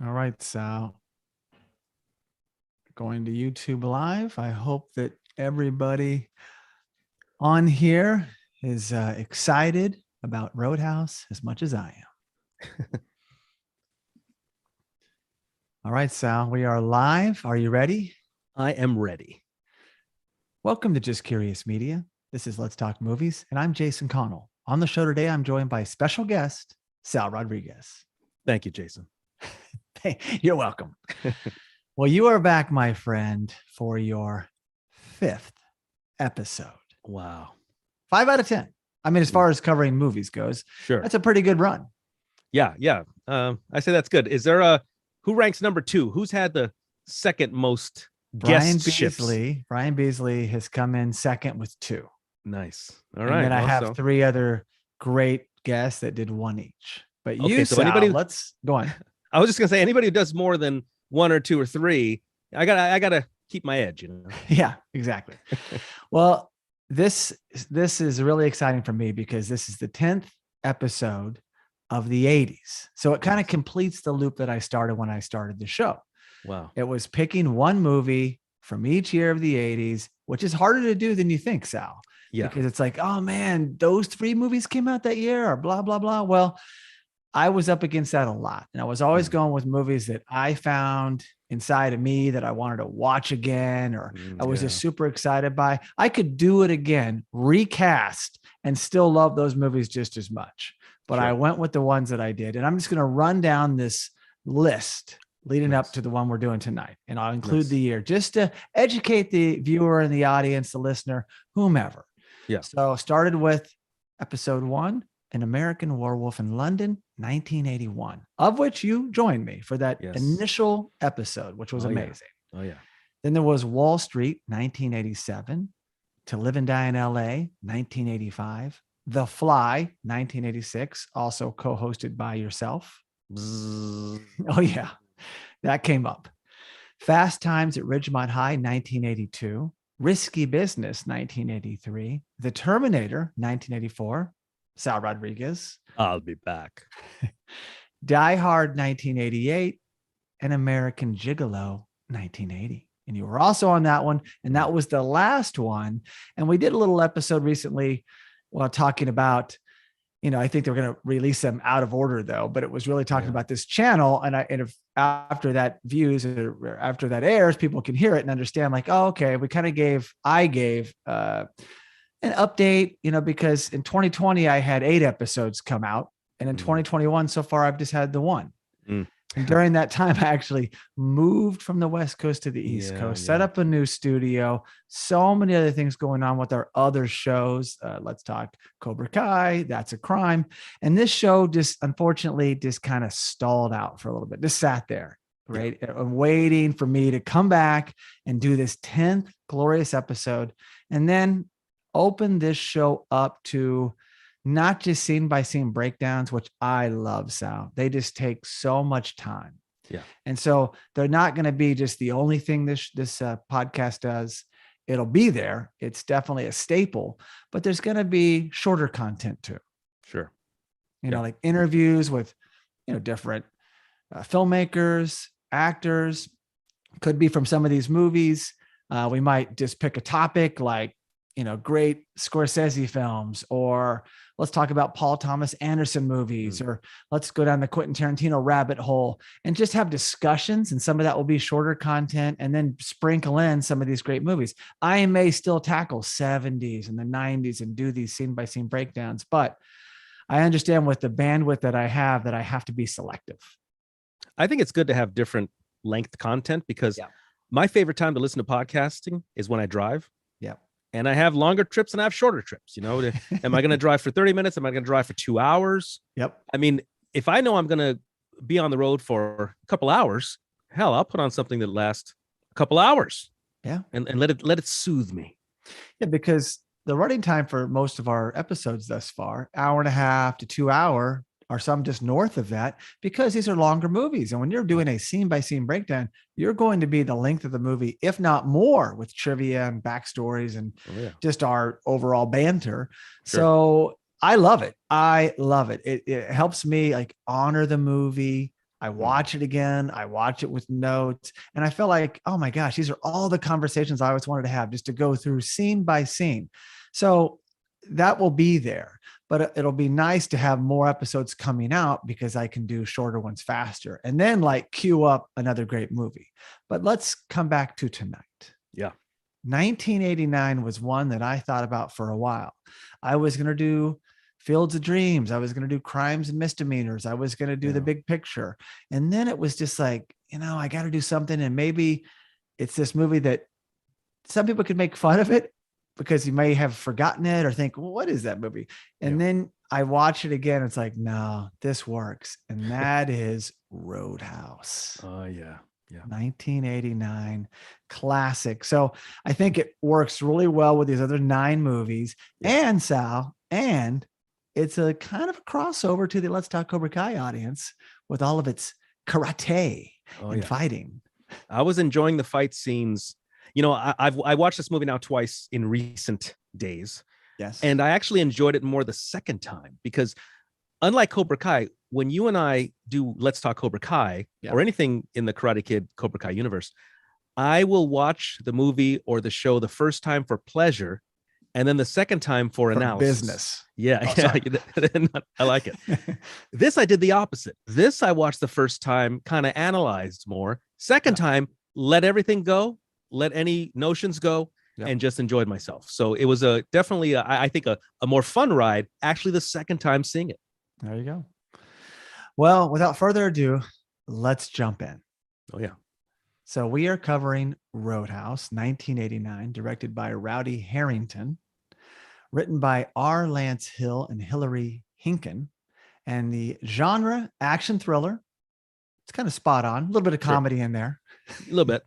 All right, Sal. Going to YouTube Live. I hope that everybody on here is excited about Roadhouse as much as I am. All right, Sal, we are live. Are you ready? I am ready. Welcome to Just Curious Media. This is Let's Talk Movies, and I'm Jason Connell. On the show today, I'm joined by special guest, Sal Rodriguez. Thank you, Jason. Hey, you're welcome. Well, you are back, my friend, for your 5th episode. Wow. 5 out of 10. I mean, as far as covering movies goes, Sure. that's a pretty good run. Yeah. I say that's good. Is there who ranks number 2? Who's had the second most guest ships? Brian Beasley has come in second with 2. Nice. All right. And then I have 3 other great guests that did 1 each. But you, so Sal, let's go on. I was just gonna say anybody who does more than 1 or 2 or 3, I gotta keep my edge, Yeah, exactly. Well, this is really exciting for me because this is the 10th episode of the 80s. So it kind of completes the loop that I started when I started the show. Wow. It was picking one movie from each year of the 80s, which is harder to do than you think, Sal. Yeah. Because it's like, oh man, those 3 movies came out that year or blah, blah, blah. Well, I was up against that a lot. And I was always going with movies that I found inside of me that I wanted to watch again, or I was just super excited by. I could do it again, recast, and still love those movies just as much. But I went with the ones that I did. And I'm just going to run down this list leading up to the one we're doing tonight. And I'll include the year just to educate the viewer and the audience, the listener, whomever. Yeah. So started with episode 1, An American Werewolf in London, 1981, of which you joined me for that initial episode, which was amazing. Yeah. Oh, yeah. Then there was Wall Street, 1987, To Live and Die in LA, 1985, The Fly, 1986, also co-hosted by yourself. Bzzz. Oh, yeah, that came up. Fast Times at Ridgemont High, 1982, Risky Business, 1983, The Terminator, 1984, Sal Rodriguez. I'll be back. Die Hard, 1988, and American Gigolo, 1980. And you were also on that one. And that was the last one. And we did a little episode recently while talking about, I think they're going to release them out of order though, but it was really talking about this channel. And if after that views or after that airs, people can hear it and understand like, oh, okay, I gave an update, because in 2020, I had 8 episodes come out. And in 2021, so far, I've just had the 1. And during that time, I actually moved from the West Coast to the East Coast, set up a new studio, so many other things going on with our other shows. Let's Talk Cobra Kai, That's a Crime. And this show unfortunately kind of stalled out for a little bit, just sat there, right? Waiting for me to come back and do this 10th glorious episode. And then open this show up to not just scene by scene breakdowns, which I love, Sal. They just take so much time. Yeah. And so they're not going to be just the only thing this podcast does. It'll be there. It's definitely a staple, but there's going to be shorter content too. Sure. Like interviews with, different filmmakers, actors, could be from some of these movies. We might just pick a topic like, great Scorsese films, or let's talk about Paul Thomas Anderson movies, or let's go down the Quentin Tarantino rabbit hole and just have discussions. And some of that will be shorter content and then sprinkle in some of these great movies. I may still tackle 70s and the 90s and do these scene by scene breakdowns, but I understand with the bandwidth that I have to be selective. I think it's good to have different length content because my favorite time to listen to podcasting is when I drive. Yeah. And I have longer trips and I have shorter trips. Am I going to drive for 30 minutes? Am I going to drive for 2 hours? Yep. I mean, if I know I'm going to be on the road for a couple hours, hell, I'll put on something that lasts a couple hours. Yeah. And let it soothe me. Yeah, because the running time for most of our episodes thus far, 1.5 to 2 hour, or some just north of that, because these are longer movies. And when you're doing a scene by scene breakdown, you're going to be the length of the movie, if not more, with trivia and backstories and just our overall banter. Sure. So I love it. It helps me like honor the movie. I watch it again. I watch it with notes. And I feel like, oh my gosh, these are all the conversations I always wanted to have, just to go through scene by scene. So that will be there, but it'll be nice to have more episodes coming out because I can do shorter ones faster and then like queue up another great movie. But let's come back to tonight. Yeah. 1989 was one that I thought about for a while. I was going to do Fields of Dreams. I was going to do Crimes and Misdemeanors. I was going to do The Big Picture. And then it was just like, I got to do something. And maybe it's this movie that some people could make fun of it because you may have forgotten it or think, well, what is that movie? And then I watch it again. It's like, no, this works. And that is Roadhouse. Oh, yeah. 1989 classic. So I think it works really well with these other 9 movies and Sal, and it's a kind of a crossover to the Let's Talk Cobra Kai audience with all of its karate and fighting. I was enjoying the fight scenes. I watched this movie now twice in recent days. Yes. And I actually enjoyed it more the second time because unlike Cobra Kai, when you and I do Let's Talk Cobra Kai or anything in the Karate Kid Cobra Kai universe, I will watch the movie or the show the first time for pleasure and then the second time for analysis. Business. I like it. This, I did the opposite. This, I watched the first time, kind of analyzed more. Second time, let everything go, let any notions go, and just enjoyed myself. So it was definitely, I think, a more fun ride, actually, the second time seeing it. There you go. Well, without further ado, let's jump in. Oh, yeah. So we are covering Roadhouse, 1989, directed by Rowdy Herrington, written by R. Lance Hill and Hilary Henkin, and the genre, action thriller. It's kind of spot on. A little bit of comedy in there. A little bit.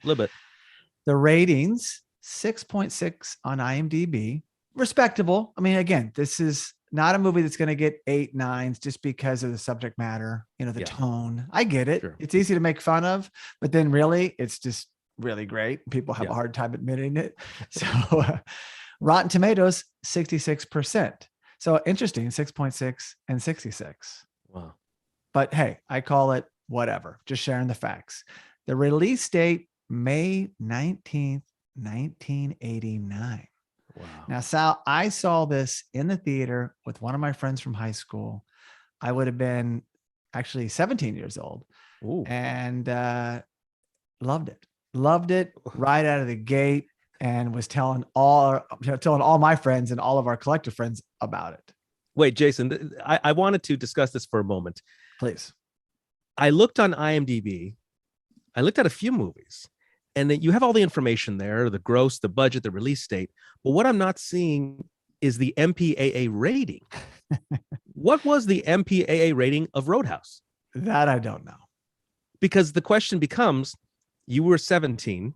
The ratings, 6.6 on IMDb. Respectable. I mean, again, this is not a movie that's going to get 8, 9s just because of the subject matter, the tone. I get it. Sure. It's easy to make fun of, but then really it's just really great. People have a hard time admitting it. So Rotten Tomatoes, 66%. So interesting, 6.6 and 66. Wow. But hey, I call it whatever, just sharing the facts. The release date, May 19th, 1989. Wow. Now, Sal, I saw this in the theater with one of my friends from high school. I would have been actually 17 years old. Ooh. And loved it right out of the gate, and was telling all my friends and all of our collective friends about it. Wait, Jason, I wanted to discuss this for a moment. Please. I looked on IMDb. I looked at a few movies. And then you have all the information there, the gross, the budget, the release date. But what I'm not seeing is the MPAA rating. What was the MPAA rating of Roadhouse? That I don't know. Because the question becomes, you were 17.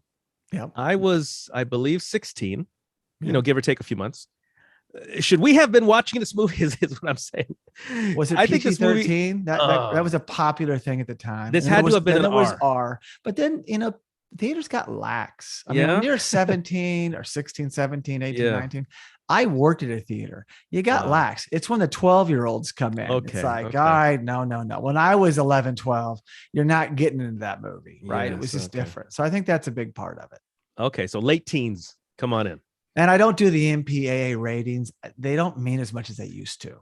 Yep. I was, I believe, 16, give or take a few months. Should we have been watching this movie is what I'm saying. Was it PG-13? That was a popular thing at the time. This had to have been an R. R. But then, theaters got lax. I mean, when you're 17 or 16, 17, 18, 19, I worked at a theater. You got lax. It's when the 12-year-olds come in. Okay, it's like, all right, no. When I was 11, 12, you're not getting into that movie, right? Yes, it was just different. So I think that's a big part of it. Okay, so late teens, come on in. And I don't do the MPAA ratings. They don't mean as much as they used to.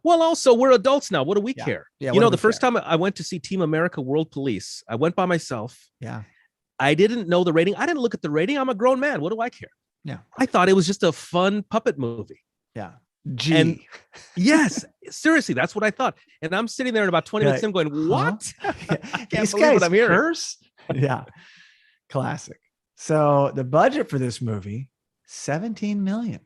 Well, also, we're adults now. What do we care? Yeah, the first time I went to see Team America World Police, I went by myself. Yeah. I didn't know the rating. I didn't look at the rating. I'm a grown man. What do I care? Yeah. I thought it was just a fun puppet movie. Yeah. And yes, seriously, that's what I thought. And I'm sitting there in about 20 minutes in going, what? I can't believe what I'm hearing. Curse? Yeah. Classic. So the budget for this movie, $17 million.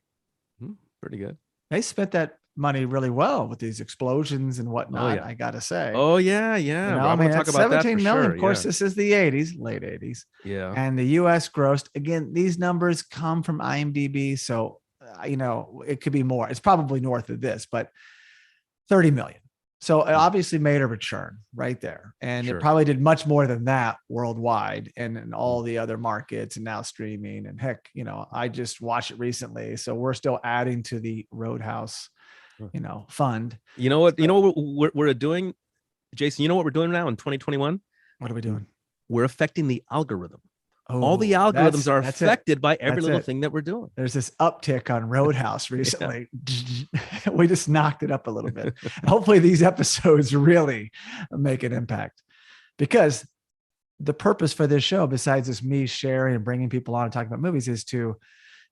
Pretty good. They spent that money really well with these explosions and whatnot. I gotta say. Oh yeah. I'm going to talk about 17 million. Of course, this is the 80s, late 80s. Yeah. And the U.S. grossed, again, these numbers come from IMDb, so it could be more. It's probably north of this, but 30 million. So it obviously made a return right there. And it probably did much more than that worldwide and in all the other markets and now streaming. And heck, I just watched it recently. So we're still adding to the Roadhouse, fund. You know what we're doing? Jason, you know what we're doing now in 2021? What are we doing? We're affecting the algorithm. Oh, All the algorithms are that's affected by every That's little it. thing that we're doing. There's this uptick on Roadhouse recently. We just knocked it up a little bit. Hopefully these episodes really make an impact, because the purpose for this show, besides just me sharing and bringing people on and talking about movies, is to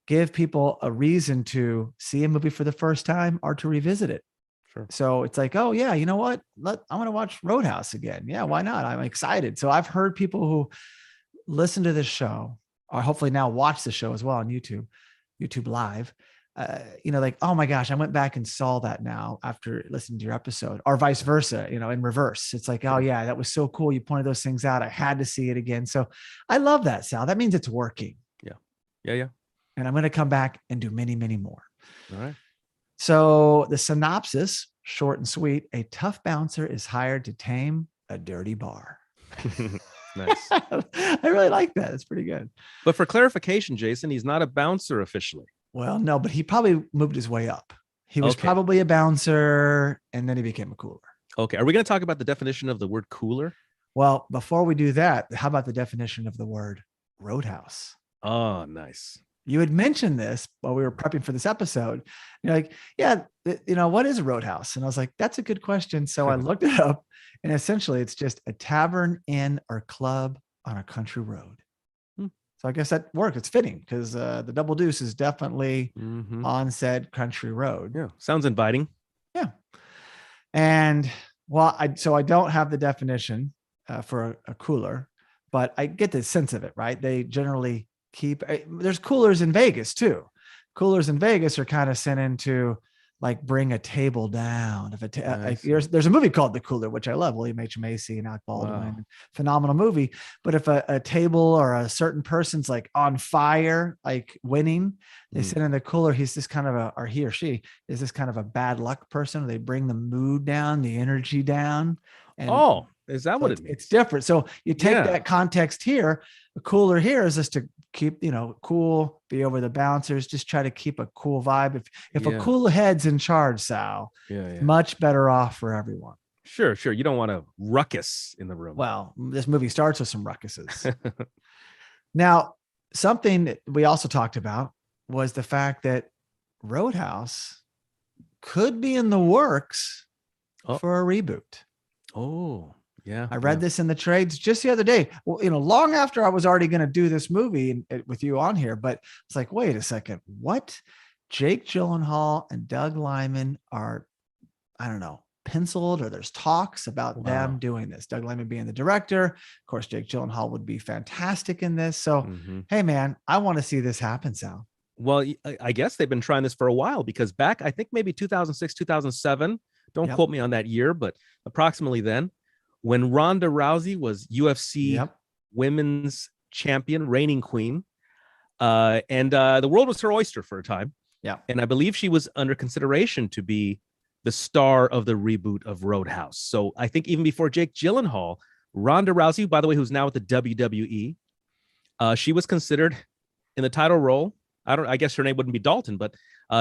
give people a reason to see a movie for the first time or to revisit it. Sure. So it's like, oh yeah, you know what? I'm going to watch Roadhouse again. Yeah, why not? I'm excited. So I've heard people who listen to this show, or hopefully now watch the show as well on YouTube Live. Like, oh my gosh, I went back and saw that now after listening to your episode, or vice versa, in reverse. It's like, oh yeah, that was so cool. You pointed those things out. I had to see it again. So I love that, Sal. That means it's working. Yeah. And I'm going to come back and do many, many more. All right. So the synopsis, short and sweet: a tough bouncer is hired to tame a dirty bar. Nice. I really like that. It's pretty good. But for clarification, Jason, he's not a bouncer officially. Well, no, but he probably moved his way up. He was Okay. probably a bouncer, and then he became a cooler. Okay. Are we going to talk about the definition of the word cooler? Well, before we do that, how about the definition of the word Roadhouse? Oh, nice. You had mentioned this while we were prepping for this episode. You're like, yeah, what is a roadhouse? And I was like, that's a good question. So I looked it up, and essentially it's just a tavern, inn, or club on a country road. So I guess that worked. It's fitting, because the Double Deuce is definitely on said country road. Yeah. Sounds inviting. Yeah. And well, I don't have the definition for a cooler, but I get the sense of it, right? They generally there's coolers in Vegas too. Coolers in Vegas are kind of sent in to like bring a table down. There's a movie called The Cooler, which I love, William H. Macy and Alec Baldwin. Wow. Phenomenal movie. But if a table or a certain person's like on fire, like winning, they send in the cooler. He's this kind of or he or she is this kind of a bad luck person. They bring the mood down, the energy down. And is that what it means? It's different. So you take that context here. A cooler here is just to keep, cool, be over the bouncers, just try to keep a cool vibe. If a cool head's in charge, Sal, much better off for everyone. Sure. You don't want a ruckus in the room. Well, this movie starts with some ruckuses. Now, something that we also talked about was the fact that Roadhouse could be in the works for a reboot. Oh, yeah. I read this in the trades just the other day. Well, long after I was already going to do this movie with you on here, but it's like, wait a second, what? Jake Gyllenhaal and Doug Liman are, I don't know, penciled, or there's talks about them doing this. Doug Liman being the director. Of course, Jake Gyllenhaal would be fantastic in this. So, hey man, I want to see this happen, Sal. Well, I guess they've been trying this for a while, because back, I think maybe 2006, 2007, don't quote me on that year, but approximately then, when Ronda Rousey was UFC women's champion, reigning queen, and the world was her oyster for a time. Yeah. And I believe she was under consideration to be the star of the reboot of Roadhouse. So I think even before Jake Gyllenhaal, Ronda Rousey, by the way, who's now with the WWE, she was considered in the title role. I guess her name wouldn't be Dalton, but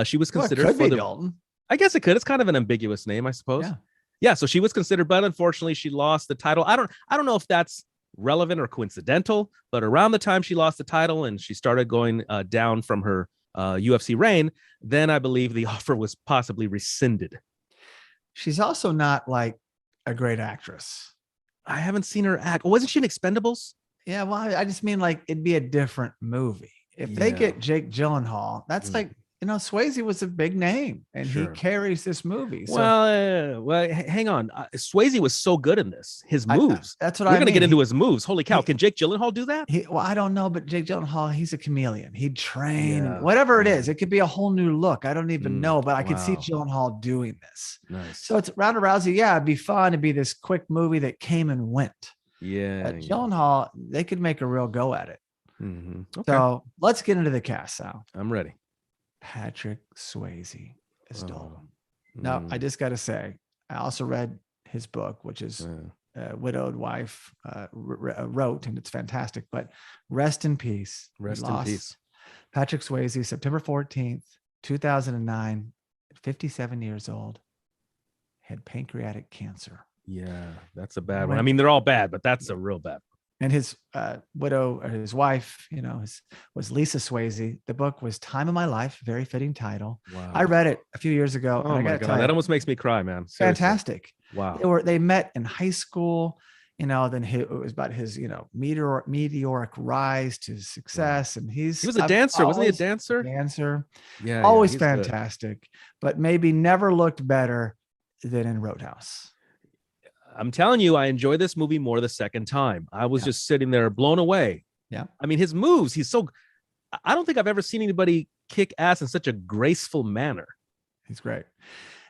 she was considered for the Dalton. I guess it could. It's kind of an ambiguous name, I suppose. Yeah. So she was considered, but unfortunately she lost the title. I don't know if that's relevant or coincidental, but around the time she lost the title and she started going down from her UFC reign, then I believe the offer was possibly rescinded. She's also not like a great actress. I haven't seen her act. Wasn't she in Expendables? Yeah. Well, I just mean like it'd be a different movie. If they get Jake Gyllenhaal, that's like, Swayze was a big name, and he carries this movie. So, well, hang on. Swayze was so good in this. His moves. That's what we're going to get into his moves. Holy cow. Can Jake Gyllenhaal do that? I don't know, but Jake Gyllenhaal, he's a chameleon. He'd train, whatever it is. It could be a whole new look. I don't even know, but I could see Gyllenhaal doing this. Nice. So it's Ronda Rousey. Yeah, it'd be fun. It'd be this quick movie that came and went. Yeah. Gyllenhaal, they could make a real go at it. Okay. So let's get into the cast, Sal. I'm ready. Patrick Swayze is Dalton. Now, I just got to say, I also read his book, which is Widowed Wife wrote, and it's fantastic. But rest in peace. Rest in peace. Patrick Swayze, September 14th, 2009, 57 years old, had pancreatic cancer. Yeah, that's a bad one. I mean, they're all bad, but that's a real bad one. And his widow, or his wife, was Lisa Swayze. The book was Time of My Life, very fitting title. Wow. I read it a few years ago. Oh my God, that almost makes me cry, man. Seriously. Fantastic. Wow. They met in high school. Then it was about his, meteoric rise to success. And he was a dancer. Wasn't he a dancer? Dancer. Yeah. Always fantastic, good. But maybe never looked better than in Roadhouse. I'm telling you, I enjoy this movie more the second time. I was just sitting there blown away. Yeah. I mean, his moves, I don't think I've ever seen anybody kick ass in such a graceful manner. He's great.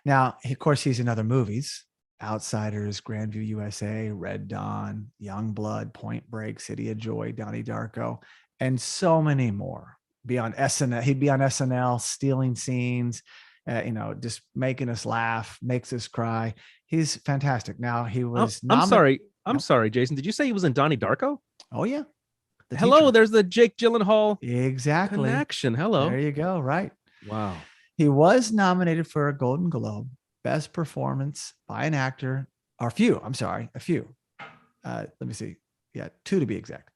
Now, of course, he's in other movies. Outsiders, Grandview USA, Red Dawn, Young Blood, Point Break, City of Joy, Donnie Darko, and so many more. Be on SNL. He'd be on SNL, stealing scenes, just making us laugh, makes us cry. He's fantastic. Now he was. I'm sorry, Jason. Did you say he was in Donnie Darko? Oh yeah. Hello, there's the Jake Gyllenhaal connection. Hello. There you go. Right. Wow. He was nominated for a Golden Globe, Best Performance by an Actor, or a few. Let me see. Yeah, 2 to be exact.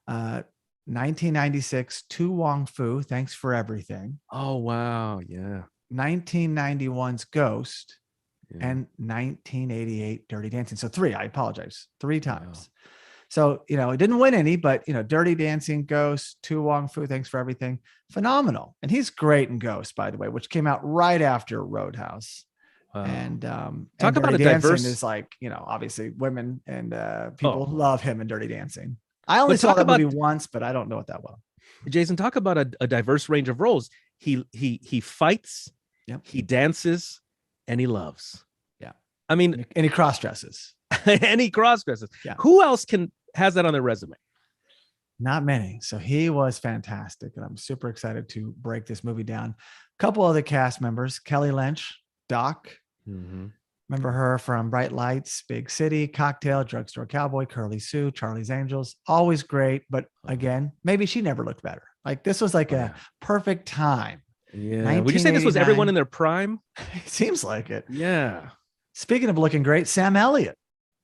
1996, To Wong Fu, Thanks for Everything. Oh, wow. Yeah. 1991's Ghost, and 1988 Dirty Dancing. So 3, I apologize, 3 times. Wow. So, it didn't win any, but, Dirty Dancing, Ghost, To Wong Fu, Thanks for Everything. Phenomenal. And he's great in Ghost, by the way, which came out right after Roadhouse. Wow. And talk about a diverse is like, obviously women and people love him in Dirty Dancing. I only saw that movie once, but I don't know it that well. Jason, talk about a diverse range of roles. He fights, he dances, and he loves. Yeah. I mean, and he cross-dresses. And he cross-dresses. Yeah. Who else has that on their resume? Not many. So he was fantastic. And I'm super excited to break this movie down. A couple other cast members, Kelly Lynch, Doc. Mm-hmm. Remember her from Bright Lights, Big City, Cocktail, Drugstore Cowboy, Curly Sue, Charlie's Angels. Always great. But again, maybe she never looked better. Like this was like a perfect time. Yeah. Would you say this was everyone in their prime? It seems like it. Yeah. Speaking of looking great, Sam Elliott.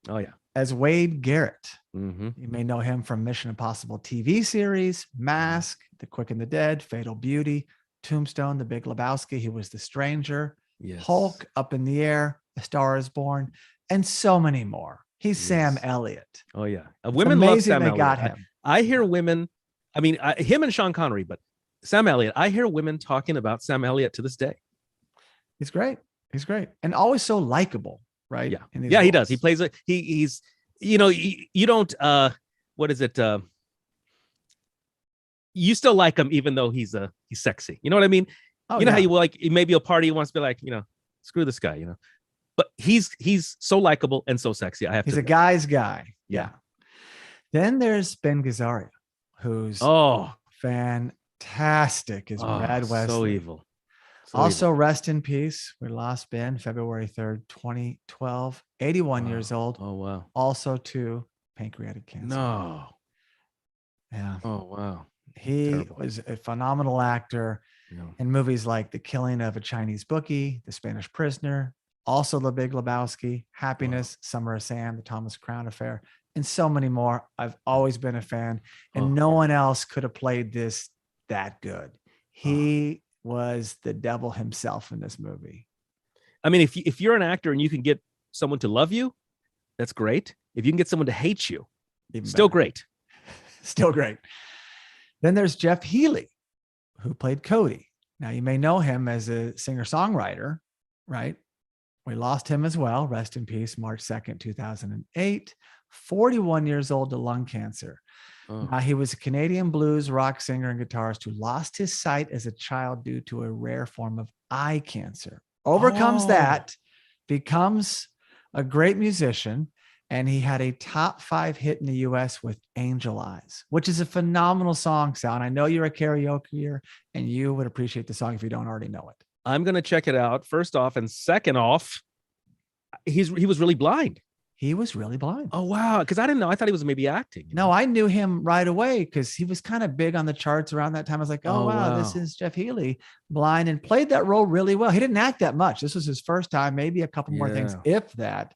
Oh, yeah. As Wade Garrett. Mm-hmm. You may know him from Mission Impossible TV series, Mask, The Quick and the Dead, Fatal Beauty, Tombstone, The Big Lebowski. He was the Stranger, Hulk, Up in the Air, A Star is Born, and so many more. He's Sam Elliott. Oh, yeah. Women love Sam Elliott. Got him. I hear women, him and Sean Connery, but Sam Elliott, I hear women talking about Sam Elliott to this day. He's great. He's great. And always so likable, right? Yeah. Yeah, roles. He does. He plays it. He's, you don't, what is it? You still like him, even though he's sexy. You know what I mean? Oh, how you like, maybe a party wants to be like, screw this guy, but he's so likable and so sexy. He's a guy's guy. Yeah. Then there's Ben Gazzara, who's fantastic as Brad Wesley. So evil. Also, rest in peace. We lost Ben February 3rd, 2012, 81 years old. Oh, wow. Also to pancreatic cancer. No. Yeah. Oh, wow. He was a phenomenal actor in movies like The Killing of a Chinese Bookie, The Spanish Prisoner, also The Big Lebowski, Happiness, Summer of Sam, The Thomas Crown Affair, and so many more. I've always been a fan, and no one else could have played this that good. He was the devil himself in this movie. I mean, if you're an actor and you can get someone to love you, that's great. If you can get someone to hate you, still great. Still great. Then there's Jeff Healey, who played Cody. Now, you may know him as a singer-songwriter, right? We lost him as well. Rest in peace, March 2nd, 2008. 41 years old to lung cancer. He was a Canadian blues rock singer and guitarist who lost his sight as a child due to a rare form of eye cancer. Overcomes that, becomes a great musician, and he had a top 5 hit in the US with Angel Eyes, which is a phenomenal song, Sal. And I know you're a karaokeer, and you would appreciate the song if you don't already know it. I'm going to check it out, first off. And second off, he was really blind. He was really blind. Oh, wow. Because I didn't know. I thought he was maybe acting. No, I knew him right away because he was kind of big on the charts around that time. I was like, oh, wow, this is Jeff Healey, blind, and played that role really well. He didn't act that much. This was his first time, maybe a couple more things, if that.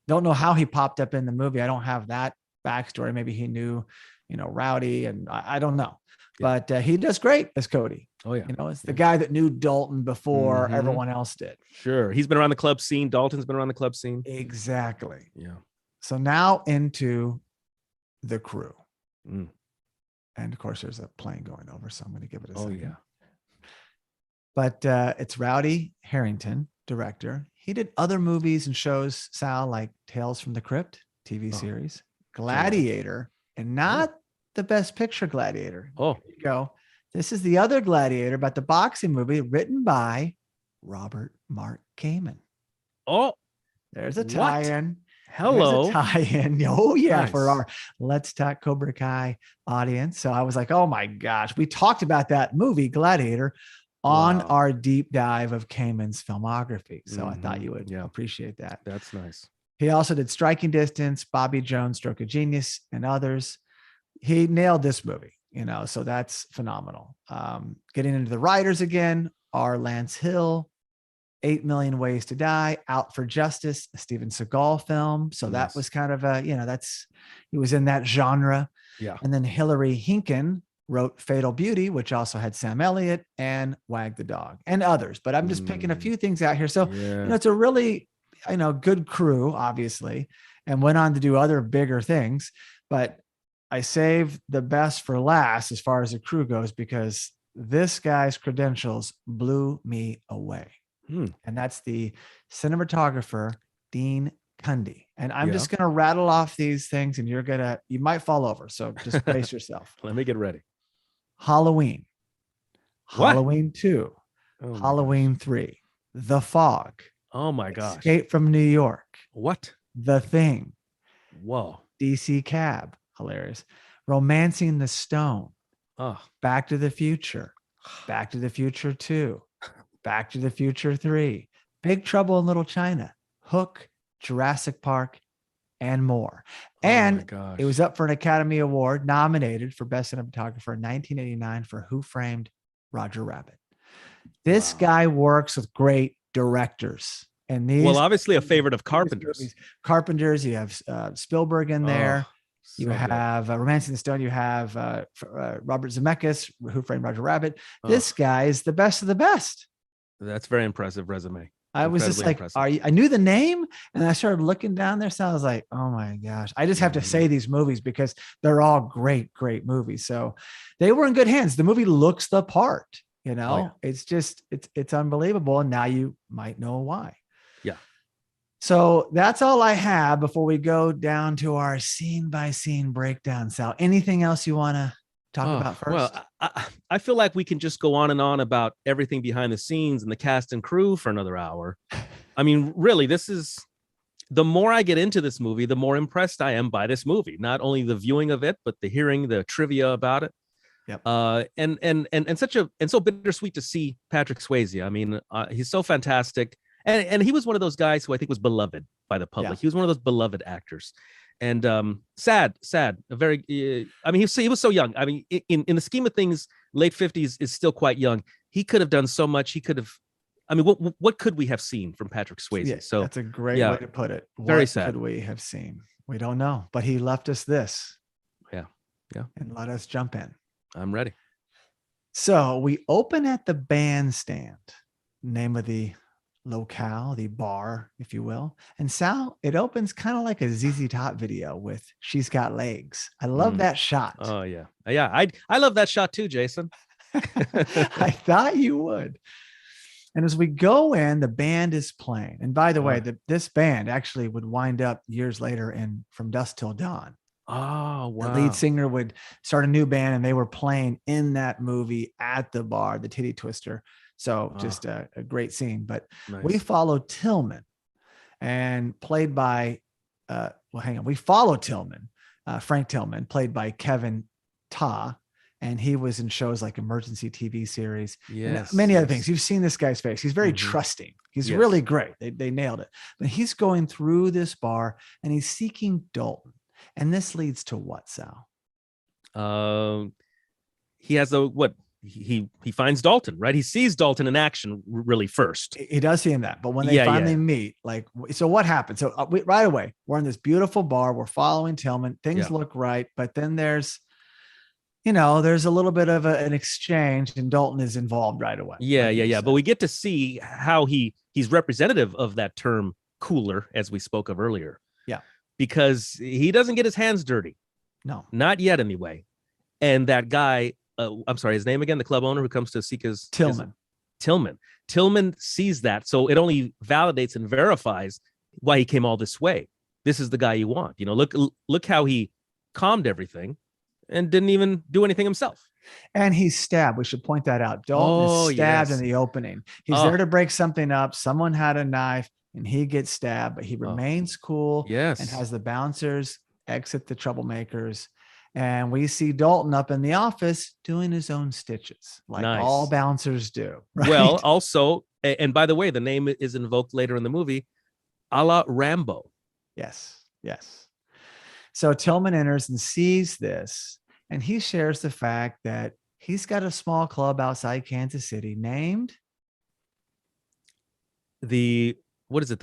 Don't know how he popped up in the movie. I don't have that backstory. Maybe he knew, Rowdy, and I don't know. Yeah. But he does great as Cody. Oh yeah. It's the guy that knew Dalton before Mhm. everyone else did. Sure. He's been around the club scene. Dalton's been around the club scene. Exactly. Yeah. So now into the crew. Mm. And of course, there's a plane going over, so I'm going to give it a Oh second. yeah. But it's Rowdy Herrington, director. He did other movies and shows, Sal, like Tales from the Crypt, TV series, Gladiator, and not the Best Picture Gladiator. Oh. Here you go. This is the other Gladiator, about the boxing movie written by Robert Mark Kamen. Oh, there's a tie-in. Hello. There's a tie-in. Oh, yeah, Nice. for our Let's Talk Cobra Kai audience. So I was like, oh my gosh. We talked about that movie, Gladiator, on our deep dive of Kamen's filmography. So I thought you would appreciate that. That's nice. He also did Striking Distance, Bobby Jones, Stroke of Genius, and others. He nailed this movie, so that's phenomenal. Getting into the writers again are Lance Hill, 8 Million Ways to Die, Out for Justice, a Steven Seagal film. So that was kind of he was in that genre. Yeah. And then Hilary Henkin wrote Fatal Beauty, which also had Sam Elliott and Wag the Dog and others. But I'm just picking a few things out here. So, it's a really, good crew, obviously, and went on to do other bigger things. But I saved the best for last as far as the crew goes, because this guy's credentials blew me away. And that's the cinematographer, Dean Cundey. And I'm just going to rattle off these things, and you might fall over. So just brace yourself. Let me get ready. Halloween, Halloween 2, Halloween 3, The Fog. Oh my gosh. Escape from New York. What? The Thing. Whoa. DC Cab. Hilarious. Romancing the Stone. Oh. Back to the Future. Back to the Future 2. Back to the Future 3. Big Trouble in Little China. Hook. Jurassic Park. And more. And it was up for an Academy Award, nominated for Best Cinematographer in 1989 for Who Framed Roger Rabbit. This guy works with great directors. And these, obviously a favorite of Carpenter's. You have Spielberg in there. You have Romancing the Stone. You have Robert Zemeckis, Who Framed Roger Rabbit. This guy is the best of the best. That's very impressive resume. I was just like, I knew the name, and I started looking down there. So I was like, oh my gosh, I just have to say these movies because they're all great, great movies. So they were in good hands. The movie looks the part, it's just, it's unbelievable. And now you might know why. Yeah. So that's all I have before we go down to our scene by scene breakdown. Sal, anything else you want to talk about first? Well, I feel like we can just go on and on about everything behind the scenes and the cast and crew for another hour. I mean, really, the more I get into this movie, the more impressed I am by this movie. Not only the viewing of it, but the hearing, the trivia about it. Yep. And so bittersweet to see Patrick Swayze. I mean, he's so fantastic. And he was one of those guys who I think was beloved by the public. Yeah. He was one of those beloved actors. And sad, very, I mean, he was so young. I mean, in the scheme of things, late 50s is still quite young. He could have done so much. He could have, I mean, what could we have seen from Patrick Swayze? Yeah, so that's a great way to put it. Very sad. What could we have seen? We don't know, but he left us this. Yeah. And let us jump in. I'm ready. So we open at the bandstand, name of the locale, the bar, if you will. And Sal, it opens kind of like a ZZ Top video with She's Got Legs. I love that shot. Oh yeah. I love that shot too, Jason. I thought you would. And as we go in, the band is playing. And by the way, this band actually would wind up years later in From Dusk Till Dawn. Oh, wow. The lead singer would start a new band, and they were playing in that movie at the bar, the Titty Twister. So just a great scene. But we follow Tillman, and played by, we follow Tillman, Frank Tillman, played by Kevin Ta. And he was in shows like Emergency TV series, and many other things. You've seen this guy's face. He's very trusting. He's really great. They nailed it. But he's going through this bar, and he's seeking Dalton. And this leads to what, Sal? He has he finds Dalton, right? He sees Dalton in action really first. He does see him that, but when they finally meet, like, so what happened? So right away, we're in this beautiful bar. We're following Tillman. Things look right, but then there's a little bit of an exchange, and Dalton is involved right away. Yeah. But we get to see how he's representative of that term cooler, as we spoke of earlier. Yeah. Because he doesn't get his hands dirty. No. Not yet, anyway. And that guy, I'm sorry, his name again, the club owner who comes to seek his... Tillman. Tillman sees that. So it only validates and verifies why he came all this way. This is the guy you want. Look how he calmed everything and didn't even do anything himself. And he's stabbed. We should point that out. Dalton is stabbed in the opening. He's there to break something up. Someone had a knife and he gets stabbed, but he remains cool and has the bouncers exit the troublemakers. And we see Dalton up in the office doing his own stitches, like all bouncers do. Right? Well, also, and by the way, the name is invoked later in the movie, a la Rambo. Yes. So Tillman enters and sees this, and he shares the fact that he's got a small club outside Kansas City named the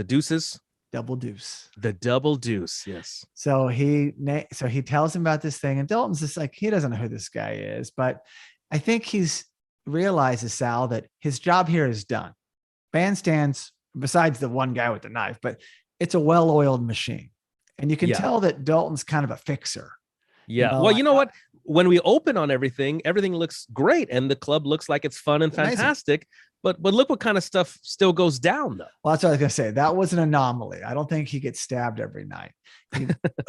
Deuces? Double Deuce. The Double Deuce, yes. So he tells him about this thing, and Dalton's just like, he doesn't know who this guy is, but I think he's realizes, Sal, that his job here is done. Bandstands, besides the one guy with the knife, but it's a well-oiled machine. And you can tell that Dalton's kind of a fixer. Yeah. Well, you know what? When we open on everything looks great, and the club looks like it's fun and fantastic. But look what kind of stuff still goes down, though. Well, that's what I was going to say. That was an anomaly. I don't think he gets stabbed every night.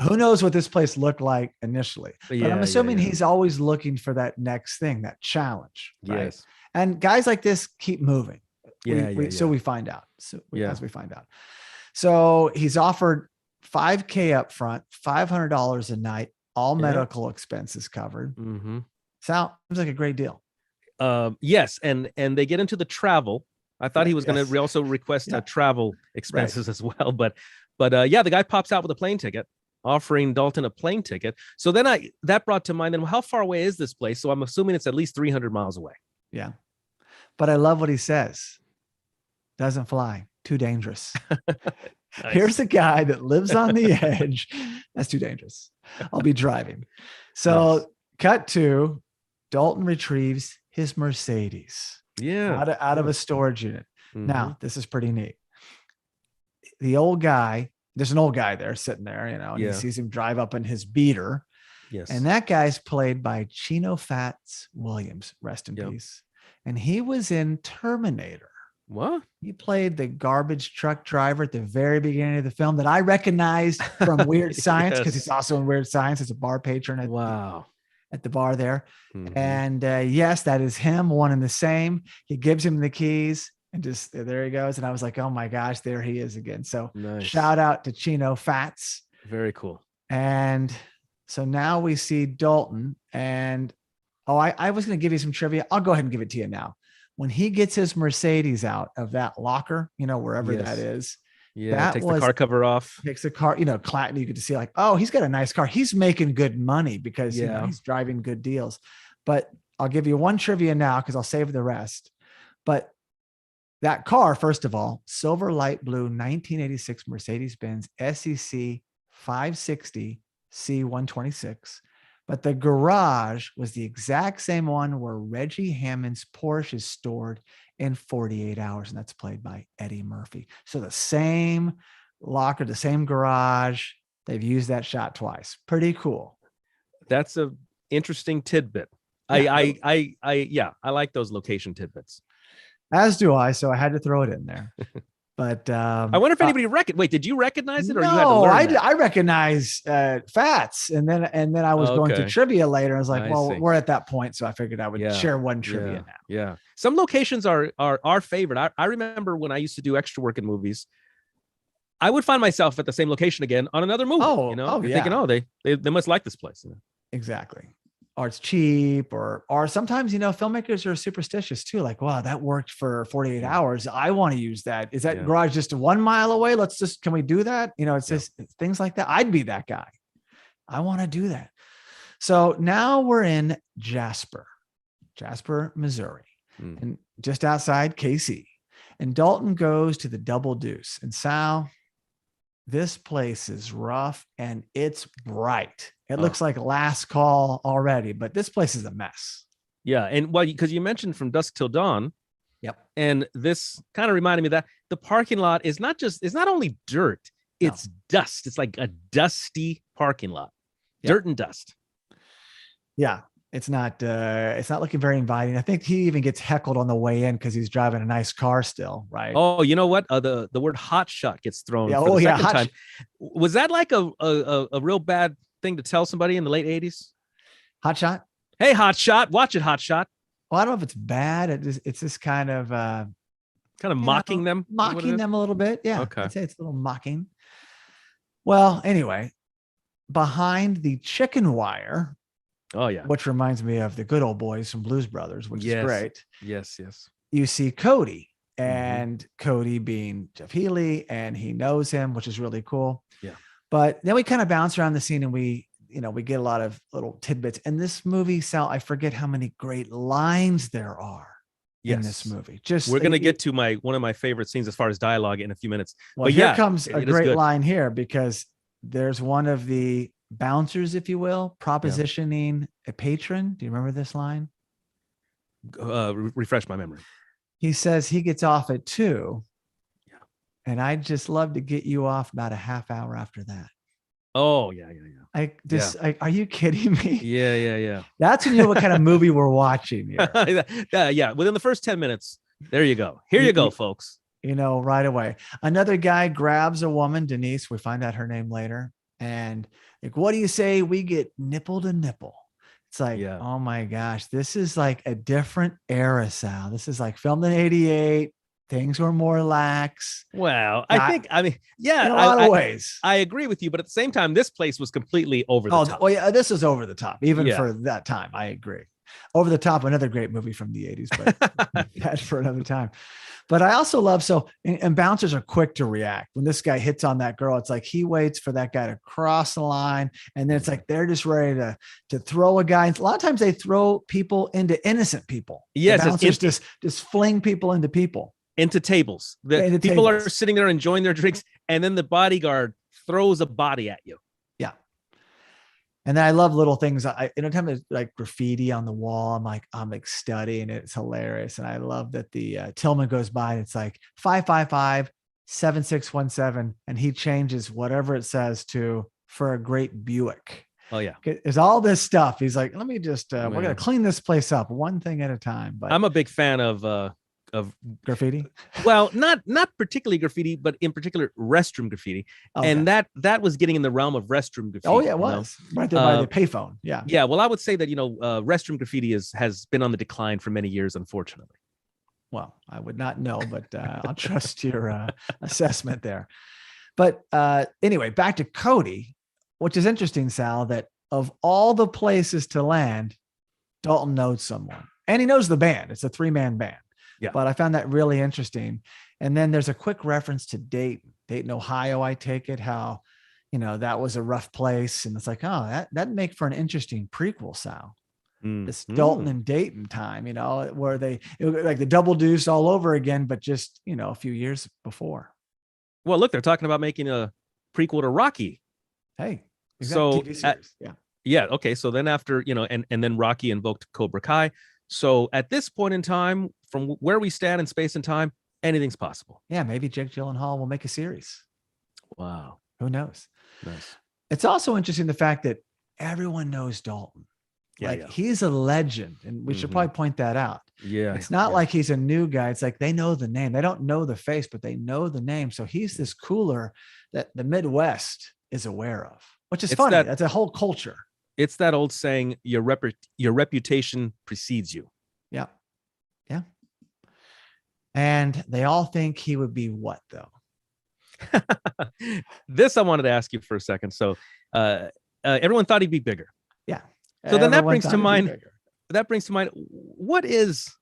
Who knows what this place looked like initially? But I'm assuming he's always looking for that next thing, that challenge. Right? Yes. And guys like this keep moving. So we find out. As we find out. So he's offered $5,000 up front, $500 a night, all medical expenses covered. Mm-hmm. Sal, seems like a great deal. Yes, and they get into the travel. I thought he was going to also request travel expenses as well, but the guy pops out with a plane ticket, offering Dalton a plane ticket. So then that brought to mind, then how far away is this place? So I'm assuming it's at least 300 miles away. Yeah, but I love what he says. Doesn't fly, too dangerous. Nice. Here's a guy that lives on the edge. That's too dangerous. I'll be driving. So cut to Dalton retrieves his Mercedes out of a storage unit. Mm-hmm. Now, this is pretty neat. The old guy, there's an old guy there sitting there, and he sees him drive up in his beater. Yes. And that guy's played by Chino Fats Williams, rest in peace. And he was in Terminator. What? He played the garbage truck driver at the very beginning of the film that I recognized from Weird Science, because he's also in Weird Science as a bar patron at the bar there. Mm-hmm. And yes, that is him, one and the same. He gives him the keys and just there he goes. And I was like, oh my gosh, there he is again. So shout out to Chino Fats. Very cool. And so now we see Dalton, and I was going to give you some trivia. I'll go ahead and give it to you now. When he gets his Mercedes out of that locker, wherever that is. Yeah, takes the car cover off. Takes the car, you get to see like, oh, he's got a nice car. He's making good money because he's driving good deals. But I'll give you one trivia now because I'll save the rest. But that car, first of all, silver light blue 1986 Mercedes-Benz SEC 560 C126. But the garage was the exact same one where Reggie Hammond's Porsche is stored in 48 Hours, and that's played by Eddie Murphy. So the same locker, the same garage, they've used that shot twice. Pretty cool. That's a interesting tidbit. I like those location tidbits. As do I, so I had to throw it in there. But I wonder if anybody wait, did you recognize it, or no, you had to learn that? I recognize Fats, and then I was going to trivia later. I was like, we're at that point, so I figured I would share one trivia now. Yeah, some locations are our favorite. I remember when I used to do extra work in movies, I would find myself at the same location again on another movie. Thinking, they must like this place. Exactly. Or it's cheap, or sometimes, filmmakers are superstitious too. Like, wow, that worked for 48 hours. I want to use that. Is that garage just 1 mile away? Can we do that? It's just things like that. I'd be that guy. I want to do that. So now we're in Jasper. Jasper, Missouri, Mm. and just outside KC. And Dalton goes to the Double Deuce. And Sal, this place is rough and it's bright. It looks like Last Call already, but this place is a mess. Yeah. And well, because you mentioned From Dusk Till Dawn. Yep. And this kind of reminded me that the parking lot is it's not only dirt, it's dust. It's like a dusty parking lot. Dirt and dust. Yeah. It's not looking very inviting. I think he even gets heckled on the way in because he's driving a nice car still, right? Oh, you know what? The word hot shot gets thrown Yeah, for the second time. shot. Was that like a real bad thing to tell somebody in the late 80s? Hot shot? Hey, hot shot, watch it, hot shot. Well, I don't know if it's bad. It's just kind of mocking them. Mocking them a little bit. Yeah. Okay. I'd say it's a little mocking. Well, anyway, behind the chicken wire. Oh, yeah. Which reminds me of the good old boys from Blues Brothers, which is great. Yes, yes. You see Cody, and Cody being Jeff Healey, and he knows him, which is really cool. Yeah. But then we kind of bounce around the scene and we get a lot of little tidbits. And this movie, Sal, I forget how many great lines there are in this movie. We're going to get to one of my favorite scenes as far as dialogue in a few minutes. Well, but here comes a great line here because there's one of the bouncers, if you will, propositioning a patron. Do you remember this line? Refresh my memory. He says he gets off at 2. Yeah. And I'd just love to get you off about a half hour after that. Oh, yeah. Are you kidding me? Yeah. That's when you know what kind of movie we're watching here. Yeah. Within the first 10 minutes, there you go. Here you go, folks. Right away. Another guy grabs a woman, Denise. We find out her name later. And like, what do you say? We get nipple to nipple. It's like, oh my gosh, this is like a different era, Sal. This is like filmed in 88. Things were more lax. Well, in a lot of ways. I agree with you, but at the same time, this place was completely over the top. Oh yeah, this is over the top, even for that time. I agree. Over the Top, another great movie from the 80s, but that's for another time. But I also love, and bouncers are quick to react. When this guy hits on that girl, it's like he waits for that guy to cross the line. And then it's like they're just ready to throw a guy. And a lot of times they throw people into innocent people. Yes. The bouncers just fling people into people. Into tables. People are sitting there enjoying their drinks. And then the bodyguard throws a body at you. Yeah. And then I love little things. Anytime there's like graffiti on the wall, I'm like studying it. It's hilarious. And I love that the Tillman goes by and it's like 555-7617. And he changes whatever it says to for a great Buick. Oh yeah. There's all this stuff. He's like, let me just, we're going to clean this place up one thing at a time. But I'm a big fan of graffiti. Well, not particularly graffiti, but in particular restroom graffiti. Okay. And that was getting in the realm of restroom graffiti. Oh yeah, it was right there by the payphone. Yeah. Yeah. Well, I would say that, restroom graffiti has been on the decline for many years, unfortunately. Well, I would not know, but I'll trust your assessment there. But anyway, back to Cody, which is interesting, Sal, that of all the places to land, Dalton knows someone and he knows the band. It's a 3-man band. Yeah. But I found that really interesting. And then there's a quick reference to Dayton, Ohio. I take it how, that was a rough place. And it's like, oh, that'd make for an interesting prequel, Sal. This Dalton and Dayton time, where it like the Double Deuce all over again, but just, a few years before. Well, look, they're talking about making a prequel to Rocky. Hey, so TV series. Yeah. Okay. So then after, and then Rocky invoked Cobra Kai. So at this point in time, from where we stand in space and time, anything's possible. Yeah, maybe Jake Gyllenhaal will make a series. Wow. Who knows? Nice. It's also interesting the fact that everyone knows Dalton. Yeah, he's a legend, and we should probably point that out. Yeah. It's not like he's a new guy. It's like they know the name. They don't know the face, but they know the name. So he's this cooler that the Midwest is aware of, which is funny. That's a whole culture. It's that old saying, your reputation precedes you. Yeah. Yeah. And they all think he would be what, though? This I wanted to ask you for a second. So everyone thought he'd be bigger. Yeah. So then that brings to mind what is,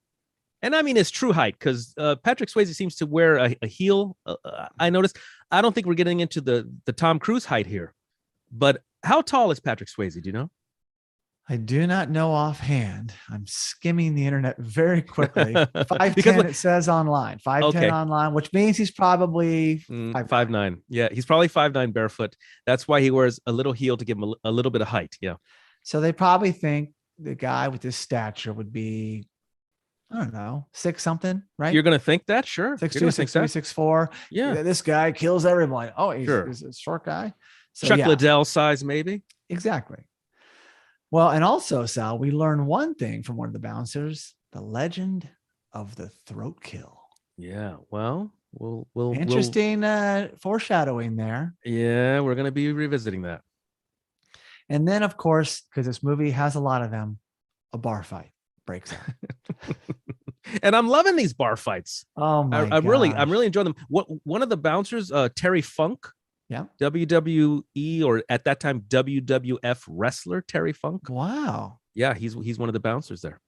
and I mean his true height, because Patrick Swayze seems to wear a heel. I noticed. I don't think we're getting into the Tom Cruise height here, but how tall is Patrick Swayze? Do you know? I do not know offhand. I'm skimming the internet very quickly. Because 5'10", it says online. 5'10" Okay. online, which means he's probably 5'9". 5'9". Yeah, he's probably 5'9" barefoot. That's why he wears a little heel to give him a little bit of height. Yeah. So they probably think the guy with this stature would be, I don't know, 6 something, right? You're gonna think that, sure. 6'2", You're gonna think 6'3", that. 6'4". Yeah. This guy kills everyone. Oh, Sure. he's a short guy. So Chuck yeah, Liddell size, maybe. exactly. Well, and also, Sal, we learn one thing from one of the bouncers: the legend of the throat kill. Yeah. Well, we'll Interesting foreshadowing there. Yeah, we're gonna be revisiting that. And then, of course, because this movie has a lot of them, a bar fight breaks out. And I'm loving these bar fights. Oh my I'm really gosh. enjoying them. One of the bouncers, Terry Funk, Yeah. WWE, or at that time WWF wrestler Terry Funk. Wow. Yeah, he's one of the bouncers there.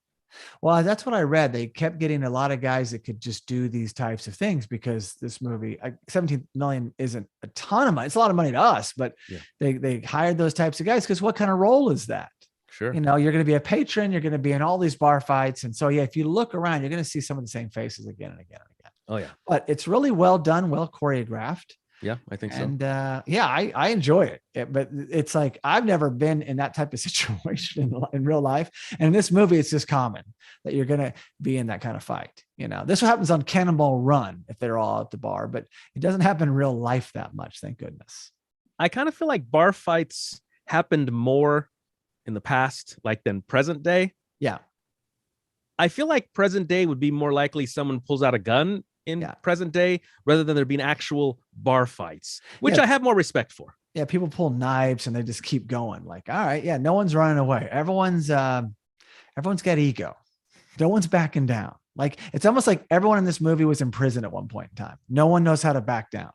Well, that's what I read. They kept getting a lot of guys that could just do these types of things because this movie, 17 million isn't a ton of money. It's a lot of money to us, but Yeah. they hired those types of guys because what kind of role is that? Sure. You know, you're going to be a patron, you're going to be in all these bar fights. And so, yeah, if you look around, you're going to see some of the same faces again and again and again. Oh yeah. But it's really well done, well choreographed. Yeah, I think so. And yeah, I enjoy it. But it's like, I've never been in that type of situation in real life. And in this movie, it's just common that you're going to be in that kind of fight. You know, this happens on Cannonball Run if they're all at the bar, but it doesn't happen in real life that much. Thank goodness. I kind of feel like bar fights happened more in the past, like than present day. Yeah. I feel like present day would be more likely someone pulls out a gun in present day rather than there being actual bar fights, which I have more respect for. Yeah, people pull knives and they just keep going. Like, all right, yeah, no one's running away. Everyone's got ego. No one's backing down. Like, it's almost like everyone in this movie was in prison at one point in time. No one knows how to back down.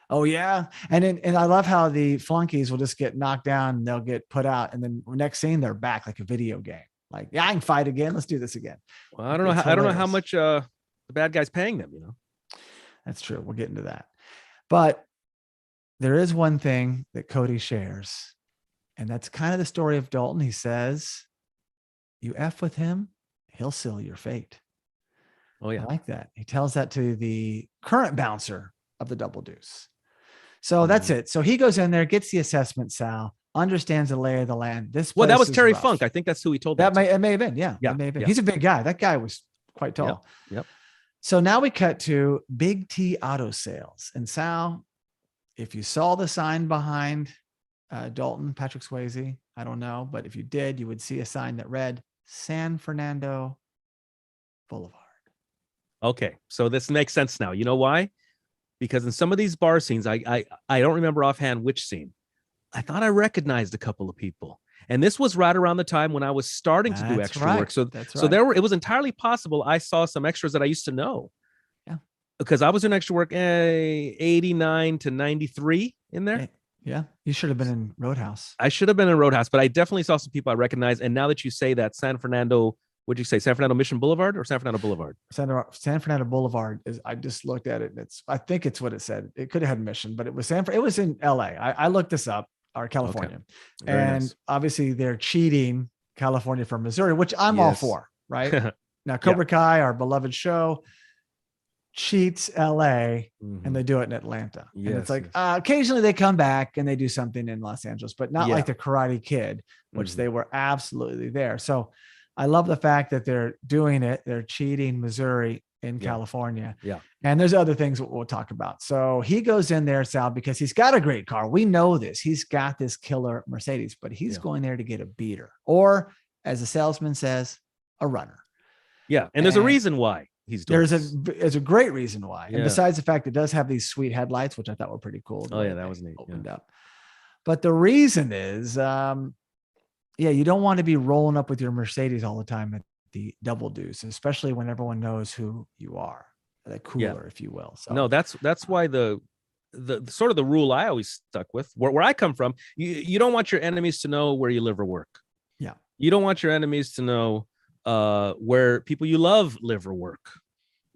Oh yeah, and I love how the flunkies will just get knocked down and they'll get put out, and then next scene they're back like a video game. Like, yeah, I can fight again. Let's do this again. Well, I don't know how much the bad guy's paying them. You know, that's true. We'll get into that, but there is one thing that Cody shares, and that's kind of the story of Dalton. He says, "You F with him, he'll seal your fate." Oh yeah, I like that. He tells that to the current bouncer of the Double Deuce. So that's it. So he goes in there, gets the assessment, Sal, understands the lay of the land. Well, that was Terry Funk. I think that's who he told that. It may have been. Yeah. Yeah. It may have been. He's a big guy. That guy was quite tall. Yep. So now we cut to Big T Auto Sales. And Sal, if you saw the sign behind Dalton, Patrick Swayze, I don't know, but if you did, you would see a sign that read San Fernando Boulevard. Okay. So this makes sense now. You know why? Because in some of these bar scenes, I don't remember offhand which scene. I thought I recognized a couple of people. And this was right around the time when I was starting to do extra work. So it was entirely possible I saw some extras that I used to know. Yeah. Because I was doing extra work 89 to 93 in there. Yeah. You should have been in Roadhouse. I should have been in Roadhouse, but I definitely saw some people I recognize. And now that you say that, San Fernando, would you say San Fernando Mission Boulevard or San Fernando Boulevard? San Fernando Boulevard is. I just looked at it. And I think it's what it said. It could have had Mission, but it was It was in LA. I looked this up, or California, and obviously they're cheating California from Missouri, which I'm all for. Right now, Cobra Kai, our beloved show, cheats LA, and they do it in Atlanta. And it's like occasionally they come back and they do something in Los Angeles, but not like the Karate Kid, which they were absolutely there. So I love the fact that they're doing it. They're cheating Missouri in California. Yeah. And there's other things we'll talk about. So he goes in there, Sal, because he's got a great car. We know this. He's got this killer Mercedes, but he's going there to get a beater, or as the salesman says, a runner. Yeah. And there's a reason why he's doing there's a great reason why. Yeah. And besides the fact it does have these sweet headlights, which I thought were pretty cool. Oh yeah, that was neat. Opened up. But the reason is you don't want to be rolling up with your Mercedes all the time at the Double Deuce, especially when everyone knows who you are, the cooler, if you will. So no, that's why the sort of the rule I always stuck with, where I come from, you don't want your enemies to know where you live or work. Yeah. You don't want your enemies to know where people you love live or work.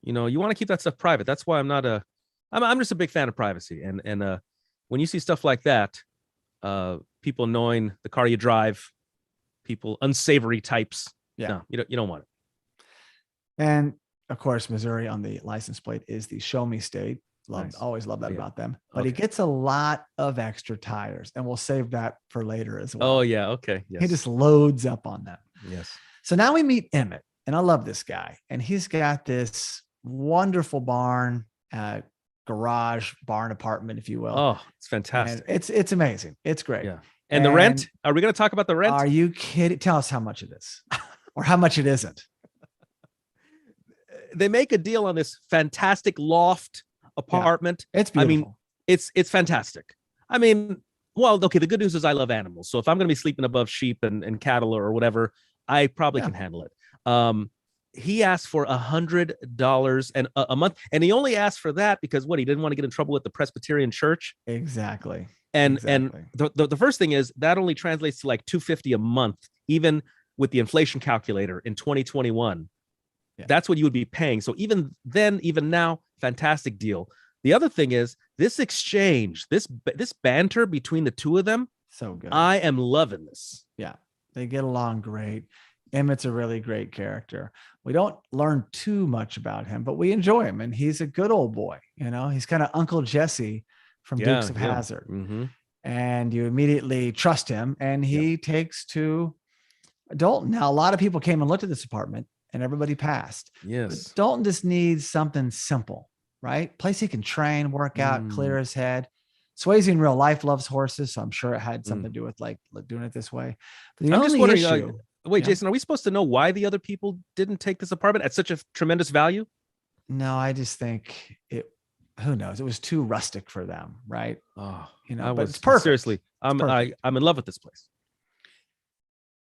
You know, you want to keep that stuff private. That's why I'm just a big fan of privacy. And when you see stuff like that, people knowing the car you drive, people, unsavory types. Yeah. No, you don't want it. And of course, Missouri on the license plate is the show me state. Nice. Always love that Yeah. about them. But he gets a lot of extra tires, and we'll save that for later as well. Oh yeah, okay. Yes. He just loads up on them. Yes. So now we meet Emmett, and I love this guy. And he's got this wonderful barn, garage, barn apartment, if you will. Oh, it's fantastic. And it's amazing. It's great. Yeah. And the rent? Are we going to talk about the rent? Are you kidding? Tell us how much it is, or how much it isn't. They make a deal on this fantastic loft apartment. It's beautiful. I mean, it's fantastic. I mean, well, okay, the good news is I love animals. So if I'm going to be sleeping above sheep and cattle or whatever, I probably can handle it. He asked for $100 and a month, and he only asked for that because he didn't want to get in trouble with the Presbyterian Church. Exactly. And the first thing is that only translates to like $250 a month, even with the inflation calculator in 2021. Yeah. That's what you would be paying. So even then, even now, fantastic deal. The other thing is this exchange, this banter between the two of them. So good. I am loving this. Yeah, they get along great. Emmett's a really great character. We don't learn too much about him, but we enjoy him, and he's a good old boy. You know, he's kind of Uncle Jesse from Dukes of Hazzard, and you immediately trust him. And he takes to Dalton. Now, a lot of people came and looked at this apartment, and everybody passed. Yes, but Dalton just needs something simple, right? Place he can train, work out, clear his head. Swayze in real life loves horses, so I'm sure it had something to do with like doing it this way. But the only issue. Wait, Jason, are we supposed to know why the other people didn't take this apartment at such a tremendous value? No, I just think who knows? It was too rustic for them, right? Oh, but it's perfect. Seriously, I'm in love with this place.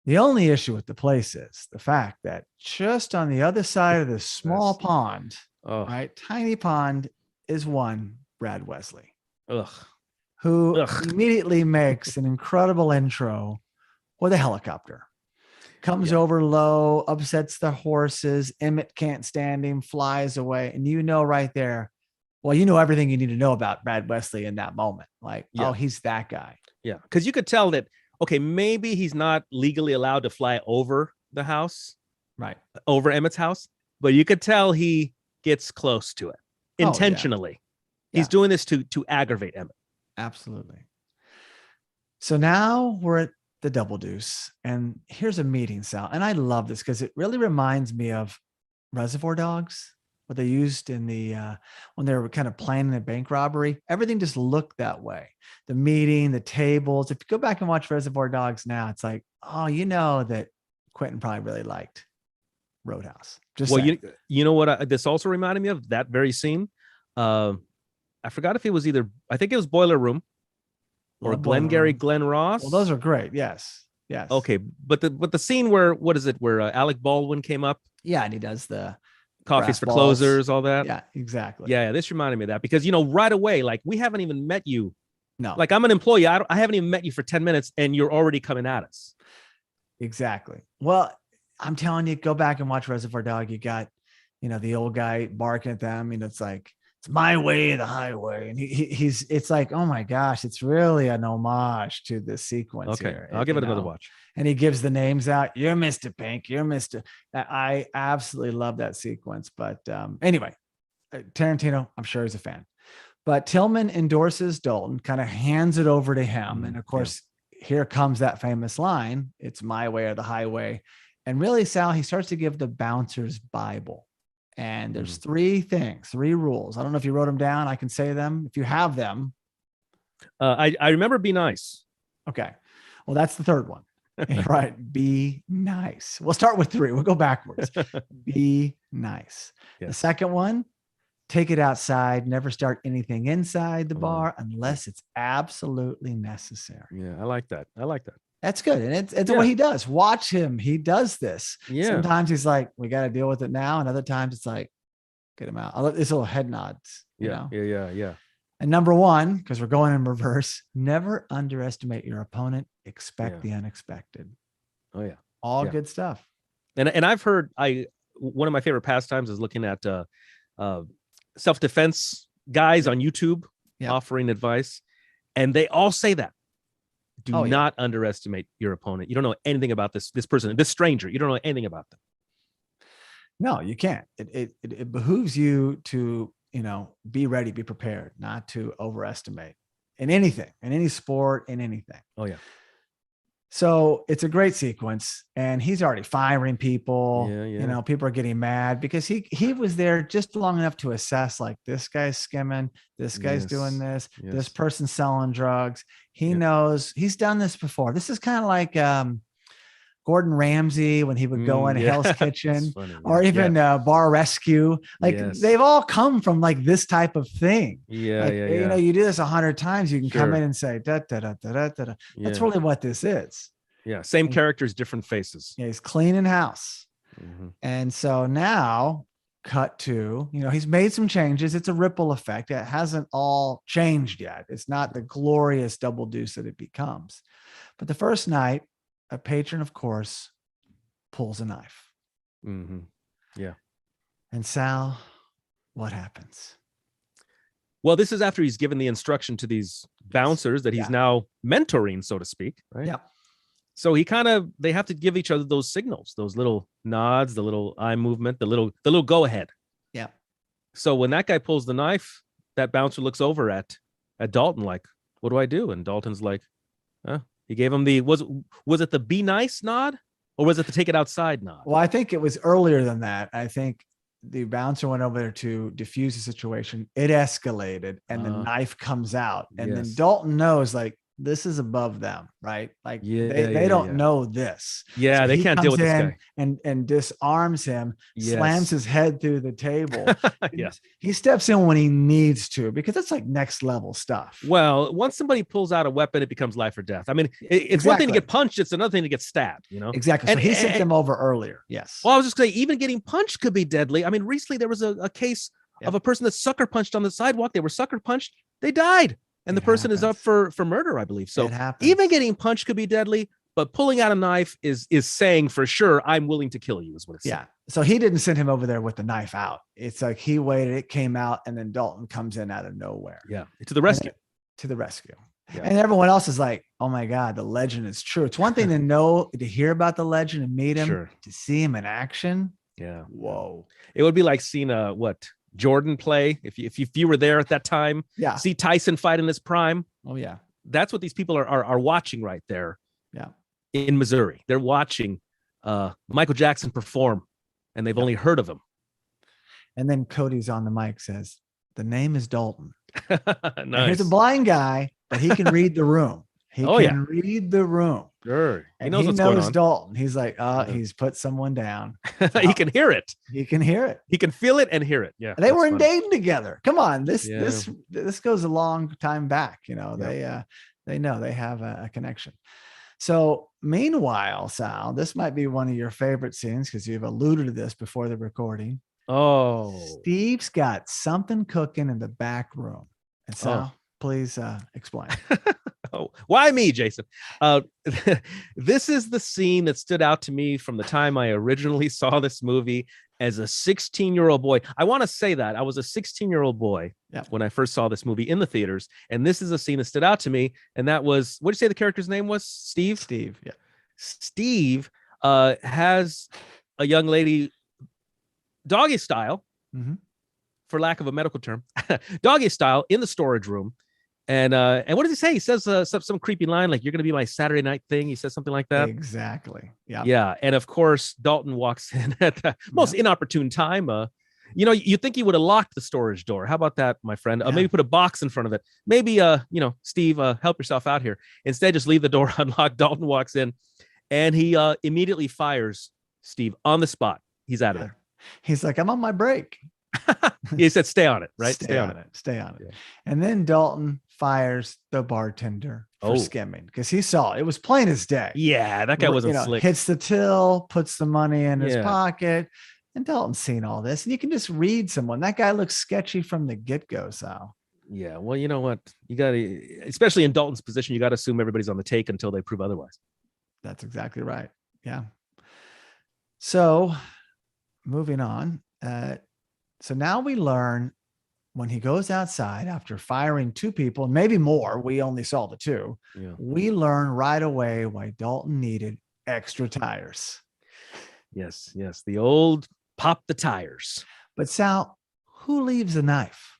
The only issue with the place is the fact that just on the other side of this small pond, right, tiny pond, is one Brad Wesley, who immediately makes an incredible intro with a helicopter. Comes over low, upsets the horses. Emmett can't stand him, flies away. And you know right there, well, you know everything you need to know about Brad Wesley in that moment. Like, oh, he's that guy. Yeah, because you could tell that, okay, maybe he's not legally allowed to fly over the house, right, over Emmett's house, but you could tell he gets close to it intentionally. He's doing this to aggravate Emmett. Absolutely. So now we're at the Double Deuce, and here's a meeting, Sal. And I love this because it really reminds me of Reservoir Dogs, what they used in the when they were kind of planning a bank robbery. Everything just looked that way. The meeting, the tables. If you go back and watch Reservoir Dogs now, it's like, oh, you know that Quentin probably really liked Roadhouse. Just saying. You know what this also reminded me of, that very scene. I forgot if it was I think it was Boiler Room or Glengarry Glen Ross. Well, those are great. Yes. Okay, but the scene where where Alec Baldwin came up? Yeah, and he does the coffees for closers, all that. Yeah, exactly. Yeah, this reminded me of that because right away, like, we haven't even met you. No, like, I'm an employee. I haven't even met you for 10 minutes, and you're already coming at us. Exactly. Well, I'm telling you, go back and watch Reservoir Dog. You got, the old guy barking at them. It's like, it's my way, the highway. And it's like, oh my gosh, it's really an homage to this sequence. Okay, here. I'll give it another watch. And he gives the names out. You're Mr. Pink. You're Mr. I absolutely love that sequence. But anyway, Tarantino, I'm sure he's a fan. But Tillman endorses Dalton, kind of hands it over to him. And of course, here comes that famous line, it's my way or the highway. And really, Sal, he starts to give the bouncer's Bible. And there's three rules. I don't know if you wrote them down. I can say them if you have them. I remember be nice. Okay. Well, that's the third one. Right. Be nice. We'll start with 3. We'll go backwards. Be nice. Yes. The second one, take it outside. Never start anything inside the bar unless it's absolutely necessary. Yeah, I like that. That's good. And it's what he does. Watch him. He does this. Yeah. Sometimes he's like, we got to deal with it now. And other times it's like, get him out. I love this little head nods. Yeah. And number 1, because we're going in reverse, never underestimate your opponent. Expect the unexpected. Oh yeah. All good stuff. And I've heard, one of my favorite pastimes is looking at self-defense guys on YouTube offering advice. And they all say that. Do not underestimate your opponent. You don't know anything about this person, this stranger. You don't know anything about them. No, you can't. It behooves you to, be ready, be prepared, not to overestimate in anything, in any sport, in anything. Oh, yeah. So it's a great sequence, and he's already firing people. Yeah. People are getting mad because he was there just long enough to assess, like, this guy's skimming, this guy's doing this, this person's selling drugs. He knows, he's done this before. This is kind of like Gordon Ramsay when he would go in Hell's Kitchen, or even Bar Rescue. Like they've all come from like this type of thing. You do this 100 times, you can come in and say, da, da, da, da, da, da. That's really what this is. Yeah. Same characters, different faces. Yeah. He's cleaning house. Mm-hmm. And so now cut to, he's made some changes. It's a ripple effect. It hasn't all changed yet. It's not the glorious double deuce that it becomes. But the first night, a patron, of course, pulls a knife. Mm-hmm. Yeah. And Sal, what happens? Well, this is after he's given the instruction to these bouncers that he's now mentoring, so to speak. Right. Yeah. So they have to give each other those signals, those little nods, the little eye movement, the little go ahead. Yeah. So when that guy pulls the knife, that bouncer looks over at Dalton like, what do I do? And Dalton's like, he gave him was it the be nice nod, or was it the take it outside nod? Well, I think it was earlier than that. I think the bouncer went over there to diffuse the situation. It escalated, and the knife comes out, and then Dalton knows, like, this is above them, right? Like they don't know this. Yeah, so they can't deal with this guy. And disarms him, slams his head through the table. Yes. He steps in when he needs to, because it's like next level stuff. Well, once somebody pulls out a weapon, it becomes life or death. I mean, it's one thing to get punched, it's another thing to get stabbed, Exactly. So he sent them over earlier. Yes. Well, I was just saying, even getting punched could be deadly. I mean, recently there was a case of a person that sucker punched on the sidewalk. They were sucker punched. They died. And the person is up for murder, I believe. So even getting punched could be deadly, but pulling out a knife is saying for sure, I'm willing to kill you, is what it's saying. So he didn't send him over there with the knife out. It's like he waited, it came out, and then Dalton comes in out of nowhere. Yeah. To the rescue. Yeah. And everyone else is like, oh my God, the legend is true. It's one thing to hear about the legend and meet him, to see him in action. Yeah. Whoa. It would be like seeing Jordan play, if you were there at that time. See Tyson fight in his prime. Oh yeah. That's what these people are watching right there. Yeah. In Missouri, they're watching Michael Jackson perform, and they've only heard of him. And then Cody's on the mic, says, the name is Dalton. Nice. Here's a blind guy, but he can read the room. He can read the room. Sure. He knows what's going on. Dalton. He's like, he's put someone down. He can hear it. He can hear it. He can feel it and hear it. Yeah. They were in Dayton together. Come on. This goes a long time back. They know they have a connection. So meanwhile, Sal, this might be one of your favorite scenes because you've alluded to this before the recording. Oh, Steve's got something cooking in the back room. And Sal, please explain. Oh, why me, Jason? This is the scene that stood out to me from the time I originally saw this movie as a 16-year-old boy. I want to say that I was a 16-year-old boy when I first saw this movie in the theaters. And this is a scene that stood out to me. And that was, what did you say the character's name was? Steve? Steve, yeah. Steve has a young lady, doggy style, for lack of a medical term, doggy style, in the storage room. And what does he say? He says some creepy line like, "You're going to be my Saturday night thing." He says something like that. Exactly. Yeah. Yeah. And of course, Dalton walks in at the most inopportune time. You think he would have locked the storage door. How about that, my friend? Maybe put a box in front of it. Maybe, Steve, help yourself out here. Instead, just leave the door unlocked. Dalton walks in, and he immediately fires Steve on the spot. He's out of there. He's like, "I'm on my break." He said, "Stay on it, right? Stay on it. Stay on it." Yeah. And then Dalton fires the bartender for skimming because he saw it was plain as day. Yeah, that guy wasn't slick. Hits the till, puts the money in his pocket, and Dalton's seen all this. And you can just read someone. That guy looks sketchy from the get-go, Sal. Yeah, well, you know what? You got to, especially in Dalton's position, you got to assume everybody's on the take until they prove otherwise. That's exactly right. Yeah. So moving on. So now we learn when he goes outside after firing 2 people, maybe more, we only saw the 2. Yeah. We learn right away why Dalton needed extra tires. Yes. The old pop the tires. But Sal, who leaves a knife?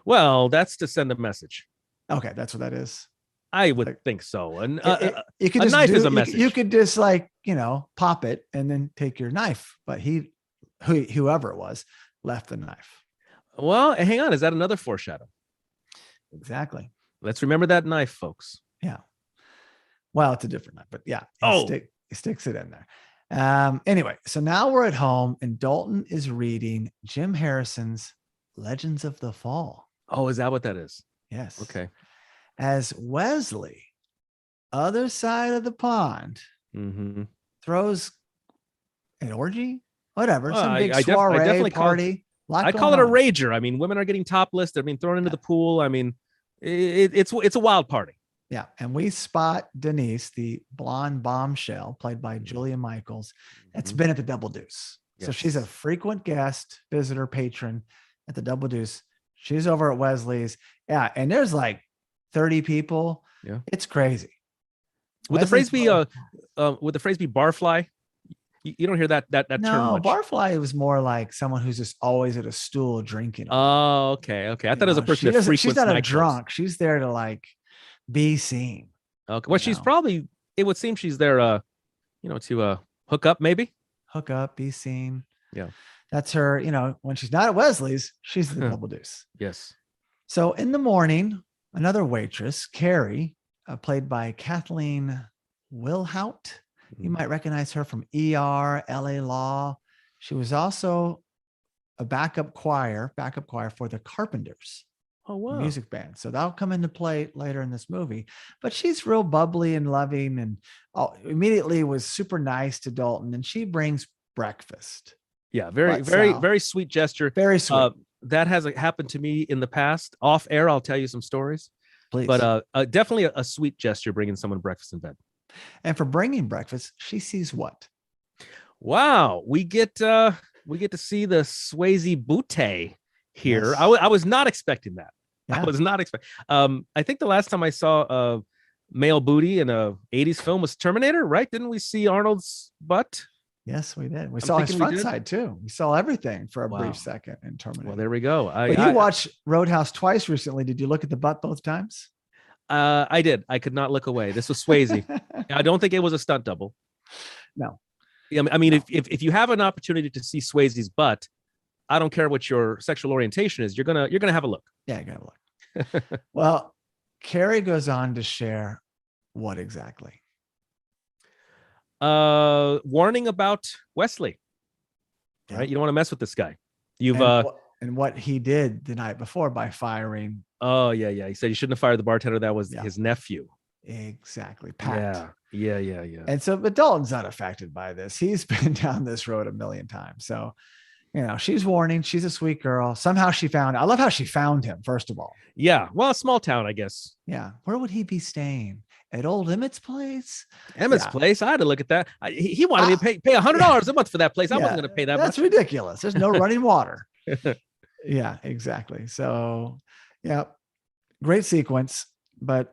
Well, that's to send a message. Okay, that's what that is. I would think so. And you could a just knife is a message. You could just pop it and then take your knife. But whoever it was, left the knife. Well, hang on. Is that another foreshadow? Exactly. Let's remember that knife, folks. Yeah. Well, it's a different knife, but yeah, he sticks it in there. Anyway, so now we're at home and Dalton is reading Jim Harrison's Legends of the Fall. Oh, is that what that is? Yes. Okay. As Wesley, other side of the pond, throws an orgy, whatever, some big soiree party. I call it a rager. I mean, women are getting topless. They're being thrown into the pool. I mean, it's a wild party. Yeah. And we spot Denise, the blonde bombshell played by Julia Michaels. That's been at the Double Deuce. Yes. So she's a frequent guest, visitor, patron at the Double Deuce. She's over at Wesley's. Yeah. And there's like 30 people. Yeah. It's crazy. Would the phrase be barfly? You don't hear that term much. Barfly was more like someone who's just always at a stool drinking. Oh, okay. I thought it was a person that frequents. She's not a drunk. She's there to like be seen. Okay. Well, she's probably. It would seem she's there. To hook up, maybe. Hook up, be seen. Yeah. That's her. When she's not at Wesley's, she's at the Double Deuce. Yes. So in the morning, another waitress, Carrie, played by Kathleen Wilhout. You might recognize her from ER, LA Law. She was also a backup choir for the Carpenters. Oh, wow. Music band. So that'll come into play later in this movie. But she's real bubbly and loving and immediately was super nice to Dalton. And she brings breakfast. Yeah, very sweet gesture. Very sweet. That has happened to me in the past. Off air, I'll tell you some stories. Please. But definitely a sweet gesture bringing someone breakfast in bed. And for bringing breakfast, she sees what? Wow, we get to see the Swayze bootay here. Yes. I was not expecting that. Yeah. I was not expecting. I think the last time I saw a male booty in a 80s film was Terminator, right? Didn't we see Arnold's butt? Yes, we did. We saw his front side too. We saw everything for a brief second in Terminator. Well, there we go. You watched Roadhouse twice recently. Did you look at the butt both times? I did. I could not look away. This was Swayze. I don't think it was a stunt double. No. I mean, if you have an opportunity to see Swayze's butt, I don't care what your sexual orientation is. You're gonna have a look. Yeah, you're gonna have a look. Well, Carrie goes on to share what exactly? Warning about Wesley. Yeah. Right, you don't want to mess with this guy. And what he did the night before by firing. Oh, yeah. He said he shouldn't have fired the bartender. That was his nephew. Exactly. Pat. Yeah. And so, but Dalton's not affected by this. He's been down this road a million times. So, she's warning. She's a sweet girl. Somehow I love how she found him, first of all. Yeah. Well, a small town, I guess. Yeah. Where would he be staying? At old Emmett's place? Emmett's place. I had to look at that. He wanted me to pay $100 a month for that place. I wasn't going to pay that much. That's ridiculous. There's no running water. Yeah, exactly. So, yeah, great sequence. And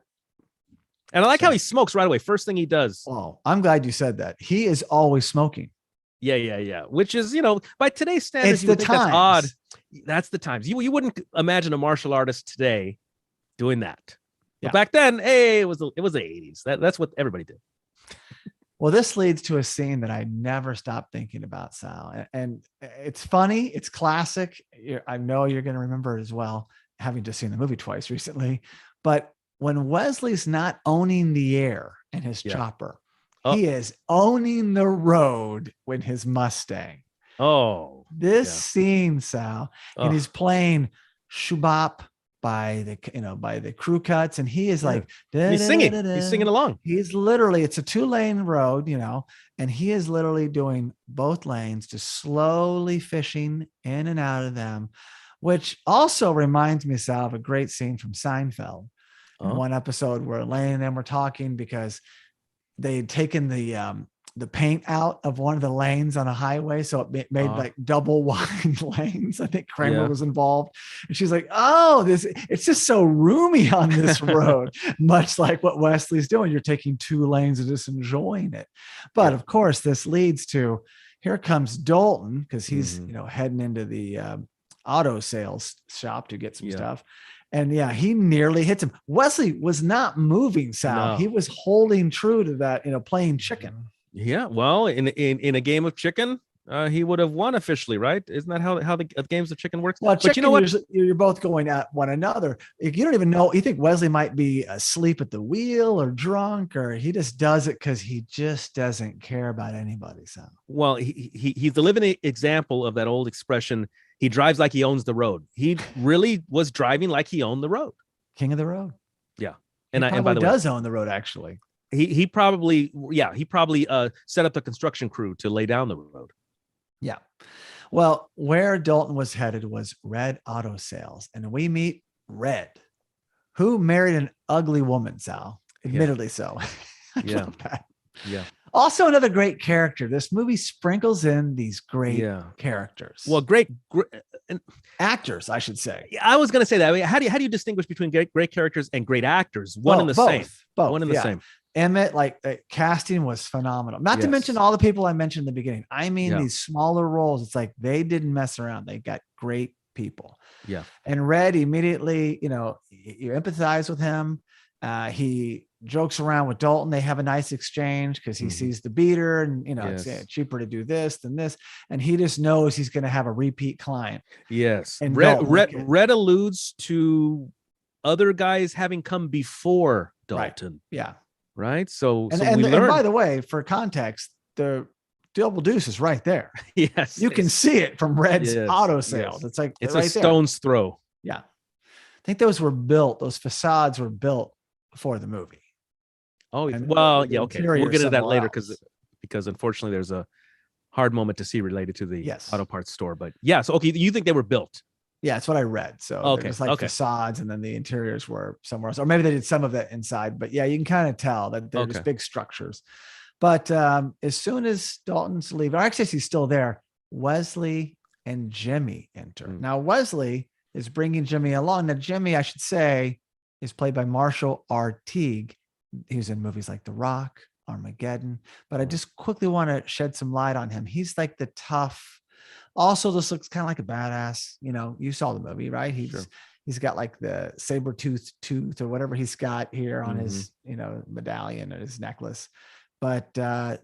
I like how he smokes right away. First thing he does. Well, I'm glad you said that. He is always smoking. Yeah. Which is, by today's standards, it's that's odd. That's the times. You wouldn't imagine a martial artist today doing that. But back then, hey, it was the 80s. That's what everybody did. Well, this leads to a scene that I never stopped thinking about, Sal. And it's funny. It's classic. I know you're going to remember it as well, having just seen the movie twice recently. But when Wesley's not owning the air in his chopper, he is owning the road with his Mustang. Oh, this scene, Sal, and he's playing Shubop by the crew cuts, and he is like he's singing along. He's literally, it's a 2-lane road, and he is literally doing both lanes, just slowly fishing in and out of them, which also reminds me, Sal, of a great scene from Seinfeld in one episode where Elaine and them were talking because they had taken the the paint out of one of the lanes on a highway. So it made like double wide lanes. I think Kramer was involved. And she's like, oh, it's just so roomy on this road, much like what Wesley's doing. You're taking 2 lanes and just enjoying it. But of course, this leads to, here comes Dalton, because he's, heading into the auto sales shop to get some stuff. And he nearly hits him. Wesley was not moving, Sal. No. He was holding true to that, playing chicken. Yeah, well, in a game of chicken, he would have won officially, right? Isn't that how the games of chicken works? Well, but you know what? You're both going at one another. You don't even know. You think Wesley might be asleep at the wheel or drunk, or he just does it because he just doesn't care about anybody. So, well, he's the living example of that old expression. He drives like he owns the road. He really was driving like he owned the road. King of the road. Yeah, and by the way, does own the road actually. He probably set up the construction crew to lay down the road. Yeah. Well, where Dalton was headed was Red Auto Sales. And we meet Red, who married an ugly woman, Sal. Admittedly so. Yeah. Yeah. Also another great character. This movie sprinkles in these great characters. Well, great actors, I should say. I was going to say that. I mean, how do you distinguish between great characters and great actors? One and the same. Both. One and the same. Emmett, casting was phenomenal. Not to mention all the people I mentioned in the beginning. I mean, these smaller roles, it's like they didn't mess around. They got great people. Yeah. And Red immediately, you empathize with him. He jokes around with Dalton. They have a nice exchange because he sees the beater and, it's cheaper to do this than this. And he just knows he's going to have a repeat client. Yes. And Red alludes to other guys having come before Dalton. Right. Yeah. Right. So and by the way, for context, the double Deuce is right there. Yes. You can see it from Red's auto sales. It's like it's right a stone's throw. Yeah. I think those facades were built before the movie. Oh, well, yeah. Okay. We'll get into that later because unfortunately there's a hard moment to see related to the auto parts store. But so okay, you think they were built? Yeah, that's what I read. So it's like facades, and then the interiors were somewhere else, or maybe they did some of it inside. But yeah, you can kind of tell that they're just big structures. But as soon as Dalton's leaving, or actually he's still there, Wesley and Jimmy enter. Now Wesley is bringing Jimmy along. Now Jimmy, I should say, is played by Marshall R. Teague. He was in movies like The Rock, Armageddon. But I just quickly want to shed some light on him. He's like the tough. Also, this looks kind of like a badass. You saw the movie, right? He's got like the saber-toothed tooth or whatever he's got here on his, medallion or his necklace. But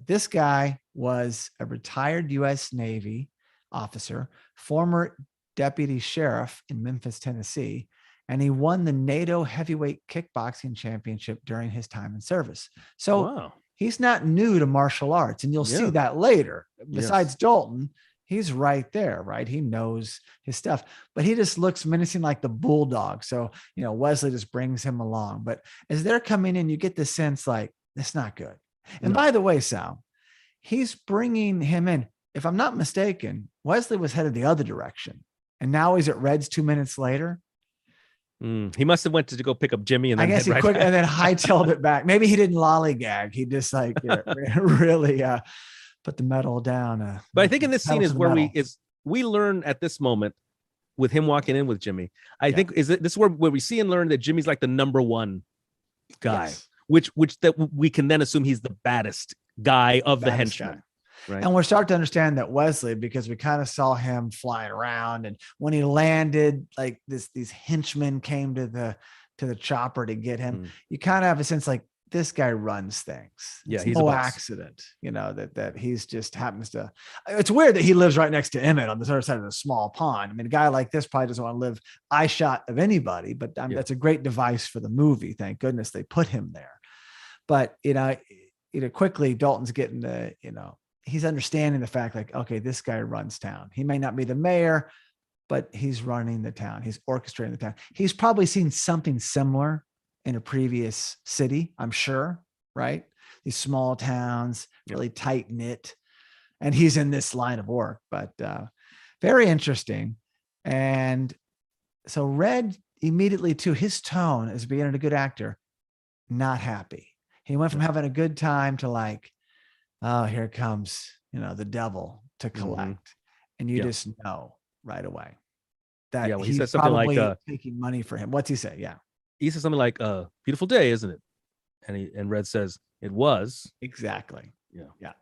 this guy was a retired U.S. Navy officer, former deputy sheriff in Memphis, Tennessee, and he won the NATO heavyweight kickboxing championship during his time in service. So he's not new to martial arts, and you'll see that later. Besides Dalton, he's right there, right? He knows his stuff, but he just looks menacing like the bulldog. So, Wesley just brings him along. But as they're coming in, you get the sense like, it's not good. And by the way, Sal, he's bringing him in. If I'm not mistaken, Wesley was headed the other direction. And now he's at Red's 2 minutes later. He must have went to go pick up Jimmy, and then I guess he quick and then hightailed it back. Maybe he didn't lollygag. He just really put the metal down. But I think in this scene is where we learn at this moment with him walking in with Jimmy. I think this is where we see and learn that Jimmy's like the number one guy, which that we can then assume he's the baddest guy of the henchmen. Right. And we're starting to understand that Wesley, because we kind of saw him flying around, and when he landed, like these henchmen came to the chopper to get him. You kind of have a sense like this guy runs things. Yeah, he's no accident, that he's just happens to. It's weird that he lives right next to Emmett on the other side of the small pond. I mean, a guy like this probably doesn't want to live eye shot of anybody, but that's a great device for the movie. Thank goodness they put him there. But quickly Dalton's getting the he's understanding the fact like, okay, this guy runs town. He may not be the mayor, but he's running the town. He's orchestrating the town. He's probably seen something similar in a previous city, I'm sure, right? These small towns, really tight knit. And he's in this line of work, but very interesting. And so Red immediately to his tone as being a good actor, not happy. He went from having a good time to like, oh, here comes, the devil to collect. And you Yeah. just know right away that Yeah, well, he he's says something like, probably taking money for him. What's he say? Yeah, he says something like, beautiful day, isn't it? And Red says, it was. exactly. Yeah. Yeah.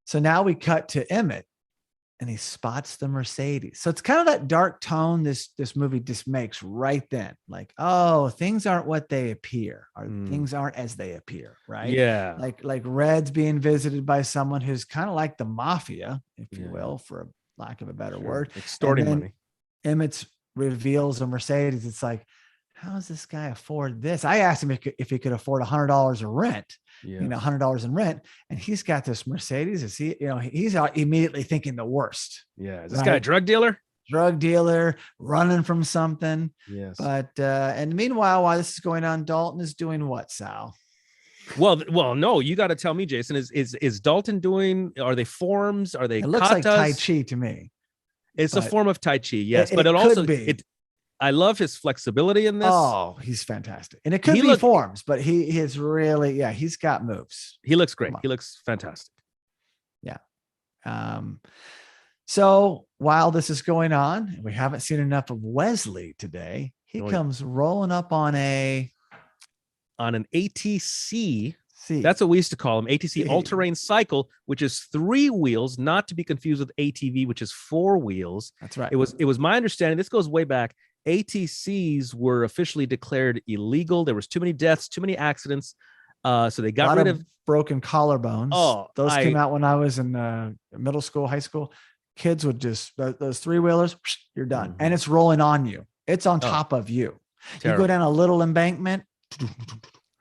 So now we cut to Emmett and he spots the Mercedes. So it's kind of that dark tone this movie just makes right then. Like, oh, things aren't what they appear, or things aren't as they appear, right? Yeah. Like Red's being visited by someone who's kind of like the mafia, if you will, for a lack of a better word. Extorting And then money. Emmett reveals a Mercedes. It's like, how does this guy afford this? I asked him if he could afford $100 of rent. $100 in rent, and he's got this Mercedes. Is he, he's immediately thinking the worst. Yeah. Is this guy a drug dealer? Drug dealer running from something. Yes. But, and meanwhile, while this is going on, Dalton is doing what, Sal? Well, no, you got to tell me, Jason, is Dalton doing, are they forms? Are they It looks katas? like Tai Chi to me. It's a form of Tai Chi. Yes. But it also, could be. I love his flexibility in this. Oh, he's fantastic. And it could be forms, but he is really, he's got moves. He looks great. He looks fantastic. Yeah. So while this is going on, we haven't seen enough of Wesley today. He comes rolling up on an ATC. That's what we used to call them. ATC all-terrain cycle, which is 3 wheels, not to be confused with ATV, which is 4 wheels. That's right. It was my understanding. This goes way back. ATCs were officially declared illegal. There was too many deaths, too many accidents. So they got rid of broken collarbones. Oh, those came out when I was in middle school, high school. Kids would just, those 3-wheelers, you're done. And it's rolling on you. It's on top of you. Terrible. You go down a little embankment.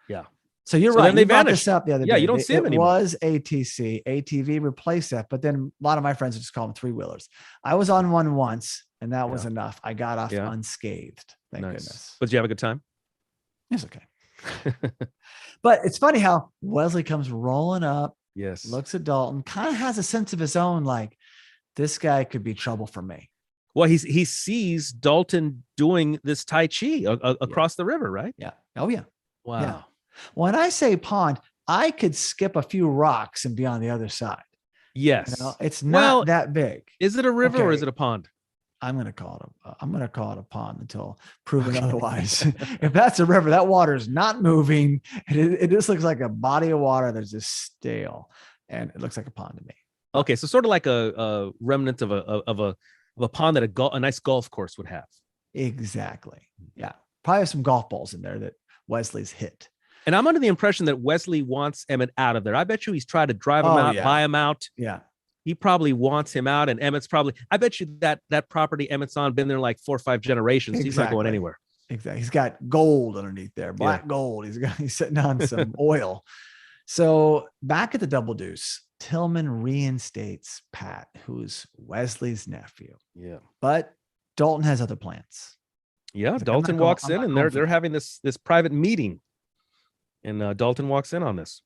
Yeah. So you're right. Then they brought vanished. this up the other day. You don't see them anymore. It was ATC. ATV replaced that. But then a lot of my friends just call them 3-wheelers. I was on one once, and that was enough. I got off unscathed. Thank goodness. But did you have a good time? It's okay. But it's funny how Wesley comes rolling up. Yes. Looks at Dalton, kind of has a sense of his own, like, this guy could be trouble for me. Well, he sees Dalton doing this Tai Chi across the river, right? Yeah. Oh, yeah. Wow. Yeah. When I say pond, I could skip a few rocks and be on the other side. Yes. It's not that big. Is it a river or is it a pond? I'm going to call it a pond until proven otherwise. If that's a river, that water is not moving. It just looks like a body of water that's just stale, and it looks like a pond to me. Okay, so sort of like a remnant of a pond that a nice golf course would have. Exactly. Yeah, probably have some golf balls in there that Wesley's hit. And I'm under the impression that Wesley wants Emmett out of there. I bet you he's tried to drive him out, buy him out. Yeah. He probably wants him out, and Emmett's probably, I bet you that property Emmett's on been there like 4 or 5 generations. Exactly. He's not going anywhere. Exactly. He's got gold underneath there, black gold. He's sitting on some oil. So back at the Double Deuce, Tillman reinstates Pat, who's Wesley's nephew. Yeah. But Dalton has other plans. Yeah. Like, Dalton walks in and they're having this private meeting. And Dalton walks in on this.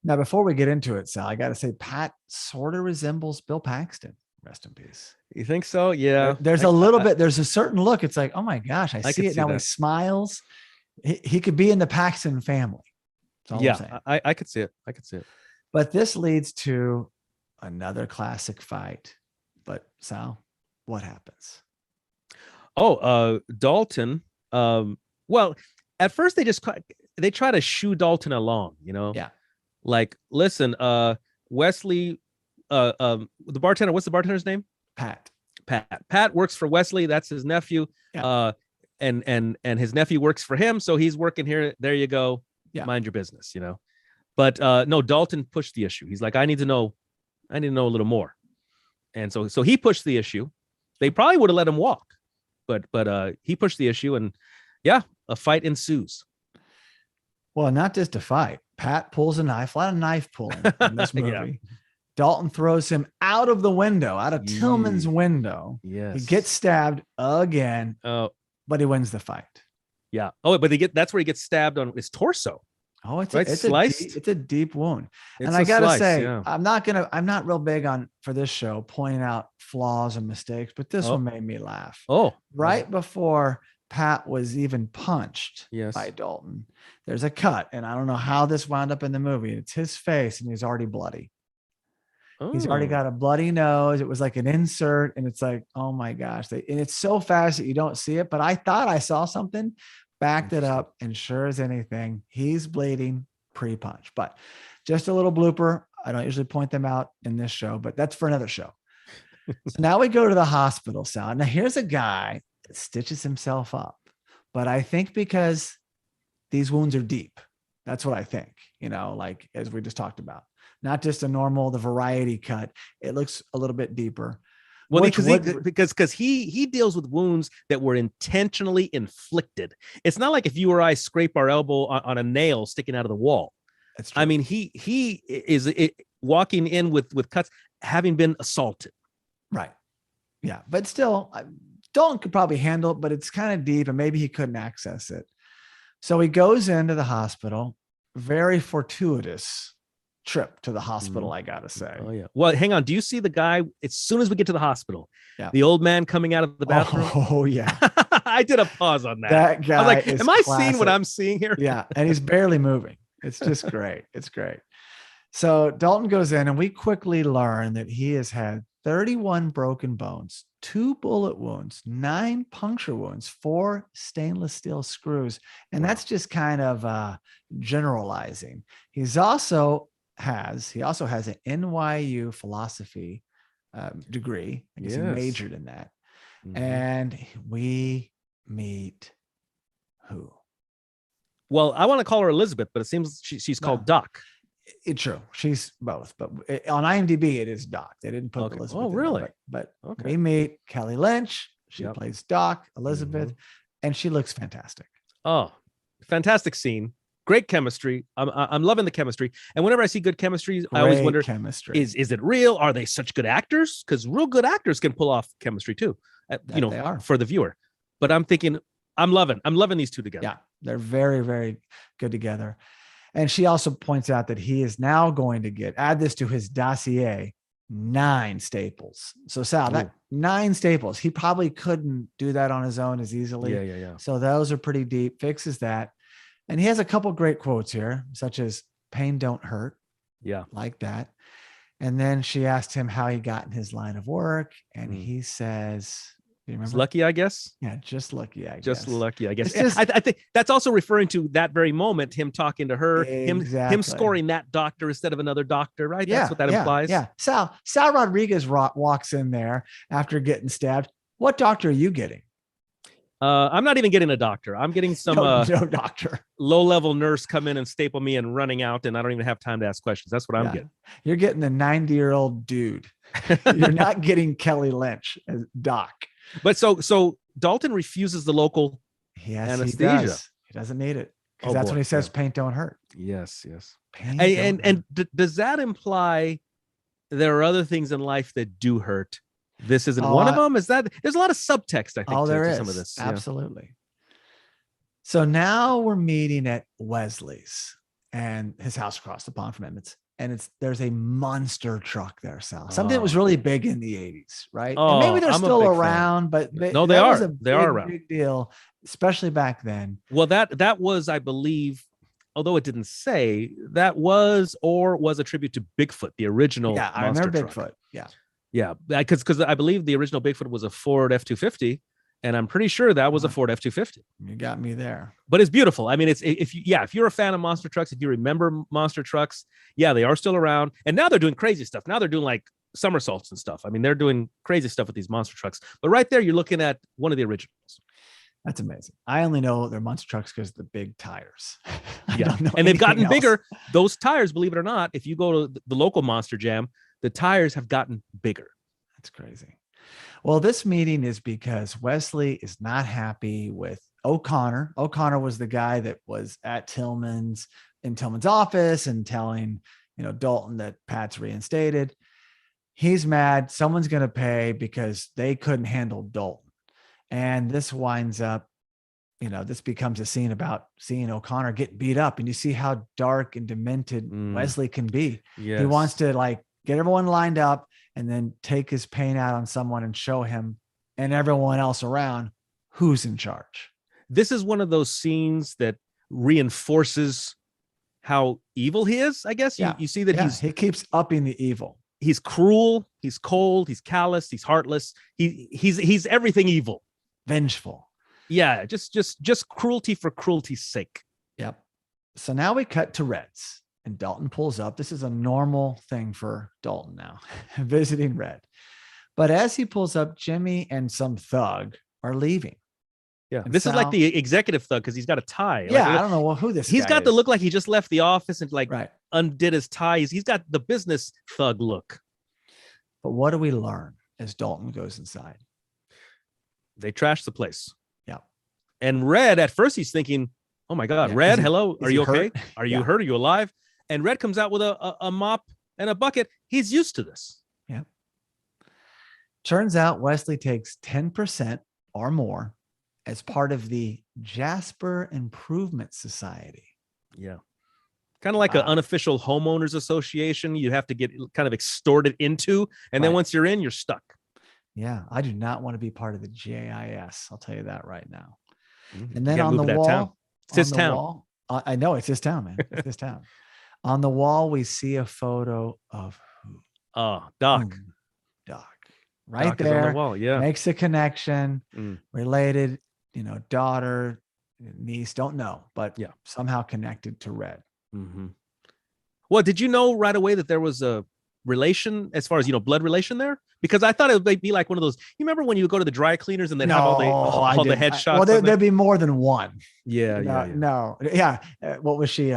Now, before we get into it, Sal, I got to say, Pat sort of resembles Bill Paxton. Rest in peace. You think so? Yeah. There's a little bit. There's a certain look. It's like, oh my gosh, I see it now. He smiles. He could be in the Paxton family. Yeah, I could see it. I could see it. But this leads to another classic fight. But Sal, what happens? Oh, Dalton. Well, at first they try to shoo Dalton along, Yeah. Like, listen, Wesley, the bartender, what's the bartender's name? Pat works for Wesley. That's his nephew. Yeah. And his nephew works for him. So he's working here. There you go. Yeah. Mind your business, But no, Dalton pushed the issue. He's like, I need to know a little more. And so he pushed the issue. They probably would have let him walk, but he pushed the issue, and a fight ensues. Well, not just a fight. Pat pulls a knife, a lot of knife pulling in this movie. Yeah. Dalton throws him out of the window, out of Tillman's window. Yes. He gets stabbed again, but he wins the fight. Yeah. Oh, but that's where he gets stabbed on his torso. Oh, it's a deep wound. And I gotta say, I'm not real big on, for this show, pointing out flaws and mistakes, but this one made me laugh. Oh, right before Pat was even punched Yes. by Dalton, there's a cut, and I don't know how this wound up in the movie. It's his face, and he's already bloody. He's already got a bloody nose. It was like an insert, and it's like, oh my gosh. And it's so fast that you don't see it, but I thought I saw something, backed it up, and sure as anything, he's bleeding pre-punch. But just a little blooper. I don't usually point them out in this show, but that's for another show. So now we go to the hospital, Sal. Now here's a guy that stitches himself up, but I think because these wounds are deep. That's what I think, like as we just talked about, not just the variety cut. It looks a little bit deeper. Well, because he deals with wounds that were intentionally inflicted. It's not like if you or I scrape our elbow on a nail sticking out of the wall. That's true. I mean, he is walking in with cuts, having been assaulted. Right. Yeah. But still, Dalton could probably handle it, but it's kind of deep and maybe he couldn't access it. So he goes into the hospital. Very fortuitous trip to the hospital, I gotta say. Oh yeah. Well, hang on. Do you see the guy as soon as we get to the hospital? Yeah. The old man coming out of the bathroom. Oh yeah. I did a pause on that. That guy. I was like, is am I classic. seeing what I'm seeing here? Yeah. And he's barely moving. It's just great. It's great. So Dalton goes in, and we quickly learn that he has had 31 broken bones, 2 bullet wounds, 9 puncture wounds, 4 stainless steel screws. And that's just kind of generalizing. He also has an NYU philosophy degree. I guess he majored in that. Mm-hmm. And we meet who? Well, I want to call her Elizabeth, but it seems she's called Doc. It's true. She's both, but on IMDb, it is Doc. They didn't put Elizabeth. Oh, really? But we meet Kelly Lynch. She plays Doc, Elizabeth, and she looks fantastic. Oh, fantastic scene. Great chemistry. I'm loving the chemistry. And whenever I see good chemistry, I always wonder, is it real? Are they such good actors? Because real good actors can pull off chemistry too, they are for the viewer. But I'm thinking, I'm loving these two together. Yeah, they're very, very good together. And she also points out that he is now going to add this to his dossier, 9 staples. So Sal, that 9 staples, he probably couldn't do that on his own as easily. Yeah. So those are pretty deep, fixes that. And he has a couple great quotes here, such as pain don't hurt. Yeah. Like that. And then she asked him how he got in his line of work. And he says, do you remember? It's lucky, I guess. Yeah, just lucky, I guess. Just lucky, I guess. I think that's also referring to that very moment, him talking to her, him scoring that doctor instead of another doctor, right? Yeah, that's what that implies. Yeah. Sal Rodriguez walks in there after getting stabbed. What doctor are you getting? I'm not even getting a doctor. I'm getting some no doctor. Low-level nurse come in and staple me and running out, and I don't even have time to ask questions. That's what I'm getting. You're getting a 90-year-old dude. You're not getting Kelly Lynch as Doc. But so Dalton refuses the local anesthesia. He doesn't need it because that's when he says pain don't hurt. Yes. And does that imply there are other things in life that do hurt? This isn't one of them. Is that there's a lot of subtext? I think there to is some of this. Absolutely. Yeah. So now we're meeting at Wesley's and his house across the pond from Emmett's. And there's a monster truck there, Sal. Something that was really big in the 80s, right? And maybe they're still around, but no, they are. They are around. Big deal, especially back then. Well, that was, I believe, although it didn't say, that was a tribute to Bigfoot, the original. Yeah, I remember Bigfoot. Yeah, because I believe the original Bigfoot was a Ford F-250. And I'm pretty sure that was a Ford F-250. You got me there. But it's beautiful. I mean, if you're a fan of monster trucks, if you remember monster trucks, they are still around. And now they're doing crazy stuff. Now they're doing like somersaults and stuff. I mean, they're doing crazy stuff with these monster trucks. But right there, you're looking at one of the originals. That's amazing. I only know they're monster trucks because of the big tires. Yeah, and they've gotten bigger. Those tires, believe it or not, if you go to the local Monster Jam, the tires have gotten bigger. That's crazy. Well, this meeting is because Wesley is not happy with O'Connor. O'Connor was the guy that was at Tillman's office and telling, Dalton that Pat's reinstated. He's mad. Someone's going to pay because they couldn't handle Dalton. And this winds up, this becomes a scene about seeing O'Connor get beat up. And you see how dark and demented Wesley can be. Yes. He wants to get everyone lined up and then take his pain out on someone and show him and everyone else around who's in charge. This is one of those scenes that reinforces how evil he is. I guess you see that he keeps upping the evil. He's cruel, he's cold, he's callous, he's heartless. He's everything evil. Vengeful. Yeah, just cruelty for cruelty's sake. Yep. So now we cut to Red's, and Dalton pulls up. This is a normal thing for Dalton now, visiting Red. But as he pulls up, Jimmy and some thug are leaving. Yeah, And this is like Sal- the executive thug because he's got a tie. Yeah, Like, I don't know who this he's guy got the is. look like he just left the office and like Right. undid his ties. He's got the business thug look. But what do we learn as Dalton goes inside? They trash the place. Yeah. And Red, at first, he's thinking, "Oh my God, Yeah, Red, is he- hello, is are he you okay? hurt? Are you Yeah. hurt? Are you alive?" And Red comes out with a mop and a bucket. He's used to this. Yeah. Turns out Wesley takes 10% or more as part of the Jasper Improvement Society. Yeah. Kind of like an unofficial homeowners association. You have to get kind of extorted into. And then Right. once you're in, you're stuck. Yeah, I do not want to be part of the JIS. I'll tell you that right now. Mhm. And then You gotta on the move to that town. wall, It's his on the town. wall, I know it's his town, man. It's his town. On the wall, we see a photo of who? Oh, Doc. Doc. Right Doc is on there. the wall. Yeah. Makes a connection. Mm. Related, daughter, niece, don't know, but Yeah. somehow connected to Red. Mm-hmm. Well, did you know right away that there was a relation as far as, blood relation there? Because I thought it would be like one of those, you remember when you would go to the dry cleaners and they'd have all the headshots? Well, on there? there'd be more than one. Yeah. No. Yeah. What was she?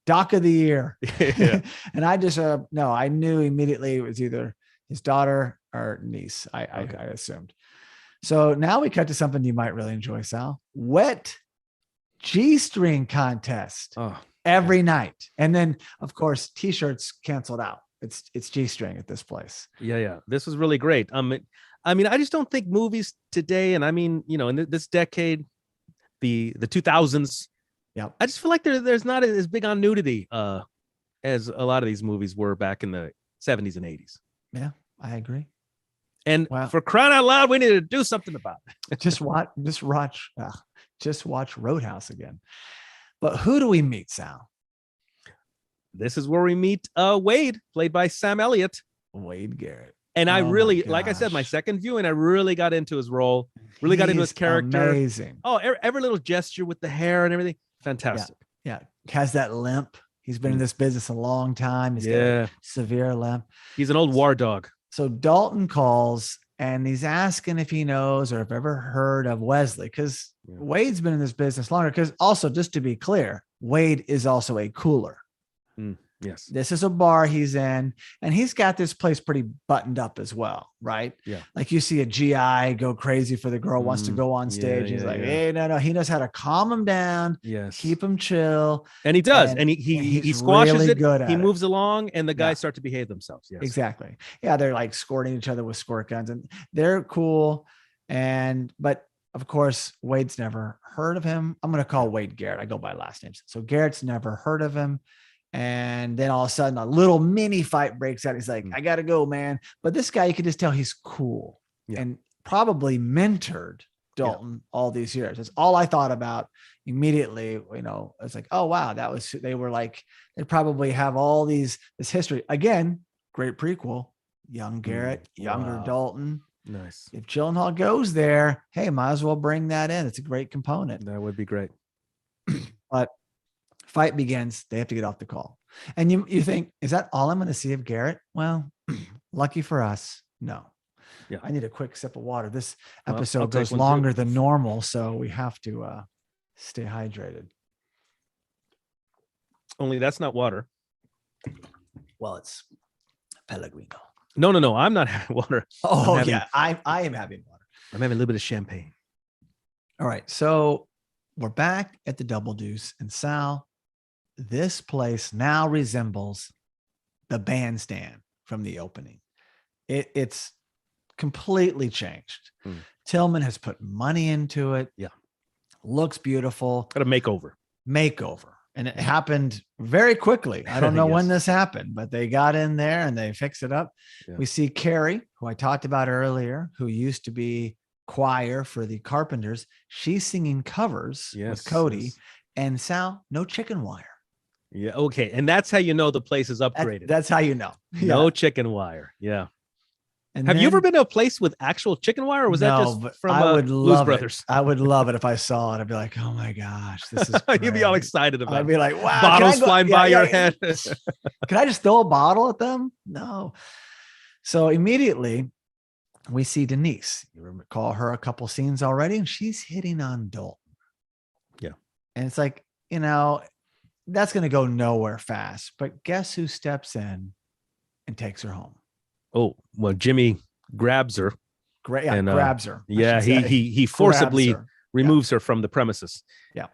Doc of the year. Yeah. And I just, no, I knew immediately it was either his daughter or niece. I assumed. So now we cut to something you might really enjoy, Sal. Wet G-string contest. Oh, every night. And then of course, t-shirts canceled out. It's G-string at this place. yeah. This was really great. I mean, I just don't think movies today, and I mean, in this decade, the 2000s, yeah, I just feel like there's not as big on nudity as a lot of these movies were back in the 70s and 80s. Yeah, I agree. And for crying out loud, we need to do something about it. just watch Roadhouse again. But who do we meet, Sal? This is where we meet Wade, played by Sam Elliott. Wade Garrett. And I really, like I said, my second viewing, I really got into his role, really got into his character. Amazing. Oh, every little gesture with the hair and everything. Fantastic. Yeah. Has that limp. He's been in this business a long time. He's got a severe limp. He's an old war dog. So Dalton calls and he's asking if he knows or have ever heard of Wesley, because Wade's been in this business longer. Because also, just to be clear, Wade is also a cooler. Yes. This is a bar he's in, and he's got this place pretty buttoned up as well, right? Yeah. Like you see a GI go crazy for the girl, wants to go on stage. He's like, hey, no. He knows how to calm him down. Yes. Keep him chill. And he does. And he squashes really it. Good at he moves along, and the guys start to behave themselves. Yes. Exactly. Yeah. They're like squirting each other with squirt guns, and they're cool. But of course, Wade's never heard of him. I'm going to call Wade Garrett. I go by last names. So Garrett's never heard of him. And then all of a sudden a little mini fight breaks out. He's like, I got to go, man. But this guy, you can just tell he's cool and probably mentored Dalton all these years. That's all I thought about immediately. It's like, oh, wow. They probably have all this history. Again, great prequel, young Garrett, younger Dalton. Nice. If Gyllenhaal goes there, hey, might as well bring that in. It's a great component. That would be great. But fight begins. They have to get off the call. And you think, is that all I'm going to see of Garrett? Well, lucky for us, no. Yeah. I need a quick sip of water. This episode take goes one longer too. than normal, so we have to stay hydrated. Only that's not water. Well, it's Pellegrino. No. I'm not having water. Oh, I am having water. I'm having a little bit of champagne. All right. So we're back at the Double Deuce, and Sal, this place now resembles the bandstand from the opening. It's completely changed. Tillman has put money into it. Yeah. Looks beautiful. Got a makeover. And it happened very quickly. I don't know when Yes. this happened, but they got in there and they fixed it up. Yeah. We see Carrie, who I talked about earlier, who used to be choir for the Carpenters. She's singing covers with Cody. Yes. And Sal, no chicken wire. Yeah. Okay. And that's how you know the place is upgraded. That's how you know. No chicken wire. Yeah. And Have you ever been to a place with actual chicken wire, or was that just from I would Blues love Brothers? I would love it if I saw it. I'd be like, oh my gosh, this is You'd be all great. excited about I'd be like, wow, bottles flying by your head. Can I just throw a bottle at them? No. So immediately we see Denise. You recall her a couple scenes already, and she's hitting on Dalton. Yeah. And it's like, that's going to go nowhere fast. But guess who steps in and takes her home? Oh, well, Jimmy grabs her. Grabs her. Yeah, he forcibly removes her from the premises. Yeah.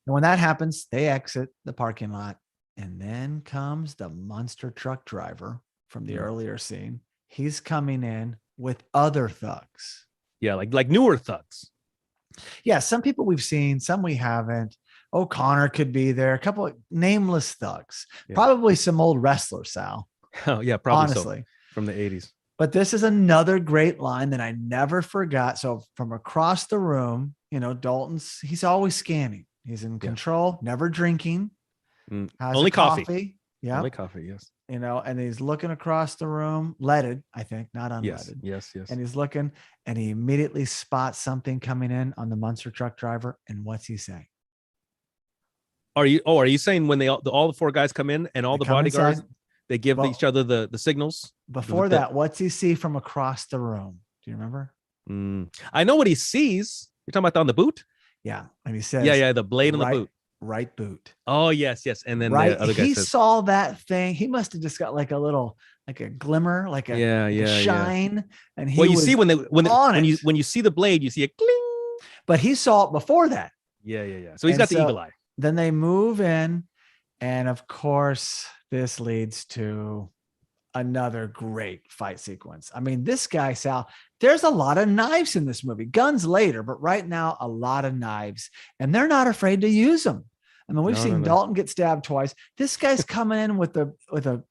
And when that happens, they exit the parking lot. And then comes the monster truck driver from the earlier scene. He's coming in with other thugs. Yeah, like newer thugs. Yeah, some people we've seen, some we haven't. O'Connor could be there. A couple of nameless thugs. Yeah. Probably some old wrestlers, Sal. Oh, yeah, probably honestly. So, from the 80s. But this is another great line that I never forgot. So from across the room, he's always scanning. He's in control, never drinking. Only coffee. Yeah. Only coffee, yes. And he's looking across the room, leaded, I think, not unleaded. Yes. And he's looking, and he immediately spots something coming in on the monster truck driver. And what's he say? Are you saying when all the four guys come in and all the bodyguards, they give each other the signals? Before that, what's he see from across the room? Do you remember? I know what he sees. You're talking about on the boot? Yeah. And he says, yeah, the blade on the boot. Right boot. Oh, yes. And then the other guy he says, saw that thing. He must have just got like a glimmer, like a shine. And he see when you see the blade, you see a cling. But he saw it before that. Yeah. So he's got the eagle eye. Then they move in, and of course, this leads to another great fight sequence. I mean, this guy, Sal, there's a lot of knives in this movie. Guns later, but right now, a lot of knives, and they're not afraid to use them. I mean, we've seen Dalton get stabbed twice. This guy's coming in with a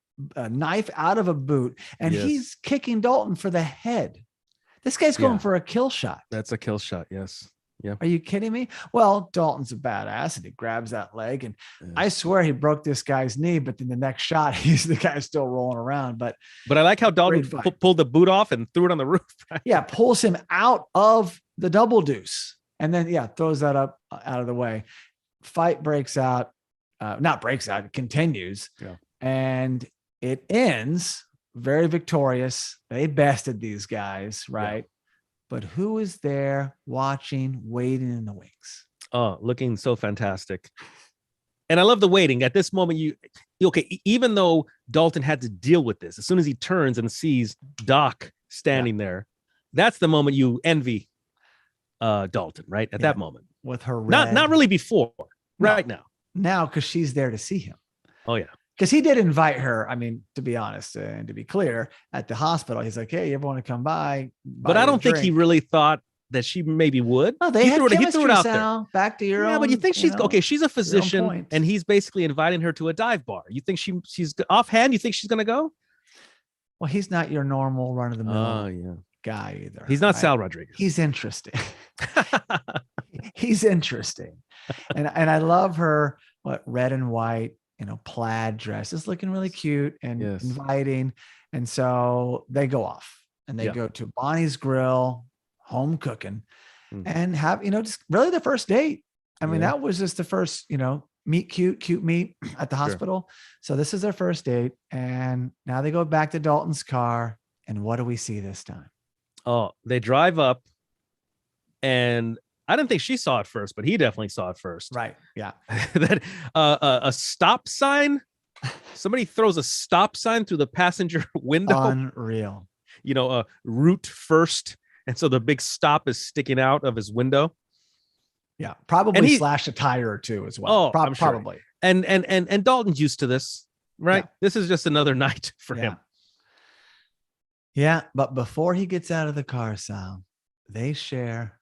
knife out of a boot, and he's kicking Dalton for the head. This guy's going for a kill shot. That's a kill shot. Yes. Yeah. Are you kidding me? Well, Dalton's a badass, and he grabs that leg, and I swear he broke this guy's knee. But then the next shot, the guy's still rolling around. But I like how Dalton pulled the boot off and threw it on the roof. Right? Yeah, pulls him out of the double deuce, and then throws that up out of the way. Fight breaks out, not breaks out, it continues, and it ends very victorious. They bested these guys, right? Yeah. But who is there watching, waiting in the wings? Oh, looking so fantastic. And I love the waiting. At this moment, even though Dalton had to deal with this, as soon as he turns and sees Doc standing there, that's the moment you envy Dalton, right? At that moment. With her not really before, right now. Now, because she's there to see him. Oh, yeah. Because he did invite her. I mean, to be honest and to be clear, at the hospital, he's like, "Hey, you ever want to come by?" But I don't think he really thought that she maybe would. Oh, he threw it out there. Back to your own. Yeah, but you think she's okay? She's a physician, and he's basically inviting her to a dive bar. You think she's offhand? You think she's gonna go? Well, he's not your normal run of the mill guy either. He's not Sal Rodriguez. He's interesting. He's interesting, and I love her. Red and white. Plaid dress is looking really cute and inviting. And so they go off and they go to Bonnie's Grill, home cooking, and have, just really the first date. I mean, that was just the first, meet cute meet at the hospital. So this is their first date. And now they go back to Dalton's car. And what do we see this time? Oh, they drive up, and I didn't think she saw it first, but he definitely saw it first. Right. Yeah. That a stop sign. Somebody throws a stop sign through the passenger window. Unreal. Route first, and so the big stop is sticking out of his window. Yeah, probably slashed a tire or two as well. Oh, probably. Sure. And Dalton's used to this, right? Yeah. This is just another night for him. Yeah, but before he gets out of the car, Sal, they share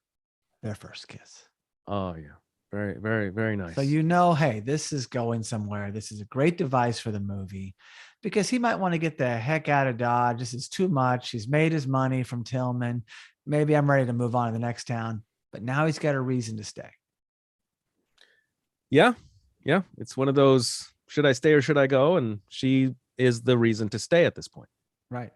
their first kiss. Oh yeah. Very, very, very nice. So hey, this is going somewhere. This is a great device for the movie, because he might want to get the heck out of Dodge. This is too much. He's made his money from Tillman. maybe I'm ready to move on to the next town, but now he's got a reason to stay. Yeah. Yeah. It's one of those, should I stay or should I go? And she is the reason to stay at this point. Right.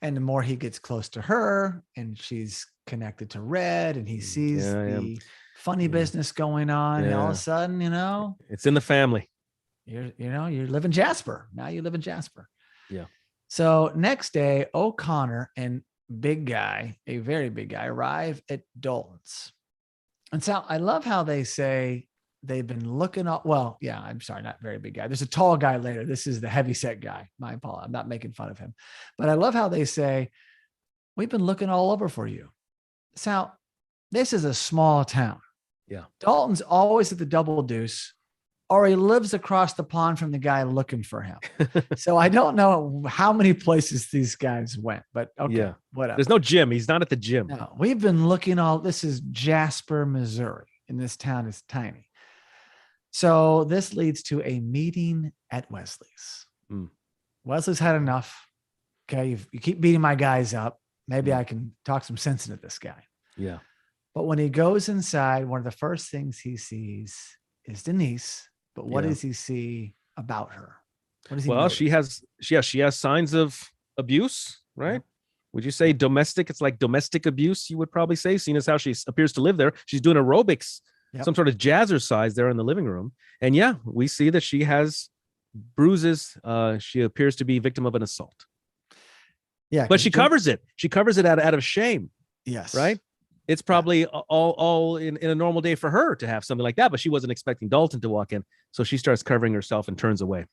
And the more he gets close to her and she's connected to Red and he sees the funny business going on, and all of a sudden, it's in the family. You live in Jasper. Now you live in Jasper. Yeah. So next day, O'Connor and big guy, a very big guy, arrive at Dalton's. And so I love how they say they've been looking up. Well, yeah, I'm sorry, not very big guy. There's a tall guy later. This is the heavyset guy. My apologies. I'm not making fun of him. But I love how they say, we've been looking all over for you. Sal, this is a small town. Yeah. Dalton's always at the Double Deuce, or he lives across the pond from the guy looking for him. So I don't know how many places these guys went, but okay, whatever. There's no gym. He's not at the gym. No, we've been looking this is Jasper, Missouri, and this town is tiny. So this leads to a meeting at Wesley's. Wesley's had enough. Okay, you keep beating my guys up. Maybe I can talk some sense into this guy. Yeah. But when he goes inside, one of the first things he sees is Denise. But what does he see about her? What does he notice? she has signs of abuse, right? Yeah. Would you say domestic? It's like domestic abuse, you would probably say, seeing as how she appears to live there. She's doing aerobics, some sort of jazzercise there in the living room. And we see that she has bruises. She appears to be victim of an assault. Yeah. But she covers it. She covers it out of shame. Yes. Right? It's probably all in a normal day for her to have something like that, but she wasn't expecting Dalton to walk in. So she starts covering herself and turns away.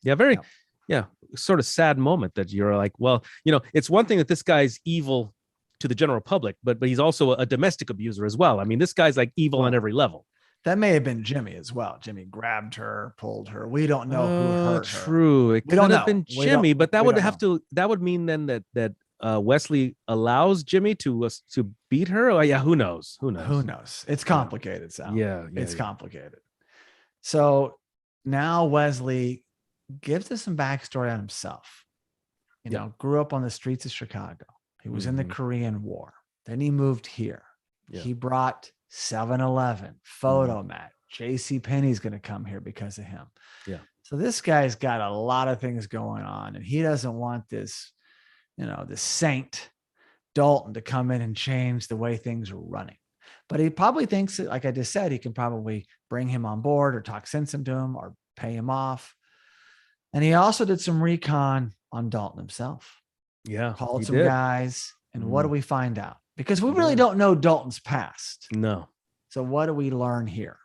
Sort of sad moment that you're like, well, it's one thing that this guy's evil to the general public, but he's also a domestic abuser as well. I mean, this guy's like evil on every level. That may have been Jimmy as well. Jimmy grabbed her, pulled her. We don't know who hurt her. True. It could have been Jimmy, but that would mean then that Wesley allows Jimmy to beat her. Oh yeah, who knows? Who knows? It's complicated, Sal. It's complicated. So now Wesley gives us some backstory on himself. Grew up on the streets of Chicago. He was in the Korean War. Then he moved here. Yeah. He brought 7-Eleven, Photomat, JCPenney's going to come here because of him. Yeah. So this guy's got a lot of things going on, and he doesn't want this, the saint Dalton to come in and change the way things are running. But he probably thinks that, like I just said, he can probably bring him on board or talk sense into him or pay him off. And he also did some recon on Dalton himself. Yeah. Called some guys. And what do we find out? Because we really don't know Dalton's past. No. So what do we learn here?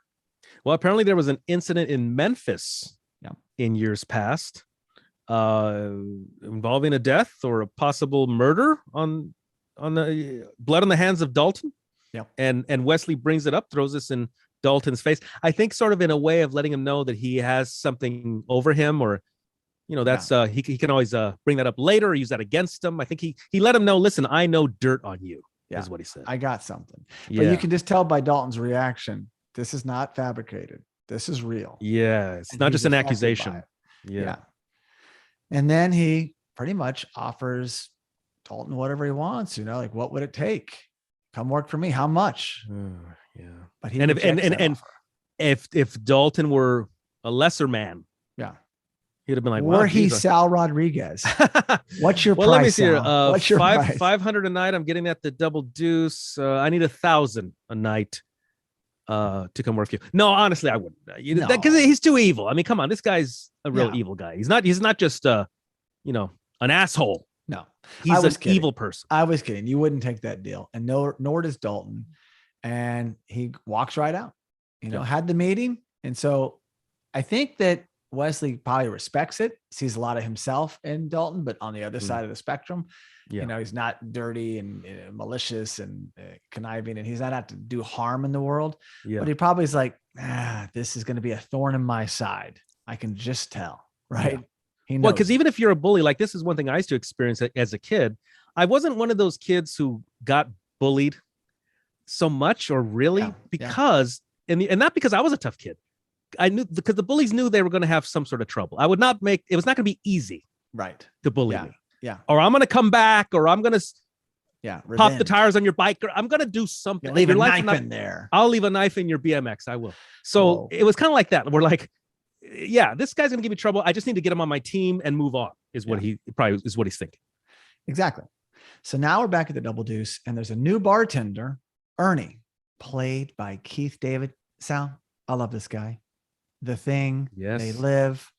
Well, apparently there was an incident in Memphis in years past involving a death or a possible murder on the blood on the hands of Dalton. Yep. And Wesley brings it up, throws this in Dalton's face. I think sort of in a way of letting him know that he has something over him, or that's he can always bring that up later or use that against him. I think he let him know, listen, I know dirt on you. Is what he said. I got something. But you can just tell by Dalton's reaction, this is not fabricated. This is real. Yeah. It's not just an accusation. Yeah. And then he pretty much offers Dalton whatever he wants, like, what would it take? Come work for me. How much? Yeah. But he if Dalton were a lesser man, he'd have been like, were he Sal Rodriguez? What's your price? Let me see here. What's your price? 500 a night. I'm getting at the Double Deuce. I need 1,000 a night to come work for you. No, honestly, I wouldn't. Because he's too evil. I mean, come on, this guy's a real evil guy. He's not just an asshole. No, he's an evil person. I was kidding. You wouldn't take that deal, and nor does Dalton. And he walks right out. Had the meeting, and so I think that Wesley probably respects it, sees a lot of himself in Dalton, but on the other side of the spectrum, he's not dirty and malicious and conniving, and he's not out to do harm in the world. Yeah. But he probably is like, this is going to be a thorn in my side. I can just tell, right? Yeah. He knows. Well, because even if you're a bully, like this is one thing I used to experience as a kid. I wasn't one of those kids who got bullied so much, or really, because and not because I was a tough kid. I knew, because the bullies knew they were going to have some sort of trouble. It was not going to be easy, right, to bully me. Yeah. Or I'm going to come back, or I'm going to Yeah. pop the revenge. tires on your bike. Or I'm going to do something. You leave a Your life knife not- in there. I'll leave a knife in your BMX. I will. So Whoa. it was kind of like that. We're like, yeah, this guy's going to give me trouble. I just need to get him on my team and move on is what he probably is what he's thinking. Exactly. So now we're back at the Double Deuce, and there's a new bartender, Ernie, played by Keith David. Sal, I love this guy. The Thing, Yes. They Live,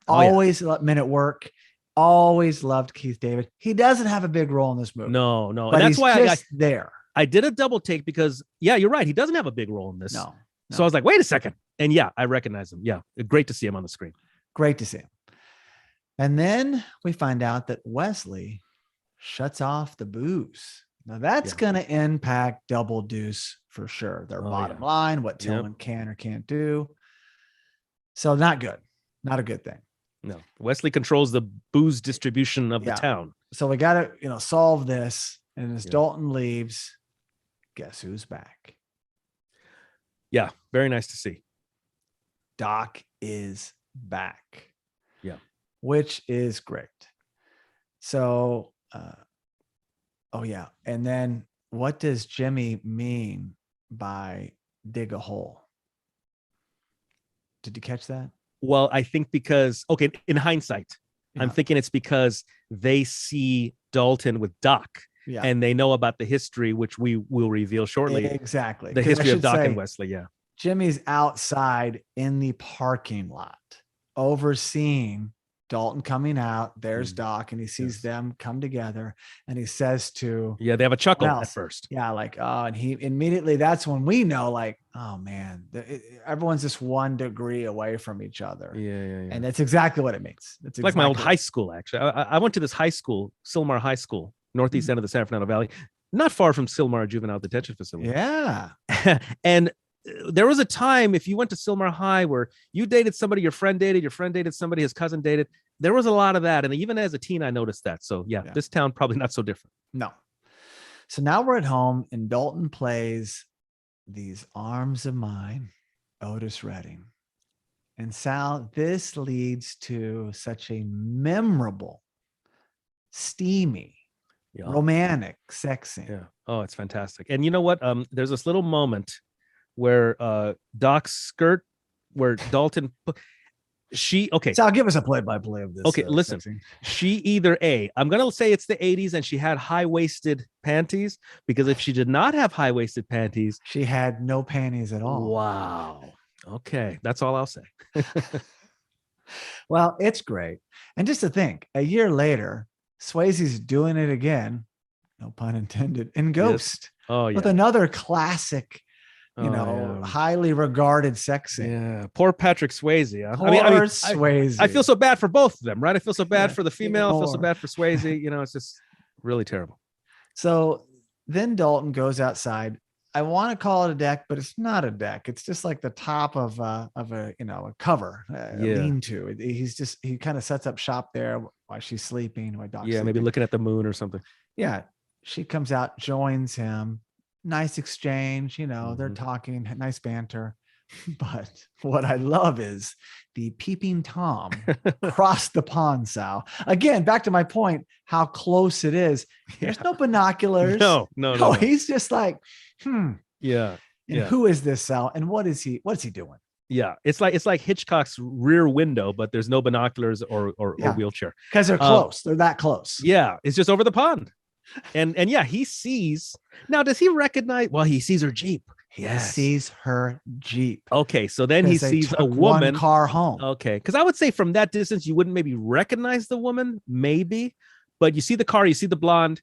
Oh, yeah. always Men at Work, always loved Keith David. He doesn't have a big role in this movie. No. But And that's he's why just there. I did a double take because, yeah, you're right. He doesn't have a big role in this. No. So I was like, wait a second. And yeah, I recognize him. Yeah. Great to see him on the screen. Great to see him. And then we find out that Wesley shuts off the booze. Now that's going to impact Double Deuce for sure. Their bottom line, what Tillman can or can't do. So not good. Not a good thing. No. Wesley controls the booze distribution of the town. So we got to, solve this. And as Dalton leaves, guess who's back? Yeah. Very nice to see. Doc is back. Yeah. Which is great. So, and then what does Jimmy mean by dig a hole? Did you catch that? Well, I think because, in hindsight, I'm thinking it's because they see Dalton with Doc and they know about the history, which we will reveal shortly. Exactly. The history of Doc and Wesley. Yeah. Jimmy's outside in the parking lot overseeing Dalton coming out. There's Doc, and he sees them come together, and he says to they have a chuckle at first. Yeah, like and he immediately. That's when we know, like, oh man, everyone's just 1 degree away from each other. Yeah. And that's exactly what it means. It's like my old high school. Actually, I went to this high school, Sylmar High School, northeast end of the San Fernando Valley, not far from Sylmar Juvenile Detention Facility. Yeah, and there was a time if you went to Sylmar High where you dated somebody your friend dated somebody his cousin dated. There was a lot of that. And even as a teen, I noticed that. So this town probably not so different. No. So now we're at home and Dalton plays These Arms of Mine, Otis Redding. And Sal, this leads to such a memorable, steamy, romantic sex scene. Yeah. Oh, it's fantastic. And you know what? There's this little moment where Doc's skirt, where Dalton Sal, give us a play-by-play of this. Okay, listen. She either I'm gonna say it's the 80s and she had high-waisted panties, because if she did not have high-waisted panties, she had no panties at all. Wow. Okay, that's all I'll say. Well, it's great. And just to think, a year later, Swayze's doing it again, no pun intended, in Ghost. Yes. Oh yeah. With another classic, highly regarded sex scene. Yeah, poor Patrick Swayze. Huh? Poor Swayze. I feel so bad for both of them, right? I feel so bad for the female. I feel so bad for Swayze. It's just really terrible. So then Dalton goes outside. I want to call it a deck, but it's not a deck. It's just like the top of a cover, a lean-to. He kind of sets up shop there while she's sleeping. While Doc's sleeping. Maybe looking at the moon or something. Yeah, she comes out, joins him. Nice exchange, they're talking, nice banter. But what I love is the peeping Tom across the pond, Sal. Again, back to my point, how close it is. There's no binoculars. No. He's just like, Yeah. And who is this, Sal? And what's he doing? Yeah. It's like Hitchcock's Rear Window, but there's no binoculars or wheelchair. Because they're close. They're that close. Yeah. It's just over the pond. And he sees. Now, does he recognize? Well, he sees her Jeep. He sees her Jeep. Okay, so then he sees a woman. One car home. Okay, because I would say from that distance you wouldn't maybe recognize the woman, maybe, but you see the car, you see the blonde.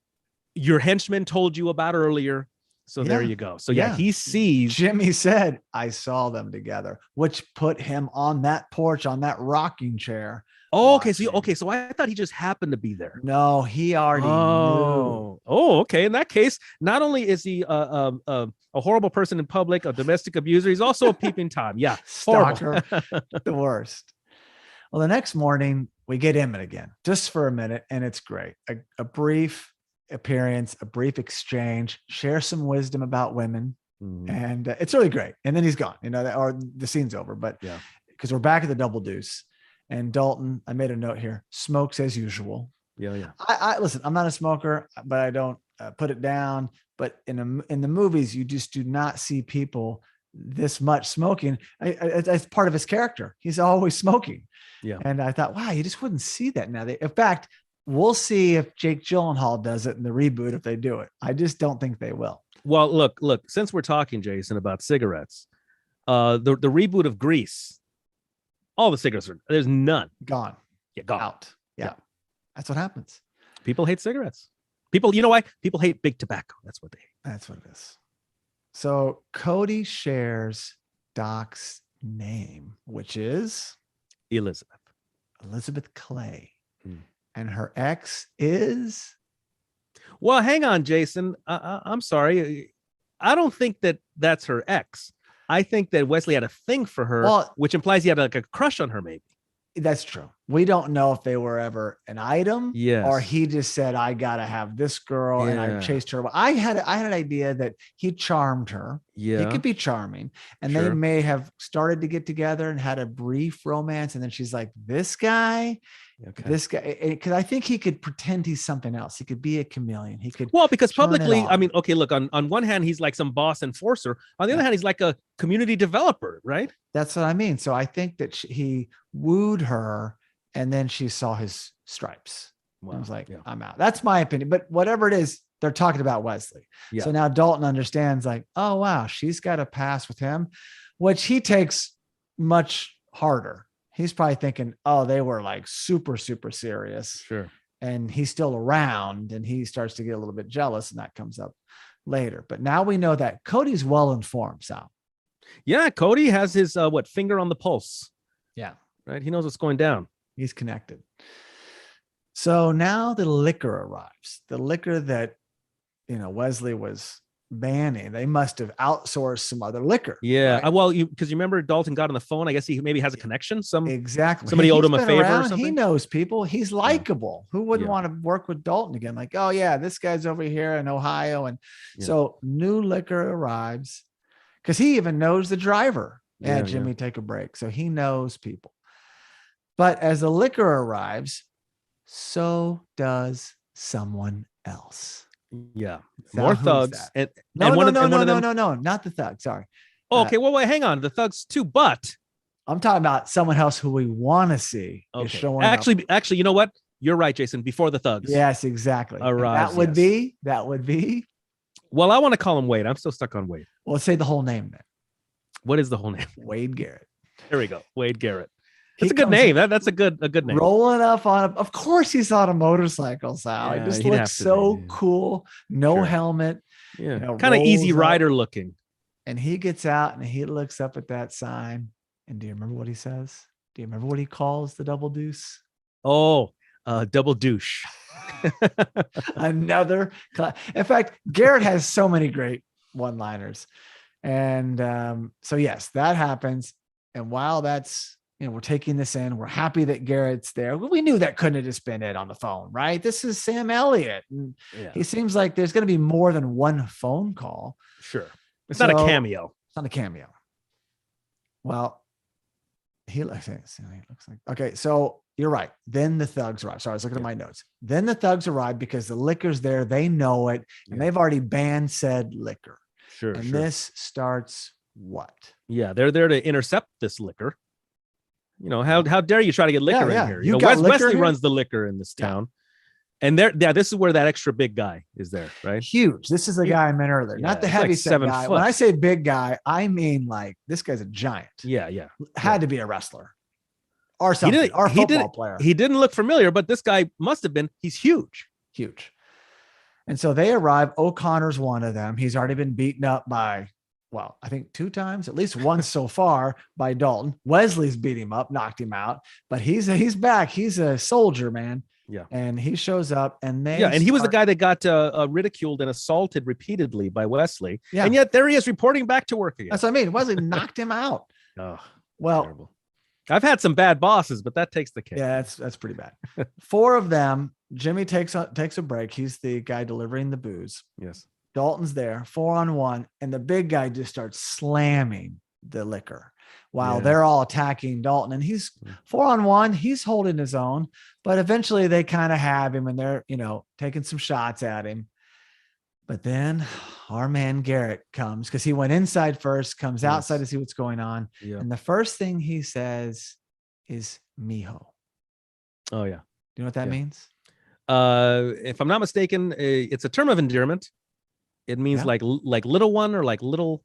Your henchman told you about earlier, so there you go. So he sees. Jimmy said, "I saw them together," which put him on that porch on that rocking chair. Oh, okay. So I thought he just happened to be there. No, he already knew. Oh, okay. In that case, not only is he a horrible person in public, a domestic abuser, he's also a peeping Tom. Yeah, stalker, the worst. Well, the next morning we get Emmett again, just for a minute, and it's great. A brief appearance, a brief exchange, share some wisdom about women, and it's really great. And then he's gone. Or the scene's over. But because we're back at the Double Deuce. And Dalton, I made a note here, smokes as usual. Yeah. I listen, I'm not a smoker, but I don't put it down. But in the movies, you just do not see people this much smoking. It's part of his character. He's always smoking. Yeah. And I thought, wow, you just wouldn't see that now. In fact, we'll see if Jake Gyllenhaal does it in the reboot, if they do it. I just don't think they will. Well, look, since we're talking, Jason, about cigarettes, the reboot of Grease, all the cigarettes there's none. Gone. Yeah, gone. Out. Yeah. That's what happens. People hate cigarettes. People, you know why? People hate big tobacco. That's what they hate. That's what it is. So Cody shares Doc's name, which is Elizabeth Clay. And her ex is? Well, hang on, Jason. I'm sorry. I don't think that's her ex. I think that Wesley had a thing for her, which implies he had like a crush on her, maybe. That's true. We don't know if they were ever an item, or he just said, I gotta have this girl, and I chased her. But I had an idea that he charmed her. Yeah, he could be charming, and they may have started to get together and had a brief romance, and then she's like, this guy, because I think he could pretend he's something else. He could be a chameleon. He could, because publicly, I mean, okay, look, on one hand, he's like some boss enforcer. On the other hand, he's like a community developer, right? That's what I mean. So I think that he wooed her, and then she saw his stripes. Wow. I was like, I'm out. That's my opinion. But whatever it is, they're talking about Wesley. Yeah. So now Dalton understands, like, oh, wow, she's got a pass with him, which he takes much harder. He's probably thinking, oh, they were like super, super serious. Sure. And he's still around, and he starts to get a little bit jealous, and that comes up later. But now we know that Cody's well informed, Sal. Yeah, Cody has his finger on the pulse. Yeah. Right. He knows what's going down. He's connected. So now the liquor arrives. The liquor that, Wesley was banning. They must have outsourced some other liquor. Yeah. Right? Well, because you remember Dalton got on the phone. I guess he maybe has a connection. Somebody owed him a favor or something. He knows people. He's likable. Who wouldn't want to work with Dalton again? Like, oh yeah, this guy's over here in Ohio. And so new liquor arrives, because he even knows the driver. Jimmy, take a break. So he knows people. But as the liquor arrives, so does someone else. Yeah. More thugs. No, not the thug. Sorry. Okay. Well, wait, hang on. The thugs too, but I'm talking about someone else who we want to see. Okay. Is showing actually, you know what? You're right, Jason. Before the thugs. Yes, exactly. Arrives, that would be. Well, I want to call him Wade. I'm still stuck on Wade. Well, let's say the whole name then. What is the whole name? Wade Garrett. There we go. Wade Garrett. That's a good name. That's a good name. Rolling up of course he's on a motorcycle, Sal. He just looks so cool. No helmet. Yeah. Kind of easy rider looking. And he gets out and he looks up at that sign. And do you remember what he says? Do you remember what he calls the double deuce? Oh, double douche. Another. In fact, Garrett has so many great one-liners. And so, yes, that happens. And while that's, we're taking this in, we're happy that Garrett's there. We knew that couldn't have just been it on the phone, right? This is Sam Elliott. And he seems like there's going to be more than one phone call. Sure. It's not a cameo. It's not a cameo. Well, he looks like, okay, so you're right. Then the thugs arrive. Sorry, I was looking at my notes. Then the thugs arrive because the liquor's there. They know it. And they've already banned said liquor. Sure. And this starts what? Yeah, they're there to intercept this liquor. How dare you try to get liquor in here? Wesley runs the liquor in this town. And this is where that extra big guy is there, right? Huge. This is the guy I meant earlier, not the heavy set guy. When I say big guy, I mean like this guy's a giant. Yeah. Had to be a wrestler or something, or a football player. He didn't look familiar, but this guy must have been. He's huge. Huge. And so they arrive. O'Connor's one of them. He's already been beaten up by, I think 2 times, at least once so far, by Dalton. Wesley's beat him up, knocked him out, but he's back. He's a soldier, man. Yeah. And he shows up and and he was the guy that got ridiculed and assaulted repeatedly by Wesley. Yeah. And yet there he is reporting back to work again. That's what I mean. Wesley knocked him out. Oh, well, terrible. I've had some bad bosses, but that takes the cake. Yeah, that's pretty bad. 4 of them. Jimmy takes a break. He's the guy delivering the booze. Yes. Dalton's there, 4-on-1, and the big guy just starts slamming the liquor while they're all attacking Dalton. And he's 4-on-1. He's holding his own, but eventually they kind of have him and they're, taking some shots at him. But then our man Garrett comes because he went inside first, comes outside to see what's going on. Yeah. And the first thing he says is mijo. Oh, yeah. Do you know what that means? If I'm not mistaken, it's a term of endearment. It means like little one or like little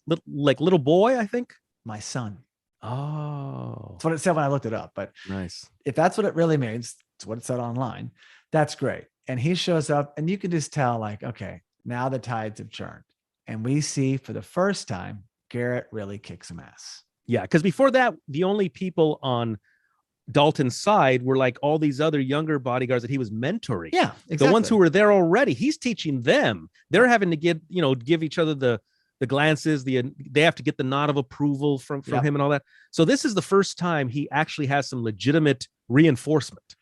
boy, I think. My son. Oh, That's what it said when I looked it up. But nice. if that's what it really means, it's what it said online. That's great. And he shows up and you can just tell like, okay, now the tides have turned. And we see for the first time, Garrett really kicks some ass. Yeah. Because before that, the only people on Dalton's side were like all these other younger bodyguards that he was mentoring. Yeah, exactly. The ones who were there already, he's teaching them. They're having to give each other the glances, they have to get the nod of approval from him and all that. So this is the first time he actually has some legitimate reinforcement.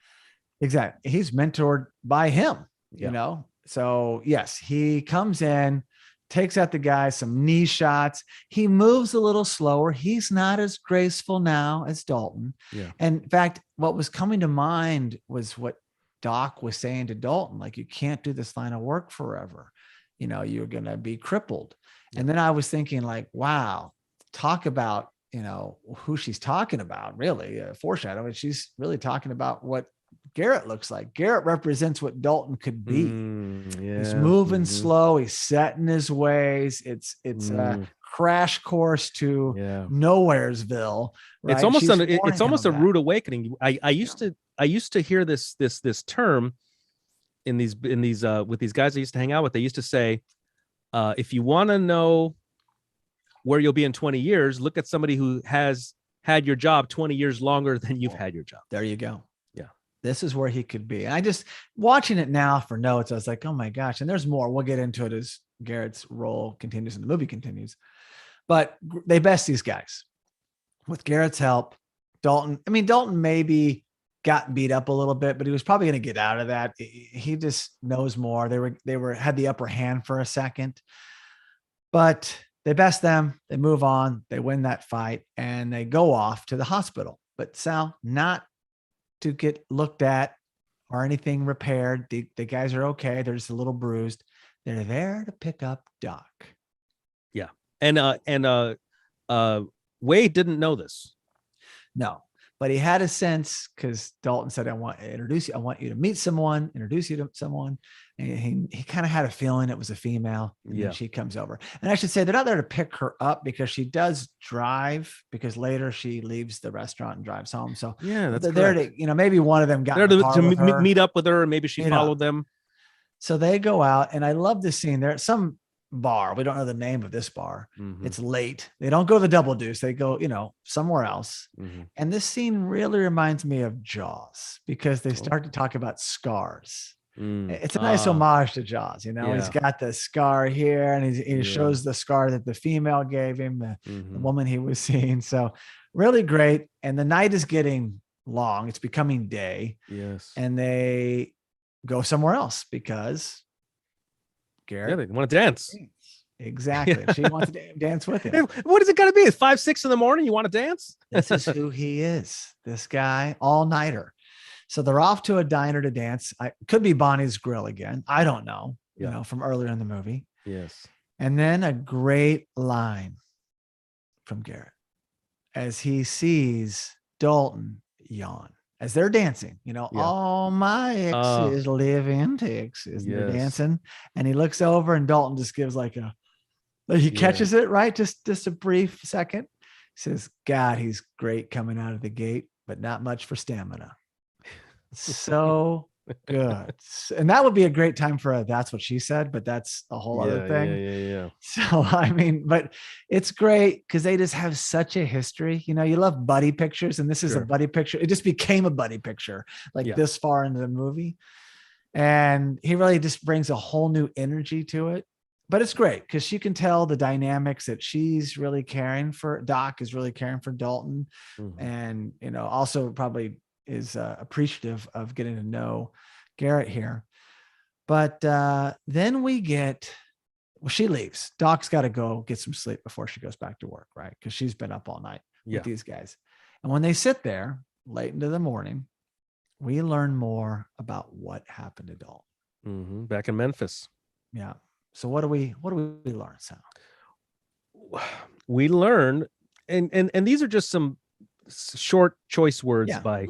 Exactly. He's mentored by him, you know? So yes, he comes in, takes out the guy, some knee shots. He moves a little slower. He's not as graceful now as Dalton. Yeah. And in fact, what was coming to mind was what Doc was saying to Dalton, like, you can't do this line of work forever. You know, you're going to be crippled. Yeah. And then I was thinking like, wow, talk about, you know, who she's talking about, really foreshadowing. She's really talking about what Garrett looks like. Garrett represents what Dalton could be. He's moving slow. He's set in his ways. It's a crash course to Nowheresville. Right? It's almost a rude awakening. I used to hear this term in these with these guys I used to hang out with. They used to say, if you want to know where you'll be in 20 years, look at somebody who has had your job 20 years longer than you've had your job. There you go. Yeah. This is where he could be. And I just watching it now for notes, I was like, oh my gosh. And there's more. We'll get into it as Garrett's role continues and the movie continues. But they best these guys. With Garrett's help, Dalton maybe got beat up a little bit, but he was probably going to get out of that. He just knows more. They had the upper hand for a second, but they best them. They move on. They win that fight and they go off to the hospital. But Sal, not to get looked at or anything repaired. The guys are okay. They're just a little bruised. They're there to pick up Doc. Yeah. And Wade didn't know this. No, but he had a sense because Dalton said, I want you to meet someone, introduce you to someone. And he kind of had a feeling it was a female. And then she comes over. And I should say they're not there to pick her up because she does drive, because later she leaves the restaurant and drives home. So that's they're there to, maybe one of them got to meet up with her, or maybe she followed them. So they go out, and I love this scene. They're at some bar. We don't know the name of this bar. It's late. They don't go to the Double Deuce. They go, somewhere else. And this scene really reminds me of Jaws because they start to talk about scars. It's a nice homage to Jaws. He's got the scar here, and he shows the scar that the female gave him, the woman he was seeing. So really great. And the night is getting long. It's becoming day. Yes. And they go somewhere else because Garrett they want to dance. Exactly. She wants to dance with him. Hey, what is it going to be? It's 5, 6 in the morning. You want to dance? This is who he is. This guy, all-nighter. So they're off to a diner to dance. Could be Bonnie's Grill again. I don't know, from earlier in the movie. Yes. And then a great line from Garrett as he sees Dalton yawn as they're dancing, all my exes live in Texas. They're dancing. And he looks over and Dalton just gives he catches it, right? Just a brief second. He says, God, he's great coming out of the gate, but not much for stamina. So good. And that would be a great time for That's What She Said, but that's a whole other thing. Yeah. So, but it's great because they just have such a history. You love buddy pictures, and this is a buddy picture. It just became a buddy picture this far into the movie. And he really just brings a whole new energy to it. But it's great because you can tell the dynamics that she's really caring for. Doc is really caring for Dalton. And, also probably is appreciative of getting to know Garrett here. But then she leaves. Doc's got to go get some sleep before she goes back to work, right? Because she's been up all night with these guys. And when they sit there late into the morning, we learn more about what happened to Dalton. Back in Memphis. Yeah. So what do we learn, Sal? We learn, and these are just some short choice words by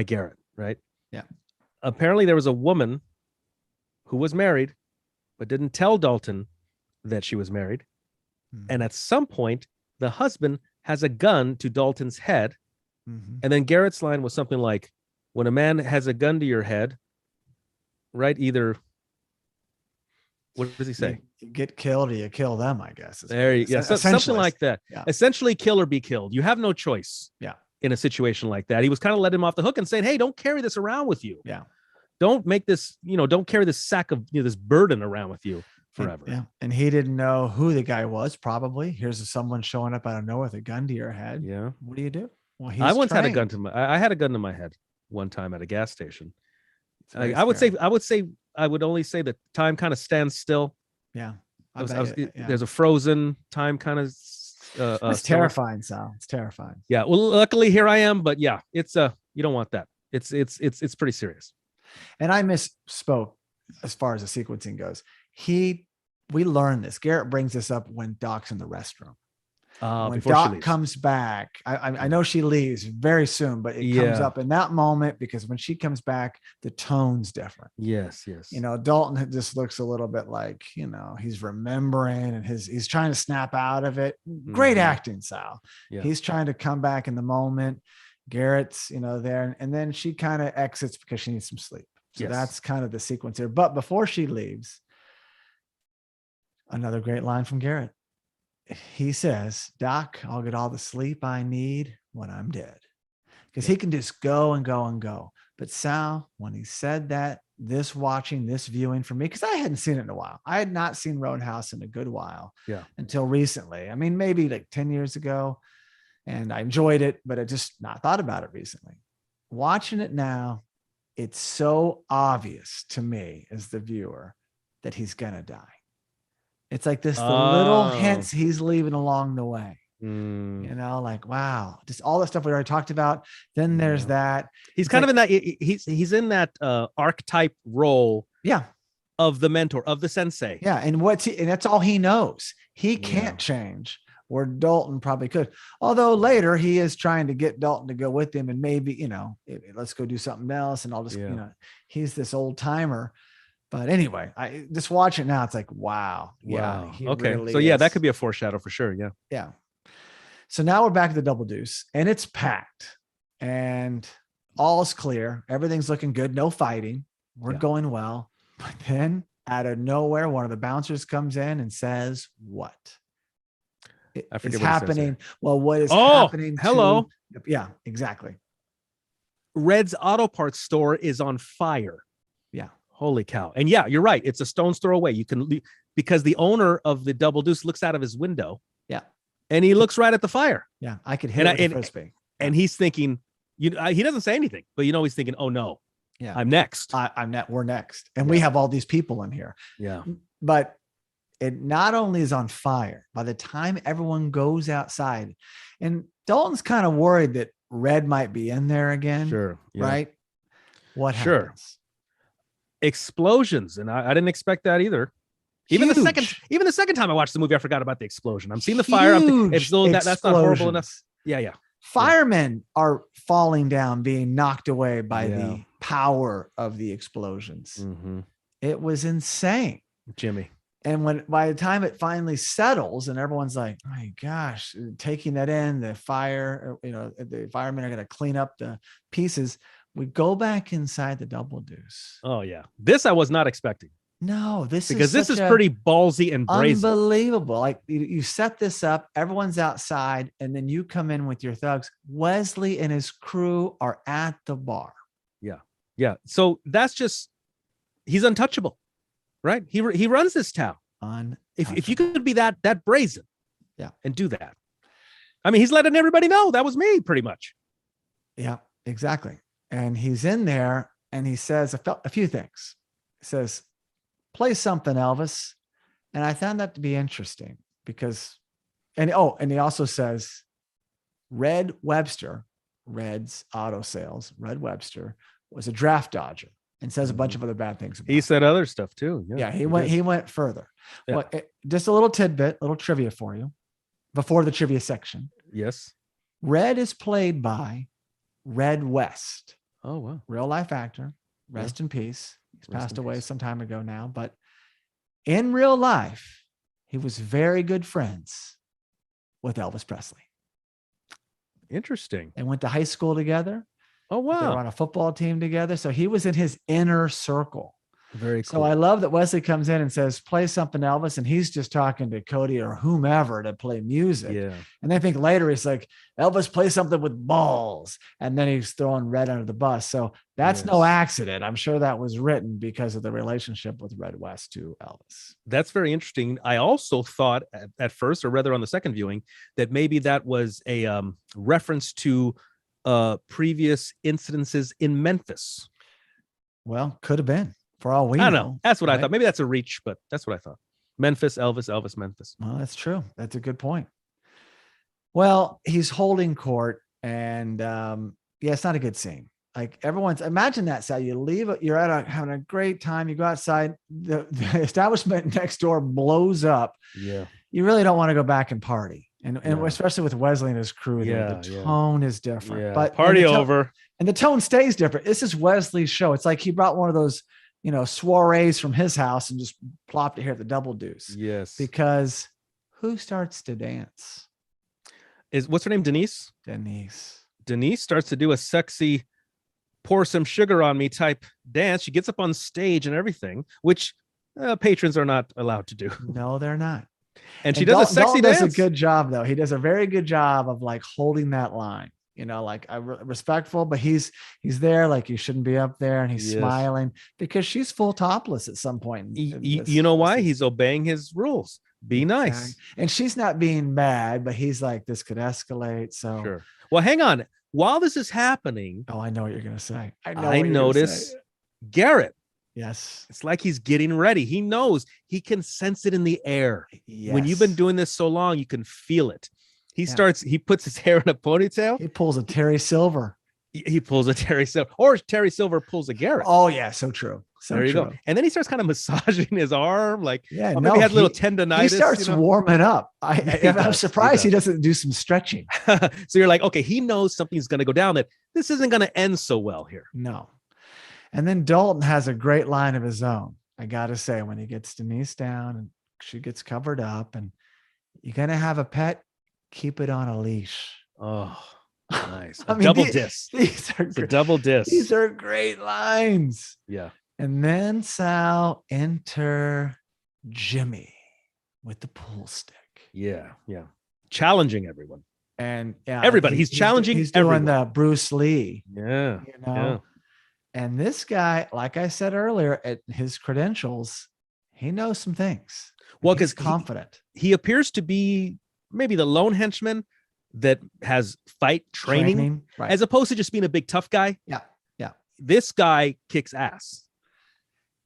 Garrett, right? Yeah. Apparently there was a woman who was married but didn't tell Dalton that she was married. And at some point, the husband has a gun to Dalton's head. And then Garrett's line was something like, when a man has a gun to your head, right? Either, what does he say? You get killed or you kill them, I guess. There you go. Something like that. Yeah. Essentially, kill or be killed. You have no choice. Yeah. In a situation like that. He was kind of letting him off the hook and saying, hey, don't carry this around with you. Yeah. Don't make this, don't carry this sack of, this burden around with you forever. And he didn't know who the guy was, probably. Here's someone showing up out of nowhere with a gun to your head. Yeah. What do you do? Well, I once had a gun I had a gun to my head one time at a gas station. I would only say that time kind of stands still. Yeah. There's a frozen time kind of. It's terrifying, Sal. It's terrifying. Yeah. Well, luckily here I am, but yeah, it's you don't want that. It's pretty serious. And I misspoke as far as the sequencing goes. We learned this. Garrett brings this up when Doc's in the restroom. When Doc comes back, I know she leaves very soon, but it comes up in that moment because when she comes back, the tone's different. Yes. Dalton just looks a little bit like, he's remembering and he's trying to snap out of it. Great acting, Sal. Yeah. He's trying to come back in the moment. Garrett's, there, and then she kind of exits because she needs some sleep. So that's kind of the sequence here. But before she leaves, another great line from Garrett. He says, Doc, I'll get all the sleep I need when I'm dead. Because he can just go and go and go. But Sal, when he said that, this viewing for me, because I hadn't seen it in a while. I had not seen Roadhouse in a good while until recently. I mean, maybe like 10 years ago. And I enjoyed it, but I just not thought about it recently. Watching it now, it's so obvious to me as the viewer that he's going to die. It's like the little hints he's leaving along the way. Like, wow, just all the stuff we already talked about. Then there's that. He's kind of in that. He's in that archetype role. Yeah. Of the mentor, of the sensei. Yeah. And and that's all he knows. He can't change, where Dalton probably could. Although later he is trying to get Dalton to go with him and maybe, let's go do something else. And I'll just, he's this old timer. But anyway, I just watch it now. It's like, wow. Yeah. Okay. Really so that could be a foreshadow for sure. Yeah. Yeah. So now we're back at the Double Deuce and it's packed and all's clear. Everything's looking good. No fighting. We're going well. But then out of nowhere, one of the bouncers comes in and says, what? I forget it's what happening. Well, what is happening? Hello. Yeah, exactly. Red's auto parts store is on fire. Yeah. Holy cow. And yeah, you're right. It's a stone's throw away. You can, because the owner of the Double Deuce looks out of his window. Yeah. And he looks right at the fire. Yeah. I could hit it with a frisbee. And he's thinking, he doesn't say anything, but he's thinking, oh no. Yeah. I'm next. We're next. And we have all these people in here. Yeah. But it not only is on fire, by the time everyone goes outside, and Dalton's kind of worried that Red might be in there again. Sure. Yeah. Right. What happens? Explosions. And I didn't expect that either. Even the second time I watched the movie, I forgot about the explosion. I'm seeing the fire. That's not horrible enough. Yeah. Firemen are falling down, being knocked away by the power of the explosions. Mm-hmm. It was insane, Jimmy. And by the time it finally settles and everyone's like, oh my gosh, taking that in, the firemen are going to clean up the pieces. We go back inside the Double Deuce. Oh yeah. This I was not expecting. No, this is pretty ballsy and brazen. Unbelievable. Like you set this up, everyone's outside, and then you come in with your thugs. Wesley and his crew are at the bar. Yeah. So that's just, he's untouchable, right? He runs this town. If you could be that brazen, and do that. I mean, he's letting everybody know that was me, pretty much. Yeah, exactly. And he's in there, and he says a few things. He says, play something, Elvis. And I found that to be interesting because, and he also says, Red Webster, Red's auto sales, Red Webster was a draft dodger. and says a bunch of other bad things about He him. said other stuff too. Yeah, he did. went further. Yeah. Well, just a little tidbit, little trivia for you before the trivia section. Yes. Red is played by Red West, Oh, wow. real life actor. Rest in peace. He's Rest passed in away peace. some time ago now, but in real life, he was very good friends with Elvis Presley. Interesting. They went to high school together. Oh, They were wow. on a football team together. So he was in his inner circle. Very So cool. I love that Wesley comes in and says, play something, Elvis. And he's just talking to Cody or whomever to play music. Yeah. And I think later he's like, Elvis, play something with balls. And then he's throwing Red under the bus. So that's no Yes. accident. I'm sure that was written because of the relationship with Red West to Elvis. That's very interesting. I also thought at first, or rather on the second viewing, that maybe that was a reference to previous incidences in Memphis. Well, could have been. For all we I don't know. know. That's what I right? thought. Maybe that's a reach, but that's what I thought. Memphis, Elvis, Memphis. Well, that's true. That's a good point. Well, he's holding court, and yeah, it's not a good scene. Like everyone's, imagine that, Sal. You leave, you're having a great time. You go outside, the establishment next door blows up. Yeah. You really don't want to go back and party. And Yeah. especially with Wesley and his crew, Yeah, the yeah. tone is different. Yeah. But Party and the over. And the tone stays different. This is Wesley's show. It's like he brought one of those, soirees from his house and just plopped it here at the Double Deuce. Yes. Because who starts to dance? What's her name? Denise? Denise starts to do a sexy pour some sugar on me type dance. She gets up on stage and everything, which patrons are not allowed to do. No, they're not. And she does a sexy dance. Does a good job, though. He does a very good job of like holding that line. Respectful, but he's there like you shouldn't be up there, and he's smiling because she's full topless at some point. You know why? He's obeying his rules. Be nice. And she's not being mad, but he's like, this could escalate. So sure. Well, hang on. While this is happening, oh, I know what you're gonna say. I notice Garrett. Yes. It's like he's getting ready. He knows, he can sense it in the air. Yes. When you've been doing this so long, you can feel it. He puts his hair in a ponytail. He pulls a Terry Silver. He pulls a Terry Silver, or Terry Silver pulls a Garrett. Oh yeah, so true. So there you true. go. And then he starts kind of massaging his arm, like maybe he has a little tendonitis. He starts warming up. I'm surprised he doesn't do some stretching. So you're like, okay, he knows something's going to go down. That this isn't going to end so well here. No. And then Dalton has a great line of his own. I got to say, when he gets Denise down and she gets covered up, and you're going to have a pet, keep it on a leash. Oh, nice. Double diss. These are a double diss. These are great lines. Yeah. And then Sal enter Jimmy with the pool stick. Yeah. Yeah. Challenging everyone. And everybody. He's challenging. He's doing the Bruce Lee. Yeah. Yeah. And this guy, like I said earlier, at his credentials, he knows some things. Well, because confident. He appears to be maybe the lone henchman that has fight training right. as opposed to just being a big tough guy. Yeah. Yeah. This guy kicks ass.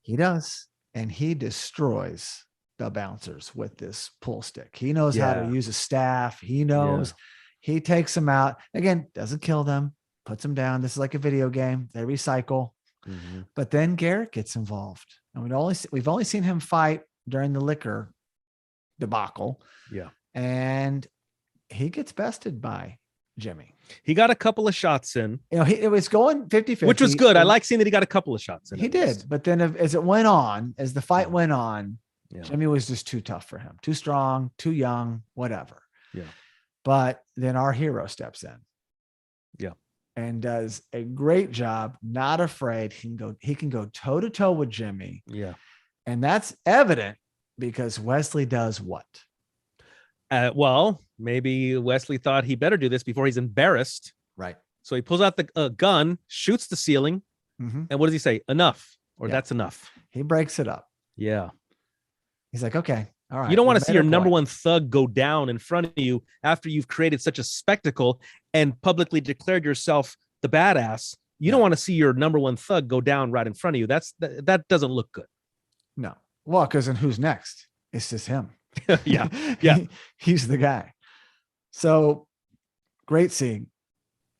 He does. And he destroys the bouncers with this pull stick. He knows how to use a staff. He knows. He takes them out. Again, doesn't kill them, puts them down. This is like a video game. They recycle. Mm-hmm. But then Garrett gets involved. And we've only seen him fight during the liquor debacle. Yeah. And he gets bested by Jimmy. He got a couple of shots in. It was going 50-50. Which was good. I like seeing that he got a couple of shots in. He did. But then as the fight went on, Jimmy was just too tough for him. Too strong, too young, whatever. Yeah. But then our hero steps in. Yeah. And does a great job, not afraid. He can go toe to toe with Jimmy. Yeah. And that's evident because Wesley does what? Well, maybe Wesley thought he better do this before he's embarrassed. Right. So he pulls out the gun, shoots the ceiling. Mm-hmm. And what does he say? Enough, or that's enough. He breaks it up. Yeah. He's like, okay, all right. You don't want to see your number one thug go down in front of you after you've created such a spectacle and publicly declared yourself the badass. You don't want to see your number one thug go down right in front of you. That doesn't look good. No. Well, because then who's next? It's just him. Yeah. He's the guy. So great scene.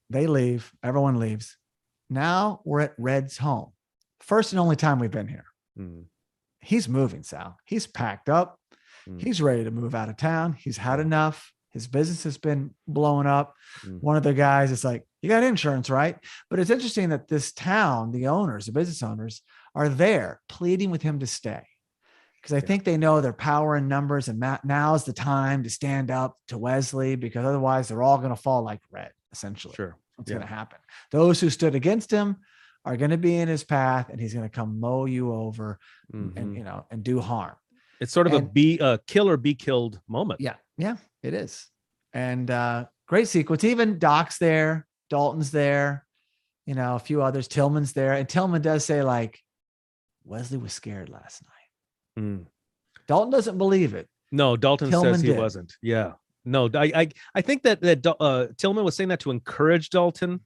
They leave. Everyone leaves. Now we're at Red's home. First and only time we've been here. Mm. He's moving, Sal. He's packed up. He's ready to move out of town. He's had enough. His business has been blowing up. One of the guys is like, you got insurance, right? But it's interesting that this town, the owners, the business owners are there pleading with him to stay. Because I think they know their power in numbers, and now's the time to stand up to Wesley, because otherwise they're all going to fall like red, essentially. Sure. What's going to happen? Those who stood against him are going to be in his path, and he's going to come mow you over and do harm. It's sort of a kill or be killed moment. Yeah, it is. And great sequence. Even Doc's there, Dalton's there, a few others. Tillman's there. And Tillman does say, like, Wesley was scared last night. Dalton doesn't believe it. No, Dalton Tillman says he wasn't. Yeah. No, I think that Tillman was saying that to encourage Dalton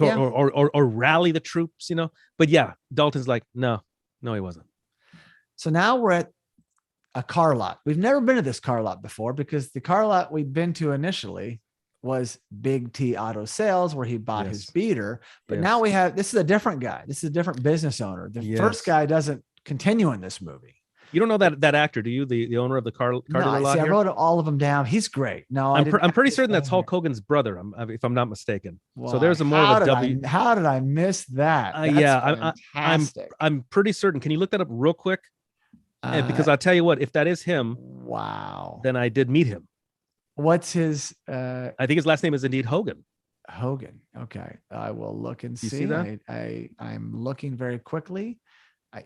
or rally the troops, But yeah, Dalton's like, no, he wasn't. So now we're at a car lot. We've never been to this car lot before, because the car lot we'd been to initially was Big T Auto Sales, where he bought his beater. But now this is a different guy. This is a different business owner. The first guy doesn't continue in this movie. You don't know that actor, do you? The owner of the car dealer lot? I wrote all of them down. He's great. No, I'm pretty certain that's Hulk Hogan's brother, if I'm not mistaken. Well, so there's more of a W. How did I miss that? I'm pretty certain. Can you look that up real quick? Because I'll tell you what, if that is him, wow, then I did meet him. What's his? I think his last name is indeed Hogan. Hogan. Okay, I will look and see. You see that? I'm looking very quickly.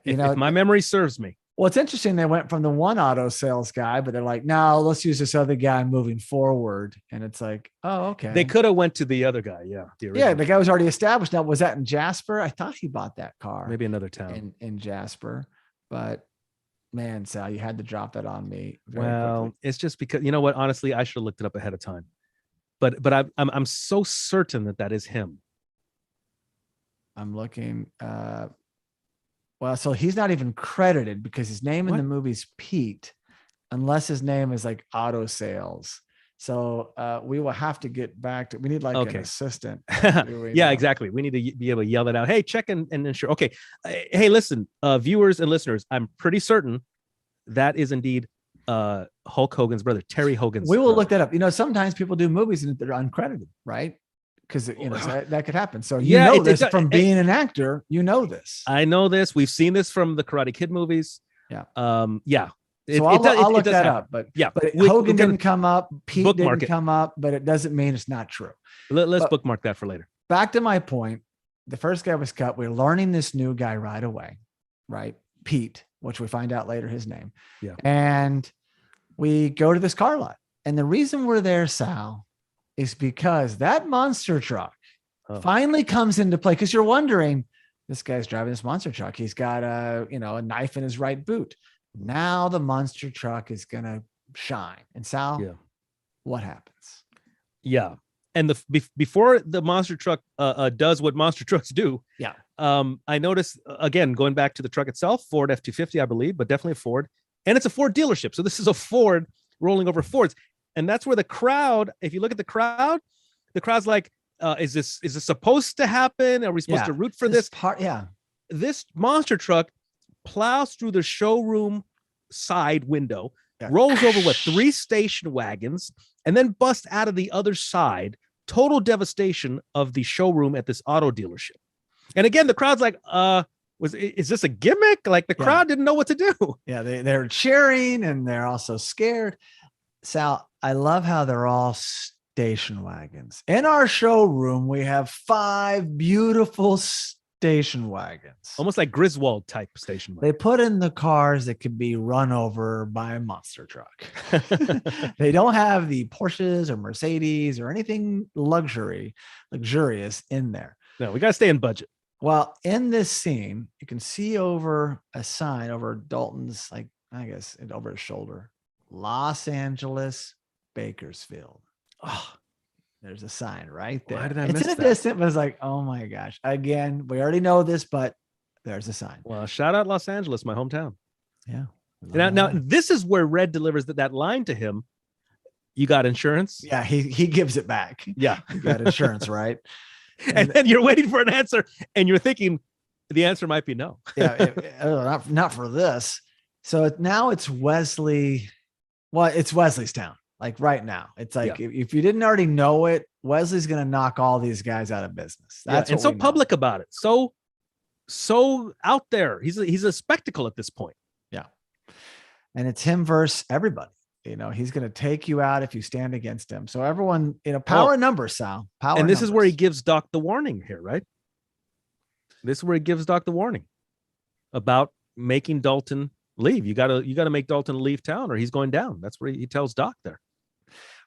If my memory serves me. Well, it's interesting. They went from the one auto sales guy, but they're like, no, let's use this other guy moving forward. And it's like, oh, okay. They could have went to the other guy. Yeah. The guy was already established. Now, was that in Jasper? I thought he bought that car. Maybe another town in Jasper. But man, Sal, you had to drop that on me. Quickly. It's just because, you know what? Honestly, I should have looked it up ahead of time. But I'm so certain that is him. I'm looking. Well, so he's not even credited, because his name in the movie's Pete, unless his name is like Auto Sales. So we will have to get back to. We need an assistant. Yeah, exactly. We need to be able to yell that out. Hey, check and ensure. Okay. Hey, listen, viewers and listeners. I'm pretty certain that is indeed Hulk Hogan's brother, Terry Hogan's. We will look that up. Sometimes people do movies and they're uncredited, right? Because that could happen. So this from being an actor. You know this. I know this. We've seen this from the Karate Kid movies. Yeah. Yeah. So I'll look that up. But Hogan didn't come up. Pete didn't come up. But it doesn't mean it's not true. Let's bookmark that for later. Back to my point. The first guy was cut. We're learning this new guy right away, right? Pete, which we find out later his name. Yeah. And we go to this car lot. And the reason we're there, Sal, is because that monster truck finally comes into play. Because you're wondering, this guy's driving this monster truck. He's got a knife in his right boot. Now the monster truck is going to shine. And Sal, what happens? Yeah. And before the monster truck does what monster trucks do. Yeah. I noticed, again, going back to the truck itself, Ford F-250, I believe, but definitely a Ford. And it's a Ford dealership. So this is a Ford rolling over Fords. And that's where the crowd, if you look at the crowd's like, is this supposed to happen? Are we supposed to root for this part? Yeah. This monster truck plows through the showroom side window, rolls over 3 station wagons, and then busts out of the other side. Total devastation of the showroom at this auto dealership. And again, the crowd's like, is this a gimmick? Like the crowd didn't know what to do. Yeah, they're cheering and they're also scared. Sal, I love how they're all station wagons. In our showroom, we have 5 beautiful station wagons. Almost like Griswold type station wagons. They put in the cars that could be run over by a monster truck. They don't have the Porsches or Mercedes or anything luxurious in there. No, we got to stay in budget. Well, in this scene, you can see over a sign over Dalton's, over his shoulder, Los Angeles, Bakersfield. Oh, there's a sign right there. Why did I miss that? It's in a distance, but it's like, oh my gosh. Again, we already know this, but there's a sign. Well, shout out Los Angeles, my hometown. Yeah. Now this is where Red delivers that line to him. You got insurance? Yeah, he gives it back. Yeah. You got insurance, right? And then you're waiting for an answer and you're thinking The answer might be no. not for this. So now it's Wesley. Well, it's Wesley's town. Like right now, it's like if you didn't already know it, Wesley's going to knock all these guys out of business. That's and so public about it. So out there. He's a spectacle at this point. Yeah. And it's him versus everybody. You know, he's going to take you out if you stand against him. So everyone, power in numbers, Sal. Power. And this is where he gives Doc the warning here, right? This is where he gives Doc the warning about making Dalton leave. You gotta make Dalton leave town or he's going down. That's where he tells Doc there.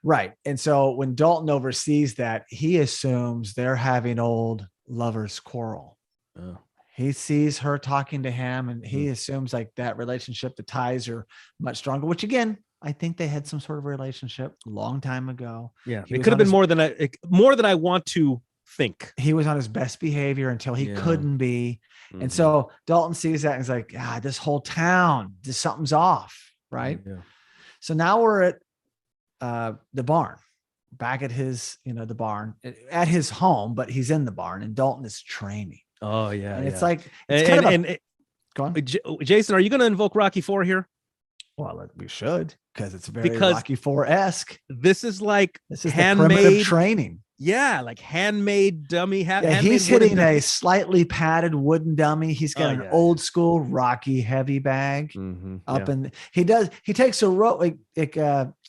Right. And so when Dalton oversees that, he assumes they're having old lovers quarrel. Oh. He sees her talking to him and he assumes like that relationship, the ties are much stronger, which again, I think they had some sort of relationship a long time ago. Yeah. It could have been more than I want to think. He was on his best behavior until he couldn't be. Mm-hmm. And so Dalton sees that and is like, this whole town, something's off. Right. Yeah. So now we're at the barn, back at his, the barn at his home, but he's in the barn and Dalton is training. Oh yeah. And it's like, it's go on. Jason, are you going to invoke Rocky IV here? Well, we should, because it's very Rocky IV-esque. This is the primitive training. Yeah, like handmade dummy. He's hitting a slightly padded wooden dummy. He's got an old school Rocky heavy bag up in. He takes a rope.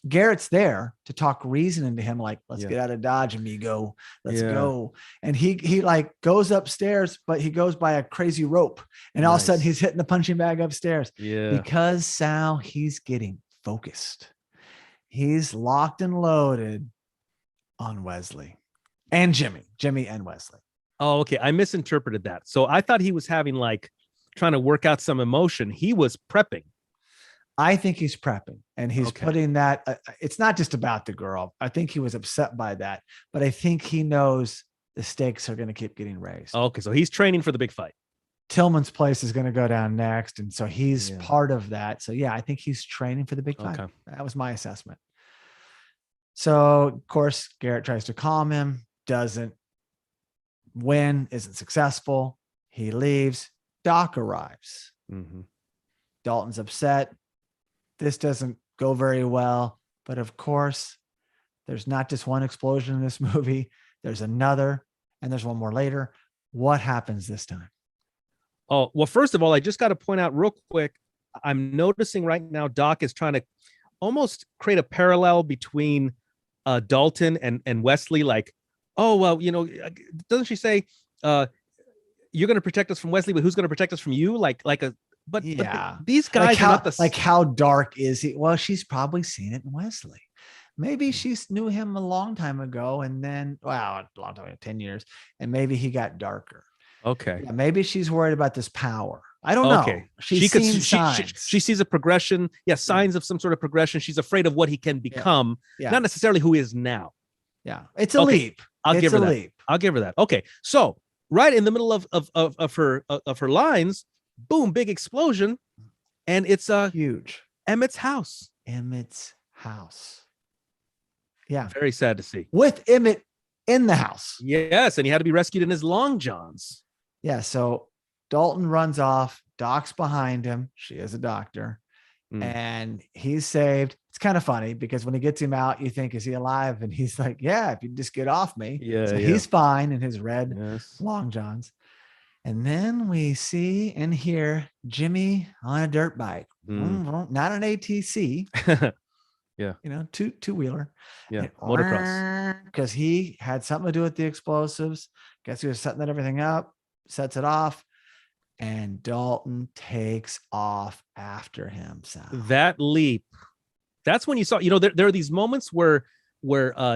Garrett's there to talk reason into him, like, let's get out of Dodge, amigo. Let's go. And he like goes upstairs, but he goes by a crazy rope. And all of a sudden he's hitting the punching bag upstairs. Yeah. Because Sal, he's getting focused. He's locked and loaded on Wesley and Jimmy and Wesley. Oh, okay. I misinterpreted that. So I thought he was having trying to work out some emotion. He was prepping. I think he's prepping and he's putting that. It's not just about the girl. I think he was upset by that, but I think he knows the stakes are going to keep getting raised. Okay. So he's training for the big fight. Tillman's place is going to go down next. And so he's part of that. So I think he's training for the big fight. Okay. That was my assessment. So of course, Garrett tries to calm him, doesn't win, isn't successful. He leaves. Doc arrives. Mm-hmm. Dalton's upset. This doesn't go very well. But of course, there's not just one explosion in this movie. There's another, and there's one more later. What happens this time? Oh, well, first of all, I just got to point out real quick. I'm noticing right now, Doc is trying to almost create a parallel between Dalton and Wesley. Like, oh, well, doesn't she say, you're going to protect us from Wesley, but who's going to protect us from you? But these guys are not like how dark is he? Well, she's probably seen it in Wesley. Maybe she knew him a long time ago and then, a long time, 10 years. And maybe he got darker. Okay. Yeah, maybe she's worried about this power. I don't know. She sees a progression. Yeah. Signs of some sort of progression. She's afraid of what he can become, not necessarily who he is now. Yeah. It's a leap. I'll give her that. Okay. So right in the middle of her lines, boom, big explosion. And it's huge. Emmett's house. Yeah. Very sad to see. With Emmett in the house. Yes. And he had to be rescued in his long johns. Yeah. So Dalton runs off. Doc's behind him. She is a doctor. And he's saved. It's kind of funny because when he gets him out, you think, is he alive? And he's like, yeah, if you just get off me. Yeah. So he's fine in his red long johns. And then we see and hear Jimmy on a dirt bike, not an ATC. Yeah. Two-wheeler. Yeah. Motocross. Because he had something to do with the explosives. Guess he was setting everything up, sets it off, and Dalton takes off after him. That leap. That's when you saw, there are these moments where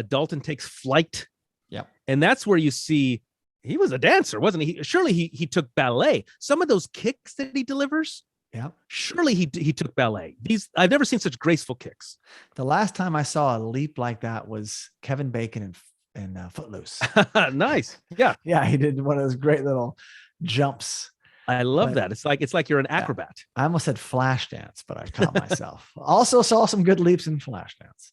Dalton takes flight. Yeah. And that's where you see he was a dancer, wasn't he? Surely he took ballet. Some of those kicks that he delivers. Yeah. Surely he took ballet. I've never seen such graceful kicks. The last time I saw a leap like that was Kevin Bacon in Footloose. Nice. Yeah. Yeah. He did one of those great little jumps. I love that. It's like you're an acrobat. I almost said flash dance, but I caught myself. Also saw some good leaps in flash dance.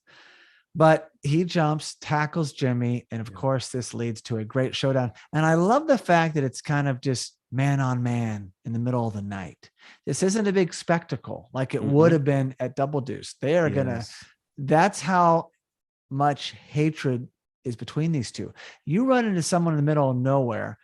But he jumps, tackles Jimmy, and of course, this leads to a great showdown. And I love the fact that it's kind of just man on man in the middle of the night. This isn't a big spectacle like it Mhm. would have been at Double Deuce. They are Yes. that's how much hatred is between these two. You run into someone in the middle of nowhere,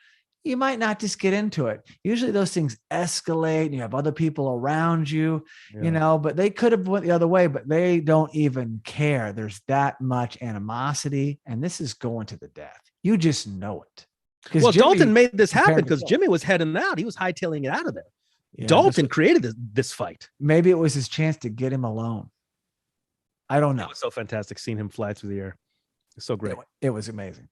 you might not just get into it. Usually those things escalate and you have other people around you, Yeah. but they could have went the other way, but they don't even care. There's that much animosity, and this is going to the death. You just know it. Well, Jimmy Dalton made this happen prepared to because kill. Jimmy was heading out. He was hightailing it out of there. Yeah, Dalton created this fight. maybe it was his chance to get him alone. I don't know. It was so fantastic seeing him fly through the air. It's so great. It was amazing.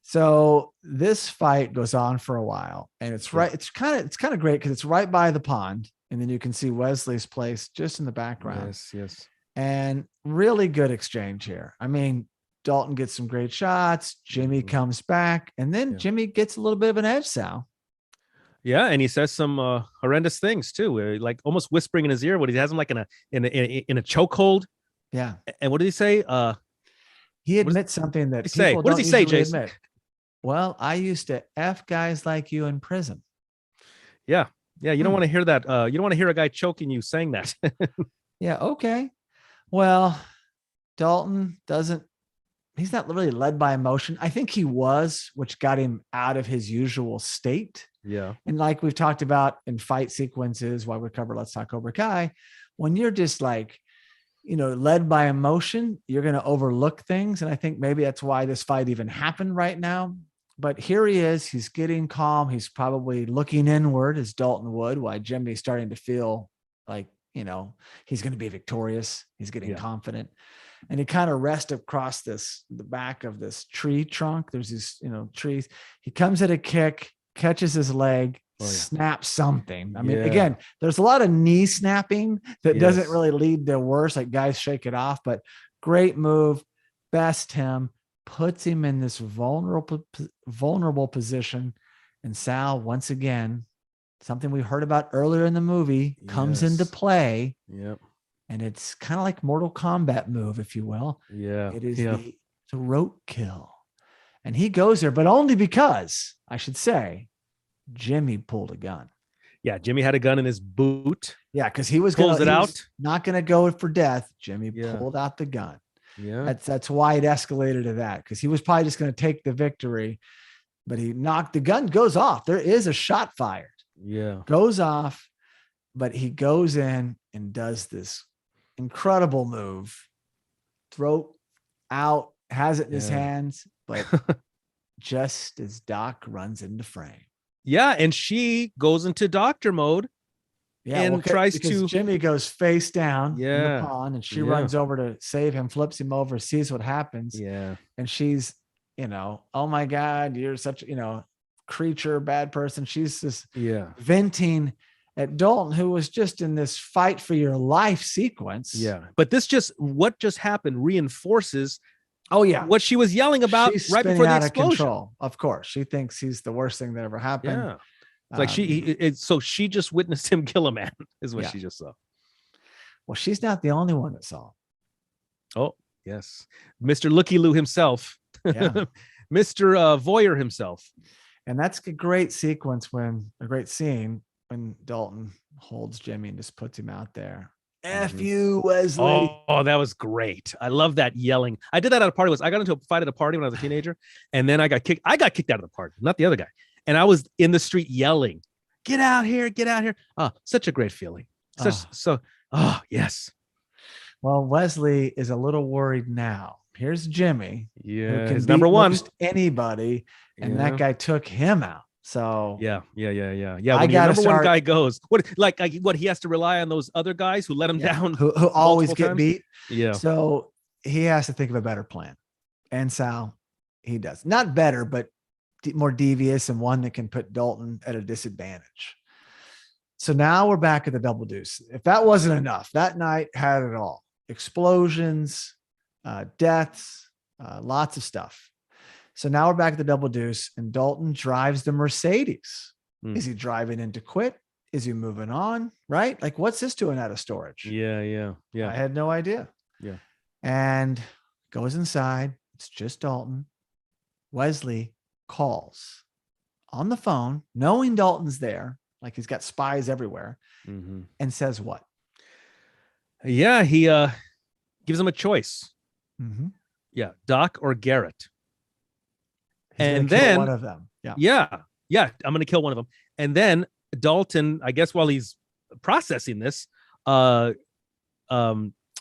So this fight goes on for a while, and it's right. It's kind of great because it's right by the pond, and then you can see Wesley's place just in the background. Yes. And really good exchange here. I mean, Dalton gets some great shots. Jimmy comes back, and then Jimmy gets a little bit of an edge, Sal. Yeah, and he says some horrendous things too, like almost whispering in his ear. What he has him like in a chokehold. Yeah. And what did he say? He admits something that people don't usually usually Jason? admit. Well, I used to F guys like you in prison. Yeah. You don't want to hear that. You don't want to hear a guy choking you saying that. Yeah. Okay. Well, Dalton he's not really led by emotion. I think he was, which got him out of his usual state. Yeah. And like we've talked about in fight sequences, while we cover Let's Talk Cobra Kai, when you're just like, led by emotion, you're going to overlook things. And I think maybe that's why this fight even happened right now. But here he is, he's getting calm. He's probably looking inward as Dalton would, while Jimmy's starting to feel like, he's going to be victorious. He's getting confident. And he kind of rests across the back of this tree trunk. There's these, trees. He comes at a kick, catches his leg, snaps something. I mean, again, there's a lot of knee snapping that doesn't really lead to worse, like guys shake it off, but great move. Best him, puts him in this vulnerable position. And Sal, once again, something we heard about earlier in the movie comes into play. Yep. And it's kind of like Mortal Kombat move, if you will. Yeah. It is the throat kill. And he goes there, but only because, I should say, Jimmy pulled a gun. Yeah, Jimmy had a gun in his boot. Yeah, because he was not going to go for death. Jimmy pulled out the gun. Yeah. That's why it escalated to that, because he was probably just going to take the victory, but he knocked, the gun goes off. There is a shot fired. Yeah. Goes off, but he goes in and does this incredible move. Throat out, has it in his hands, but just as Doc runs into frame. Yeah, and she goes into doctor mode. Yeah, and tries to. Jimmy goes face down in the Yeah. pond, and she runs over to save him, flips him over, sees what happens. Yeah. And she's, oh my God, you're such, creature, bad person. She's just venting at Dalton, who was just in this fight for your life sequence. Yeah. But what just happened reinforces what she was yelling about She's right before the explosion. Of control. Of course. She thinks he's the worst thing that ever happened. Yeah. It's like so she just witnessed him kill a man, is what she just saw. Well, she's not the only one that saw. Oh, yes. Mr. Looky-Loo himself. Yeah. Mr. Voyeur himself. And that's a great scene when Dalton holds Jimmy and just puts him out there. F you, Wesley. Oh, that was great. I love that yelling. I did that at a party. I got into a fight at a party when I was a teenager, and then I got kicked. I got kicked out of the party, not the other guy. And I was in the street yelling, "Get out here! Get out here!" Oh, such a great feeling. Yes. Well, Wesley is a little worried now. Here's Jimmy. Yeah, who can number one. Most anybody, and that guy took him out. So yeah. When I your gotta number one guy goes, what he has to rely on those other guys who let him down, who always get times? beat. Yeah. So he has to think of a better plan, and Sal, he does not better, but more devious, and one that can put Dalton at a disadvantage. So now we're back at the Double Deuce. If that wasn't enough, that night had it all: explosions, deaths, lots of stuff. So now we're back at the Double Deuce, and Dalton drives the Mercedes. Is he driving in to quit? Is he moving on? Right? Like, what's this doing out of storage? Yeah. I had no idea. Yeah. And goes inside. It's just Dalton. Wesley calls on the phone, knowing Dalton's there, like he's got spies everywhere, and says what? Yeah, he gives him a choice. Yeah, Doc or Garrett. He's and gonna kill then one of them. yeah, I'm gonna kill one of them. And then Dalton, I guess while he's processing this,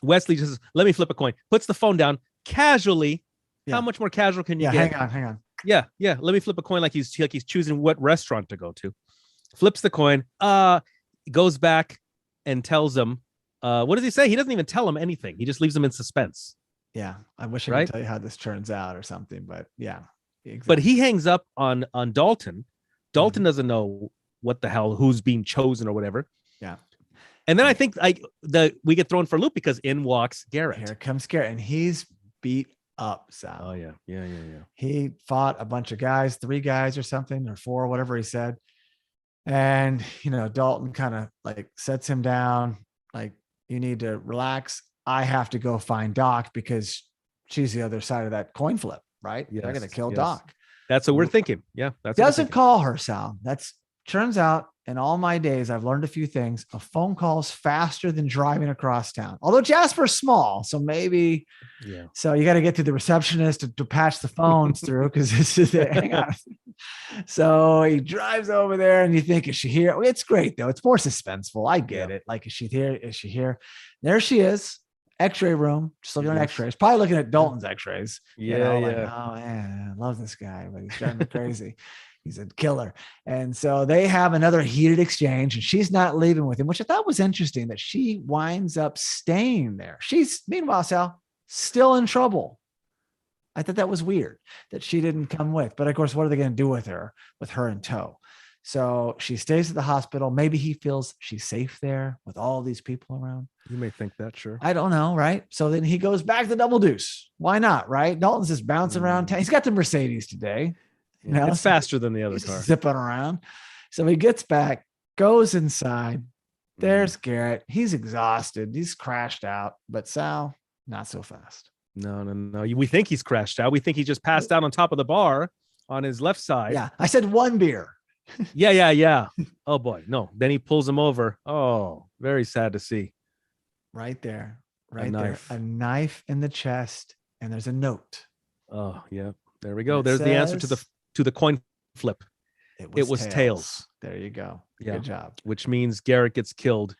Wesley just says, let me flip a coin, puts the phone down casually. How much more casual can you get? Hang on. Yeah. Let me flip a coin like he's choosing what restaurant to go to. Flips the coin, goes back and tells him, what does he say? He doesn't even tell him anything. He just leaves him in suspense. Yeah. I wish I could tell you how this turns out or something, but yeah. Exactly. But he hangs up on Dalton. Dalton doesn't know what the hell, who's being chosen or whatever. Yeah. And then I think we get thrown for a loop because in walks Garrett. Here comes Garrett, and he's beat up, Sal. Oh yeah. He fought a bunch of guys, 3 guys or something, or 4, whatever he said. And Dalton kind of like sets him down, like, you need to relax. I have to go find Doc because she's the other side of that coin flip, right? Yes, They're gonna kill Doc. That's what we're thinking. Yeah, that's doesn't call her, Sal. Turns out in all my days, I've learned a few things. A phone call's faster than driving across town. Although Jasper's small, so maybe. Yeah. So you got to get to the receptionist to patch the phones through because this is it. Hang on. So he drives over there, and you think, is she here? It's great though. It's more suspenseful. I get it. Like, is she here? Is she here? There she is. X-ray room. Just looking at X-rays. Probably looking at Dalton's X-rays. Yeah. Like, oh man, I love this guy, but he's driving me crazy. He's a killer. And so they have another heated exchange, and she's not leaving with him, which I thought was interesting that she winds up staying there. She's, meanwhile, Sal, still in trouble. I thought that was weird that she didn't come with. But of course, what are they going to do with her in tow? So she stays at the hospital. Maybe he feels she's safe there with all these people around. You may think that, sure. I don't know, right? So then he goes back to Double Deuce. Why not, right? Dalton's just bouncing around town. He's got the Mercedes today. It's faster than the other car. Zipping around. So he gets back, goes inside. There's Garrett. He's exhausted. He's crashed out. But Sal, not so fast. No. We think he's crashed out. We think he just passed out on top of the bar on his left side. Yeah. I said 1 beer. Yeah. Oh boy. No. Then he pulls him over. Oh, very sad to see. Right there. Right there. A knife in the chest. And there's a note. Oh, yeah. There we go. There's the answer to the coin flip. It was tails. There you go. Yeah. Good job. Which means Garrett gets killed.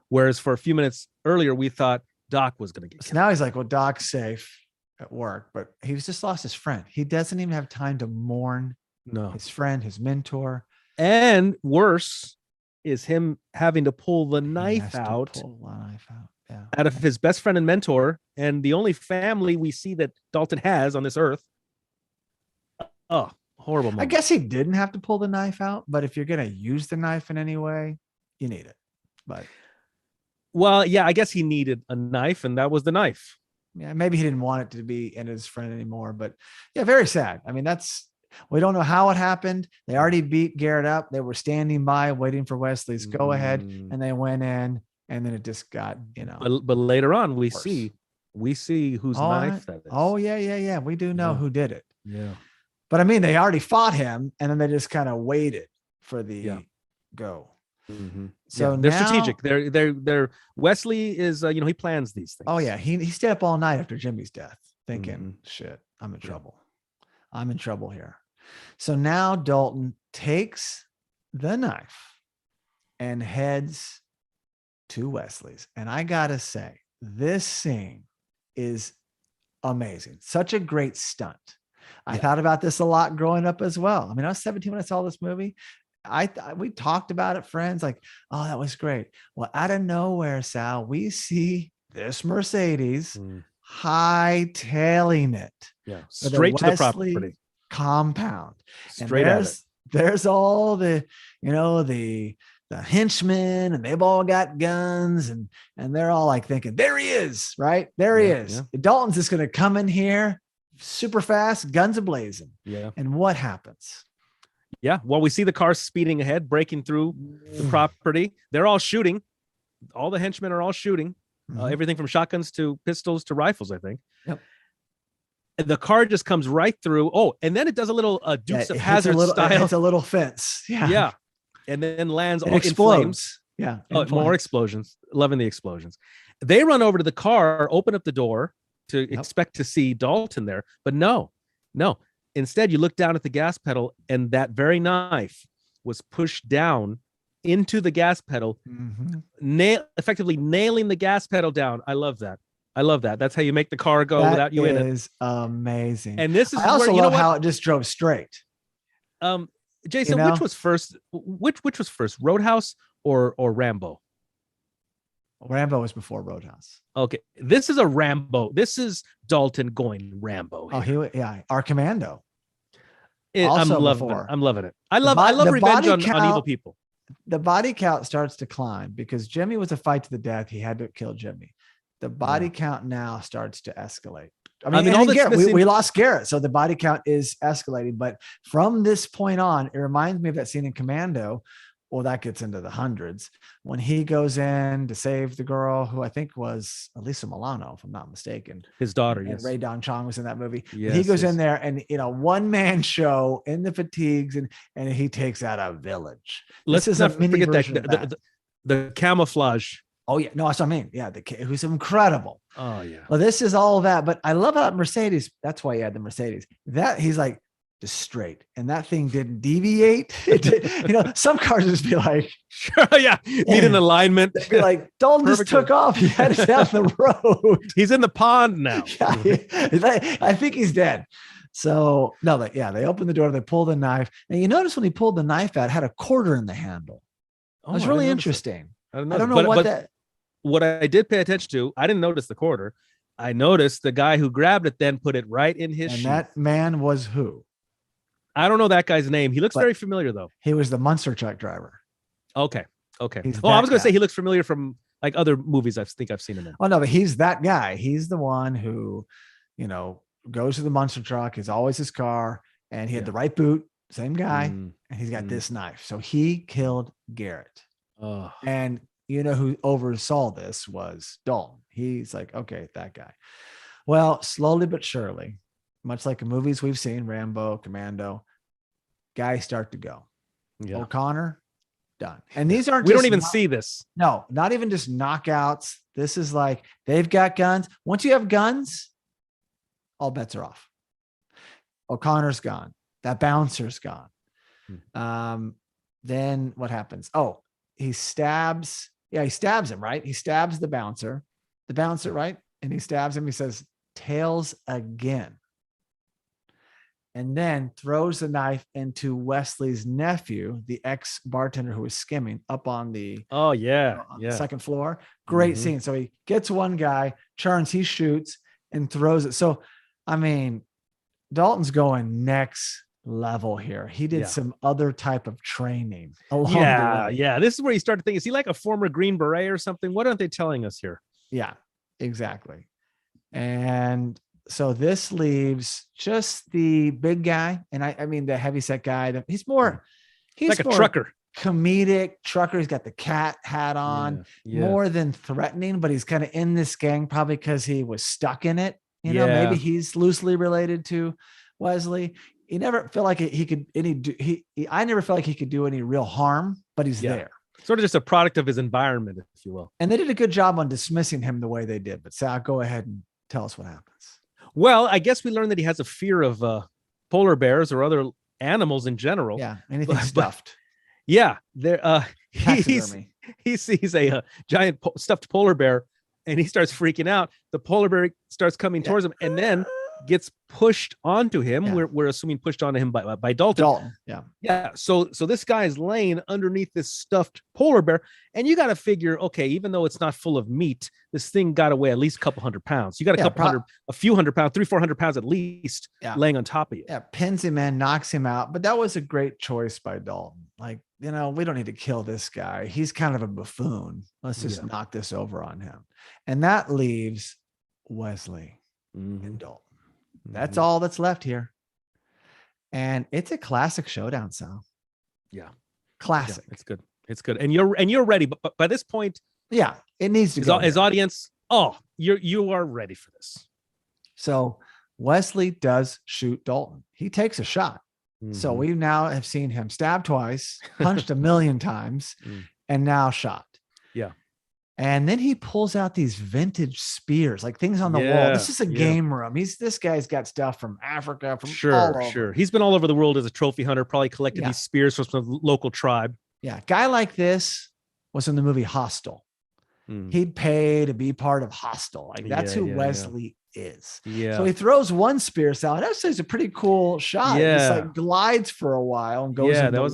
Whereas for a few minutes earlier, we thought Doc was going to get killed. So now he's like, well, Doc's safe at work, but he's just lost his friend. He doesn't even have time to mourn his friend, his mentor. And worse is him having to pull the knife out out of his best friend and mentor, and the only family we see that Dalton has on this earth. Oh, horrible moment. I guess he didn't have to pull the knife out, but if you're going to use the knife in any way, you need it. But well, yeah, I guess he needed a knife, and that was the knife. Yeah, maybe he didn't want it to be in his friend anymore, but yeah, very sad. I mean, we don't know how it happened. They already beat Garrett up. They were standing by waiting for Wesley's go ahead, and they went in, and then it just got, But later on, we see whose knife that is. Oh, yeah. We do know who did it. Yeah. But I mean, they already fought him, and then they just kind of waited for the go. So they're strategic. They're Wesley is, he plans these things. Oh yeah. He stayed up all night after Jimmy's death thinking, shit, I'm in trouble. I'm in trouble here. So now Dalton takes the knife and heads to Wesley's. And I got to say, this scene is amazing. Such a great stunt. I thought about this a lot growing up as well. I mean, I was 17 when I saw this movie. We talked about it, friends, like, oh, that was great. Well, out of nowhere, Sal, we see this Mercedes hightailing it. Yeah, straight to the property compound. Straight at it. There's all the henchmen, and they've all got guns, and they're all like thinking, there he is, right? There he is. Yeah. Dalton's just going to come in here super fast, guns ablazing. Yeah. And what happens? Yeah. Well, we see the car speeding ahead, breaking through the property. They're all shooting. All the henchmen are all shooting. Everything from shotguns to pistols to rifles, I think. Yep. the car just comes right through. Oh, and then it does a little Dukes of Hazzard style. It's a little fence. Yeah. Yeah. And then lands It all explodes. in flames. Yeah. Oh, more explosions. Loving the explosions. They run over to the car, open up the door to expect to see Dalton there. But no. Instead, you look down at the gas pedal, and that very knife was pushed down into the gas pedal, effectively nailing the gas pedal down. I love that. That's how you make the car go without you in it. That is amazing. And this is I also where, love how it just drove straight. Jason, which was first? Which was first, Roadhouse or Rambo? Rambo was before Roadhouse. Okay, this is a Rambo. This is Dalton going Rambo here. Our Commando. I'm loving it. I love revenge on evil people. The body count starts to climb because Jimmy was a fight to the death. He had to kill Jimmy. The body count now starts to escalate. I mean all we lost Garrett, so the body count is escalating. But from this point on, it reminds me of that scene in Commando. Well, that gets into the hundreds when he goes in to save the girl who I think was Elisa Milano, if I'm not mistaken. His daughter, and yes. Ray Don Chong was in that movie. Yes, he goes in there and, one man show in the fatigues and he takes out a village. Let's not forget that. The camouflage. Oh, yeah. No, that's what I mean. Yeah. It was incredible. Oh, yeah. Well, this is all that. But I love how Mercedes, that's why he had the Mercedes. That he's like, just straight, and that thing didn't deviate. Some cars just be like, sure, yeah, need an alignment. They'd be like, Dalton just took off. He headed down the road. He's in the pond now. Yeah, I think he's dead. So no, they opened the door, they pulled the knife, and you notice when he pulled the knife out, it had a quarter in the handle. It was really interesting. I don't know what I did pay attention to. I didn't notice the quarter. I noticed the guy who grabbed it then put it right in his sheath. That man was who? I don't know that guy's name. He looks very familiar, though. He was the Munster truck driver. Okay. I was going to say he looks familiar from like other movies I think I've seen him in. Oh, no, but he's that guy. He's the one who, goes to the Munster truck, is always his car, and he had the right boot, same guy, and he's got this knife. So he killed Garrett. Oh. And who oversaw this was Dalton. He's like, okay, that guy. Well, slowly but surely, much like the movies we've seen, Rambo, Commando, guys start to go. Yeah. O'Connor, done. And these aren't. We don't even see this. No, not even just knockouts. This is like they've got guns. Once you have guns, all bets are off. O'Connor's gone. That bouncer's gone. Then what happens? Oh, he stabs. Yeah, he stabs him, right? He stabs the bouncer, right? And he stabs him. He says, "Tails again." And then throws the knife into Wesley's nephew, the ex-bartender who was skimming up on the the second floor. Great scene. So he gets one guy, turns, he shoots and throws it. So, I mean, Dalton's going next level here. He did some other type of training along the way. Yeah. This is where you start to think, is he like a former Green Beret or something? What aren't they telling us here? Yeah, exactly. And so this leaves just the big guy. And I mean, the heavyset guy, he's like a trucker, comedic trucker. He's got the cat hat on, more than threatening, but he's kind of in this gang probably because he was stuck in it. Maybe he's loosely related to Wesley. He never felt like he could I never felt like he could do any real harm, but he's there. Sort of just a product of his environment, if you will. And they did a good job on dismissing him the way they did. But Sal, go ahead and tell us what happens. Well, I guess we learned that he has a fear of polar bears or other animals in general. Yeah, anything stuffed. Yeah, he sees a giant stuffed polar bear, and he starts freaking out. The polar bear starts coming towards him, and then gets pushed onto him. We're assuming pushed onto him by Dalton. Yeah. So this guy is laying underneath this stuffed polar bear, and you got to figure, okay, even though it's not full of meat, this thing got to weigh at least a couple hundred pounds. You got a few hundred pounds, 300-400 pounds at least, laying on top of you. Yeah, pins him in, knocks him out. But that was a great choice by Dalton. Like, we don't need to kill this guy. He's kind of a buffoon. Let's just knock this over on him. And that leaves Wesley and Dalton. That's all that's left here. And it's a classic showdown, Sal. Yeah. Classic. Yeah, it's good. And you're ready. But by this point, it needs to go. As audience, you are ready for this. So Wesley does shoot Dalton. He takes a shot. So Mhm. we now have seen him stabbed twice, punched a million times, Mm. and now shot. Yeah. And then he pulls out these vintage spears, like things on the wall. This is a game room. This guy's got stuff from Africa, from all over. He's been all over the world as a trophy hunter, probably collected these spears from some local tribe. Yeah. Guy like this was in the movie Hostel. He'd pay to be part of Hostel. Like that's who Wesley is. Yeah. So he throws one spear salad. Actually, it's a pretty cool shot. Yeah. It's like glides for a while and goes. Yeah, into that was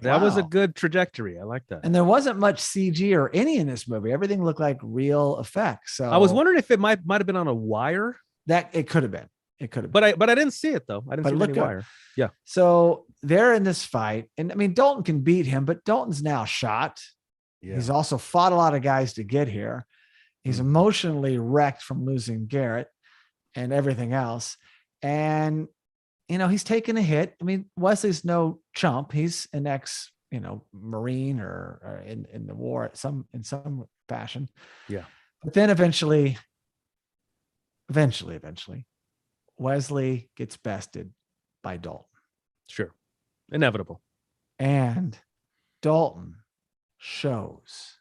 that was a good trajectory. I like that. And there wasn't much CG or any in this movie. Everything looked like real effects. So I was wondering if it might have been on a wire. That it could have been. It could have been. But I didn't see it though. I didn't see any wire. Yeah. So they're in this fight, and I mean Dalton can beat him, but Dalton's now shot. Yeah. He's also fought a lot of guys to get here. He's emotionally wrecked from losing Garrett and everything else. And, he's taken a hit. I mean, Wesley's no chump. He's an ex, Marine or in the war in some fashion. Yeah. But then eventually, Wesley gets bested by Dalton. Sure. Inevitable. And Dalton shows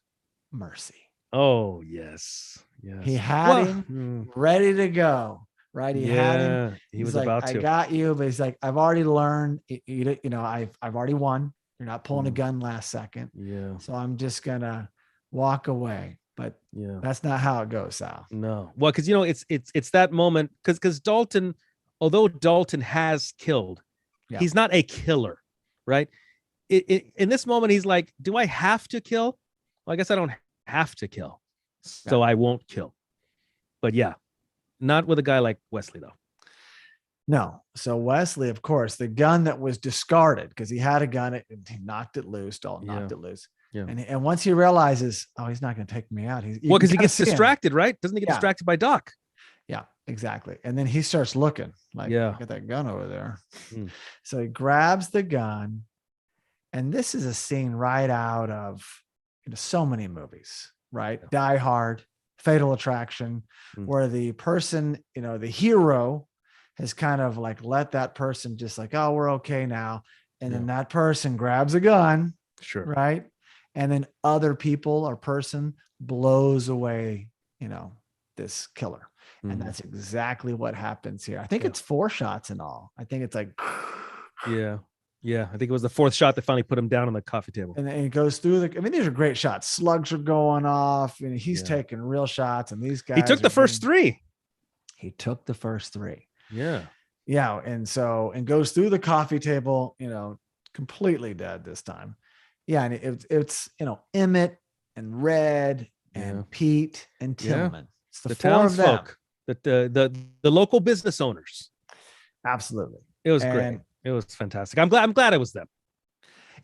mercy. Oh, yes. He had him ready to go, right? He had him. He was like, about to. I got you, but he's like, I've already learned, I've already won. You're not pulling a gun last second. Yeah. So I'm just going to walk away. But that's not how it goes, Sal. No. Well, because, it's that moment because Dalton, although Dalton has killed, he's not a killer, right? In this moment, he's like, do I have to kill? Well, I guess I don't have to kill. So I won't kill. But not with a guy like Wesley, though. No. So Wesley, of course, the gun that was discarded because he had a gun, he knocked it loose. Dalton knocked it loose. Yeah. And once he realizes, he's not going to take me out. Because he gets distracted, right? Doesn't he get distracted by Doc? Yeah, exactly. And then he starts looking like, look at that gun over there. So he grabs the gun. And this is a scene right out of so many movies, right? Yeah. Die Hard, Fatal Attraction, where the person, the hero has kind of like let that person just like, oh, we're okay now. And then that person grabs a gun, right? And then other people or person blows away, this killer. And that's exactly what happens here. I think it's 4 shots in all. I think it's like, Yeah, I think it was the 4th shot that finally put him down on the coffee table. And it goes through these are great shots. Slugs are going off, and he's taking real shots. And these guys, he took the first 3. He took the first 3. Yeah. Yeah. And goes through the coffee table, completely dead this time. Yeah. And it's Emmett and Red and Pete and Tillman. It's the 4 of them. The local business owners. Absolutely. It was great. It was fantastic. I'm glad it was them.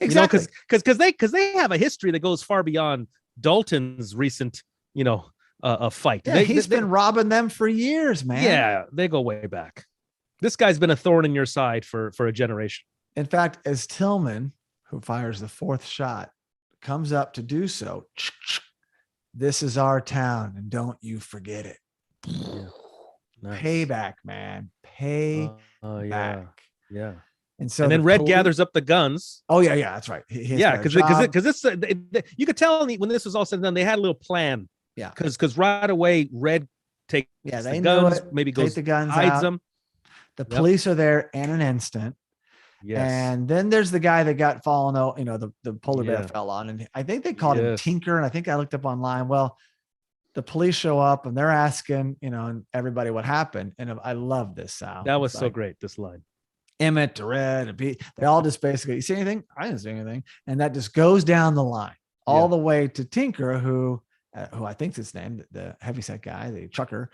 Exactly. Because they have a history that goes far beyond Dalton's recent, fight. Yeah, he's been robbing them for years, man. Yeah, they go way back. This guy's been a thorn in your side for a generation. In fact, as Tillman, who fires the 4th shot, comes up to do so, this is our town, and don't you forget it. Yeah. Nice. Payback, man. Payback. Yeah. And then Red gathers up the guns. Oh yeah, that's right. Because this you could tell when this was all said and done, they had a little plan. Yeah. Because right away Red takes the guns, maybe goes the guns hides out. them. The police are there in an instant. Yes. And then there's the guy that got fallen out, the polar bear fell on, and I think they called him Tinker. And I think I looked up online. Well, the police show up and they're asking, and everybody what happened. And I love this, Sal. That was so great. This line. Emmett to Red and Pete, they all just basically, you see anything? I didn't see anything. And that just goes down the line all the way to Tinker, who I think's his name, the heavyset guy, the trucker.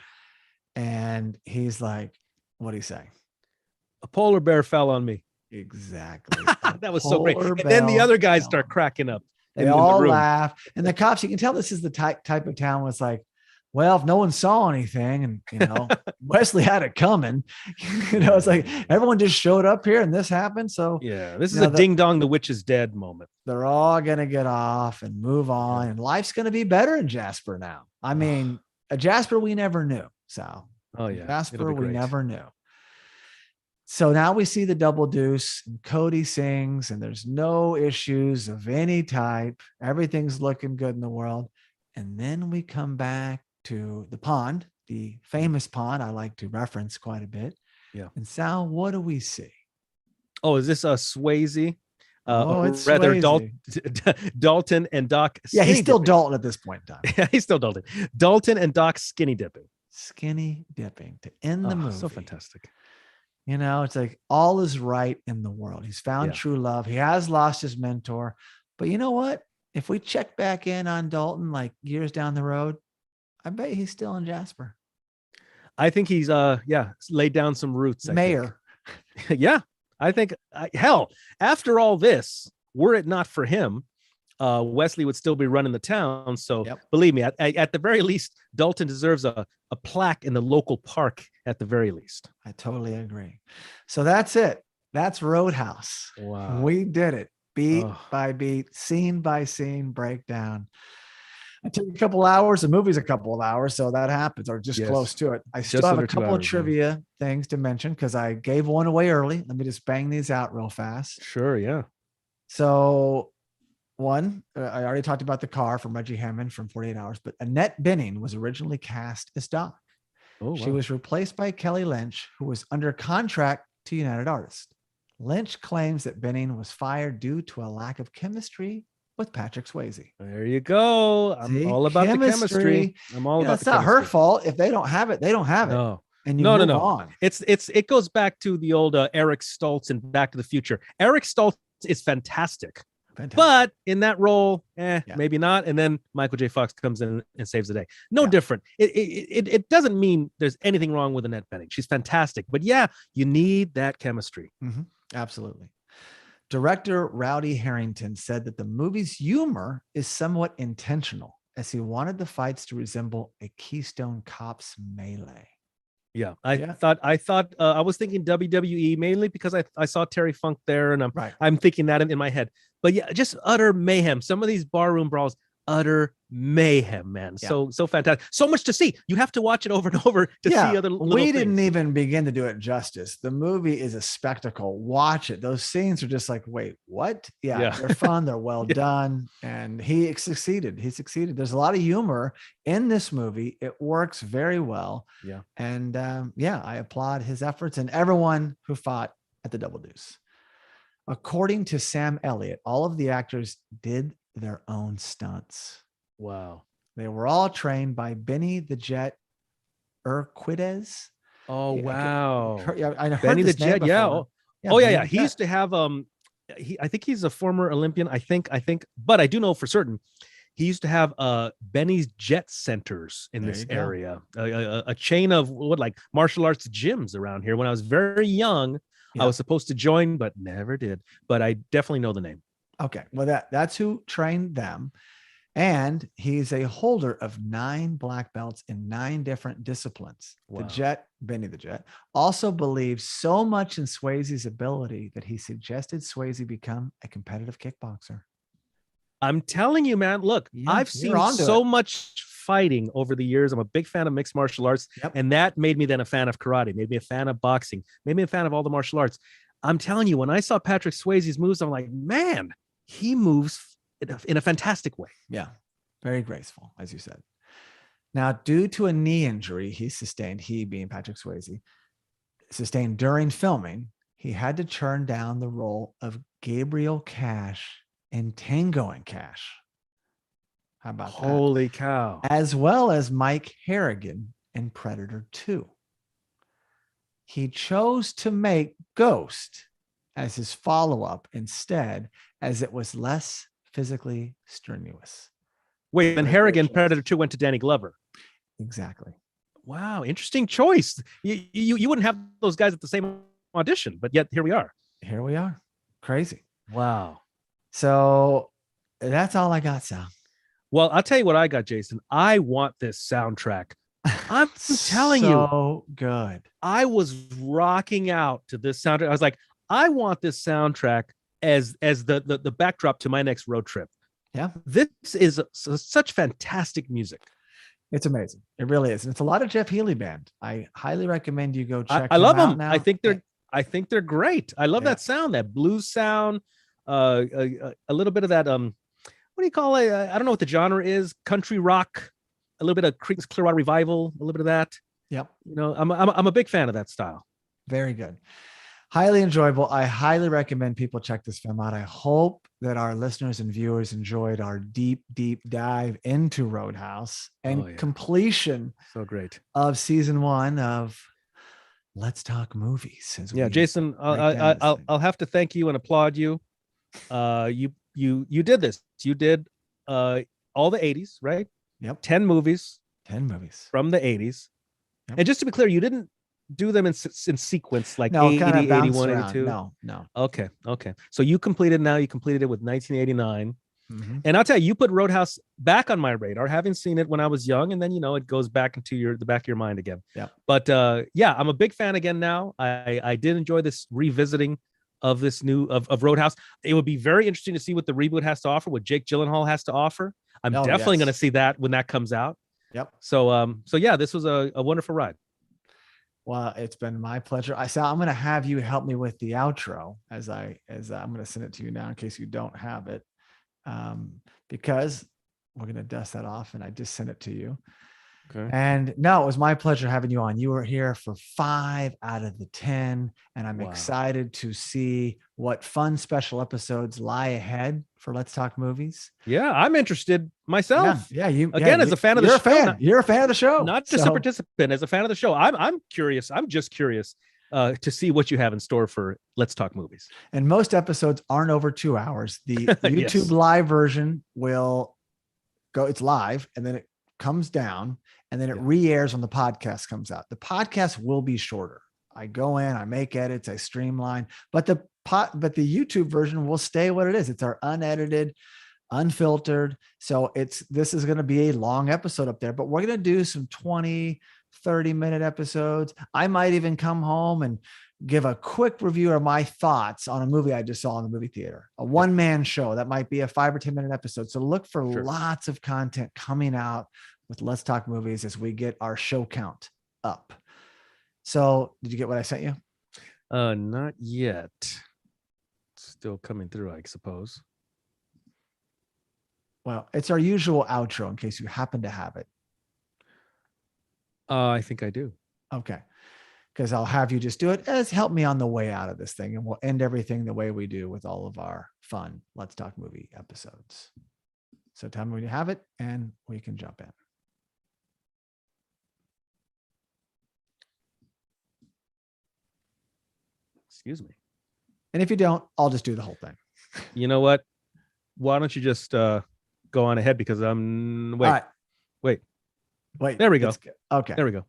And he's like, what'd he say? A polar bear fell on me. Exactly. That was so great. And then the other guys start cracking up. They all laugh. And the cops, you can tell this is the type of town where it's like, well, if no one saw anything and, Wesley had it coming, it's like everyone just showed up here and this happened. So this is a ding dong, the witch is dead moment. They're all going to get off and move on and life's going to be better in Jasper now. I mean, a Jasper we never knew, Sal. Oh yeah. Jasper we never knew. So now we see the double deuce and Cody sings and there's no issues of any type. Everything's looking good in the world. And then we come back to the pond, the famous pond I like to reference quite a bit. Yeah. And Sal, what do we see? Oh, is this a Swayze? It's Rather Swayze. Dalton and Doc. Yeah, he's still dipping. Dalton at this point in time. Yeah, he's still Dalton. Dalton and Doc skinny dipping. Skinny dipping to end the movie. So fantastic. You know, it's like all is right in the world. He's found true love. He has lost his mentor. But you know what? If we check back in on Dalton like years down the road, I bet he's still in Jasper. I think he's laid down some roots. Mayor. Yeah. I think hell, after all this, were it not for him, Wesley would still be running the town. So believe me, at the very least, Dalton deserves a plaque in the local park at the very least. I totally agree. So that's it. That's Roadhouse. Wow. We did it. Beat by beat, scene by scene breakdown. It took a couple hours. The movie's a couple of hours, so that happens, or just close to it. I still have a couple of trivia things to mention because I gave one away early. Let me just bang these out real fast. Sure, yeah. So one, I already talked about the car from Reggie Hammond from 48 Hours, but Annette Bening was originally cast as Doc. Oh, wow. She was replaced by Kelly Lynch, who was under contract to United Artists. Lynch claims that Bening was fired due to a lack of chemistry with Patrick Swayze. There you go. I'm all about the chemistry. I'm all about it's not her fault. If they don't have it, they don't have it. No. And you move on. It goes back to the old Eric Stoltz and Back to the Future. Eric Stoltz is fantastic. But in that role, maybe not. And then Michael J. Fox comes in and saves the day. No different. It doesn't mean there's anything wrong with Annette Bening. She's fantastic. But yeah, you need that chemistry. Mm-hmm. Absolutely. Director Rowdy Herrington said that the movie's humor is somewhat intentional, as he wanted the fights to resemble a Keystone Cops melee. Yeah, I was thinking WWE mainly because I saw Terry Funk there, and I'm thinking that in my head. But yeah, just utter mayhem. Some of these barroom brawls, utter mayhem, man. So fantastic. So much to see. You have to watch it over and over to see other little We things. didn't even begin to do it justice. The movie is a spectacle. Watch it. Those scenes are just like, wait, what? Yeah. They're fun. They're well done. And he succeeded. There's a lot of humor in this movie. It works very well. Yeah. And I applaud his efforts and everyone who fought at the Double Deuce. According to Sam Elliott, all of the actors did their own stunts. Wow. They were all trained by Benny the Jet Urquidez. Oh, wow. I heard Benny the this name Jet. Yeah. before. Yeah. He used to have I think he's a former Olympian. I think, but I do know for certain he used to have Benny's Jet Centers in this area, a chain of martial arts gyms around here. When I was very young, I was supposed to join, but never did. But I definitely know the name. Okay. Well, that's who trained them. And he's a holder of 9 black belts in 9 different disciplines. Wow. The Jet, Benny the Jet, also believes so much in Swayze's ability that he suggested Swayze become a competitive kickboxer. I'm telling you, man, look, I've seen so much fighting over the years. I'm a big fan of mixed martial arts. And that made me then a fan of karate, made me a fan of boxing, made me a fan of all the martial arts. I'm telling you, when I saw Patrick Swayze's moves, I'm like, man, he moves in a fantastic way. Yeah. Very graceful, as you said. Now, due to a knee injury he being Patrick Swayze, sustained during filming, he had to turn down the role of Gabriel Cash in Tango and Cash. How about that? Holy cow. As well as Mike Harrigan in Predator 2. He chose to make Ghost as his follow-up instead, as it was less physically strenuous. Wait, then Harrigan, Predator 2 went to Danny Glover. Exactly. Wow, interesting choice. You wouldn't have those guys at the same audition, but yet here we are. Here we are. Crazy. Wow. So that's all I got, Sal. Well, I'll tell you what I got, Jason. I want this soundtrack. I'm telling you. So good. I was rocking out to this soundtrack. I was like, I want this soundtrack as the backdrop to my next road trip. Yeah. This is such fantastic music. It's amazing. It really is. And it's a lot of Jeff Healey band. I highly recommend you go check I love them out them. now. I think I think they're great. I love that sound, that blues sound, a little bit of that. What do you call it? I don't know what the genre is. Country rock, a little bit of Creedence Clearwater Revival, a little bit of that. Yep. You know, I'm a big fan of that style. Very good. Highly enjoyable. I highly recommend people check this film out. I hope that our listeners and viewers enjoyed our deep dive into Roadhouse and completion. So great. Of season 1 of Let's Talk Movies. Jason, I'll have to thank you and applaud you. You did this. You did all the 80s, right? Yep. 10 movies. 10 movies from the 80s. Yep. And just to be clear, you didn't do them in sequence like no, 80, 81, around. 82. No. Okay. So you completed it with 1989. Mm-hmm. And I'll tell you, you put Roadhouse back on my radar, having seen it when I was young, and then it goes back into the back of your mind again. Yeah. But I'm a big fan again now. I did enjoy this revisiting of this new of Roadhouse. It would be very interesting to see what the reboot has to offer, what Jake Gyllenhaal has to offer. I'm definitely going to see that when that comes out. Yep. So this was a wonderful ride. Well, it's been my pleasure. Sal, I'm going to have you help me with the outro as I'm going to send it to you now in case you don't have it. Because we're going to dust that off and I just sent it to you. Okay. And no, it was my pleasure having you on. You were here for 5 out of the 10, and I'm excited to see what fun special episodes lie ahead for Let's Talk Movies. Yeah, I'm interested myself. Yeah, as a fan of the show. You're a fan of the show. Not just a participant, as a fan of the show. I'm curious. I'm just curious to see what you have in store for Let's Talk Movies. And most episodes aren't over 2 hours. The YouTube live version will go, it's live, and then it comes down, and then it re-airs when the podcast comes out. The podcast will be shorter. I go in, I make edits, I streamline, but the YouTube version will stay what it is. It's our unedited, unfiltered. So this is going to be a long episode up there, but we're going to do some 20, 30-minute episodes. I might even come home and give a quick review of my thoughts on a movie I just saw in the movie theater, a one-man show. That might be a 5 or 10-minute episode. So look for lots of content coming out with Let's Talk Movies as we get our show count up. So did you get what I sent you? Not yet. Still coming through, I suppose. Well, it's our usual outro in case you happen to have it. I think I do. Okay. Because I'll have you just do it as help me on the way out of this thing. And we'll end everything the way we do with all of our fun Let's Talk Movie episodes. So tell me when you have it and we can jump in. Excuse me. And if you don't, I'll just do the whole thing. You know what? Why don't you just go on ahead, because I'm wait. There we go. Okay. There we go.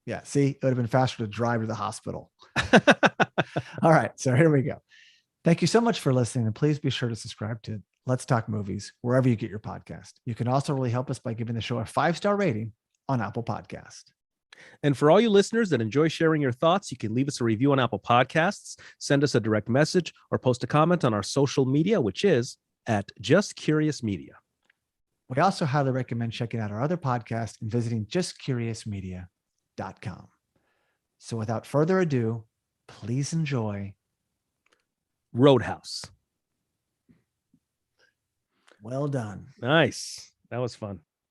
Yeah. See, it would have been faster to drive to the hospital. All right. So here we go. Thank you so much for listening. And please be sure to subscribe to Let's Talk Movies wherever you get your podcast. You can also really help us by giving the show a 5-star rating on Apple Podcast. And for all you listeners that enjoy sharing your thoughts, you can leave us a review on Apple Podcasts, send us a direct message, or post a comment on our social media, which is at justcuriousmedia. We also highly recommend checking out our other podcast and visiting justcuriousmedia.com. So without further ado, please enjoy Roadhouse. Well done. Nice. That was fun.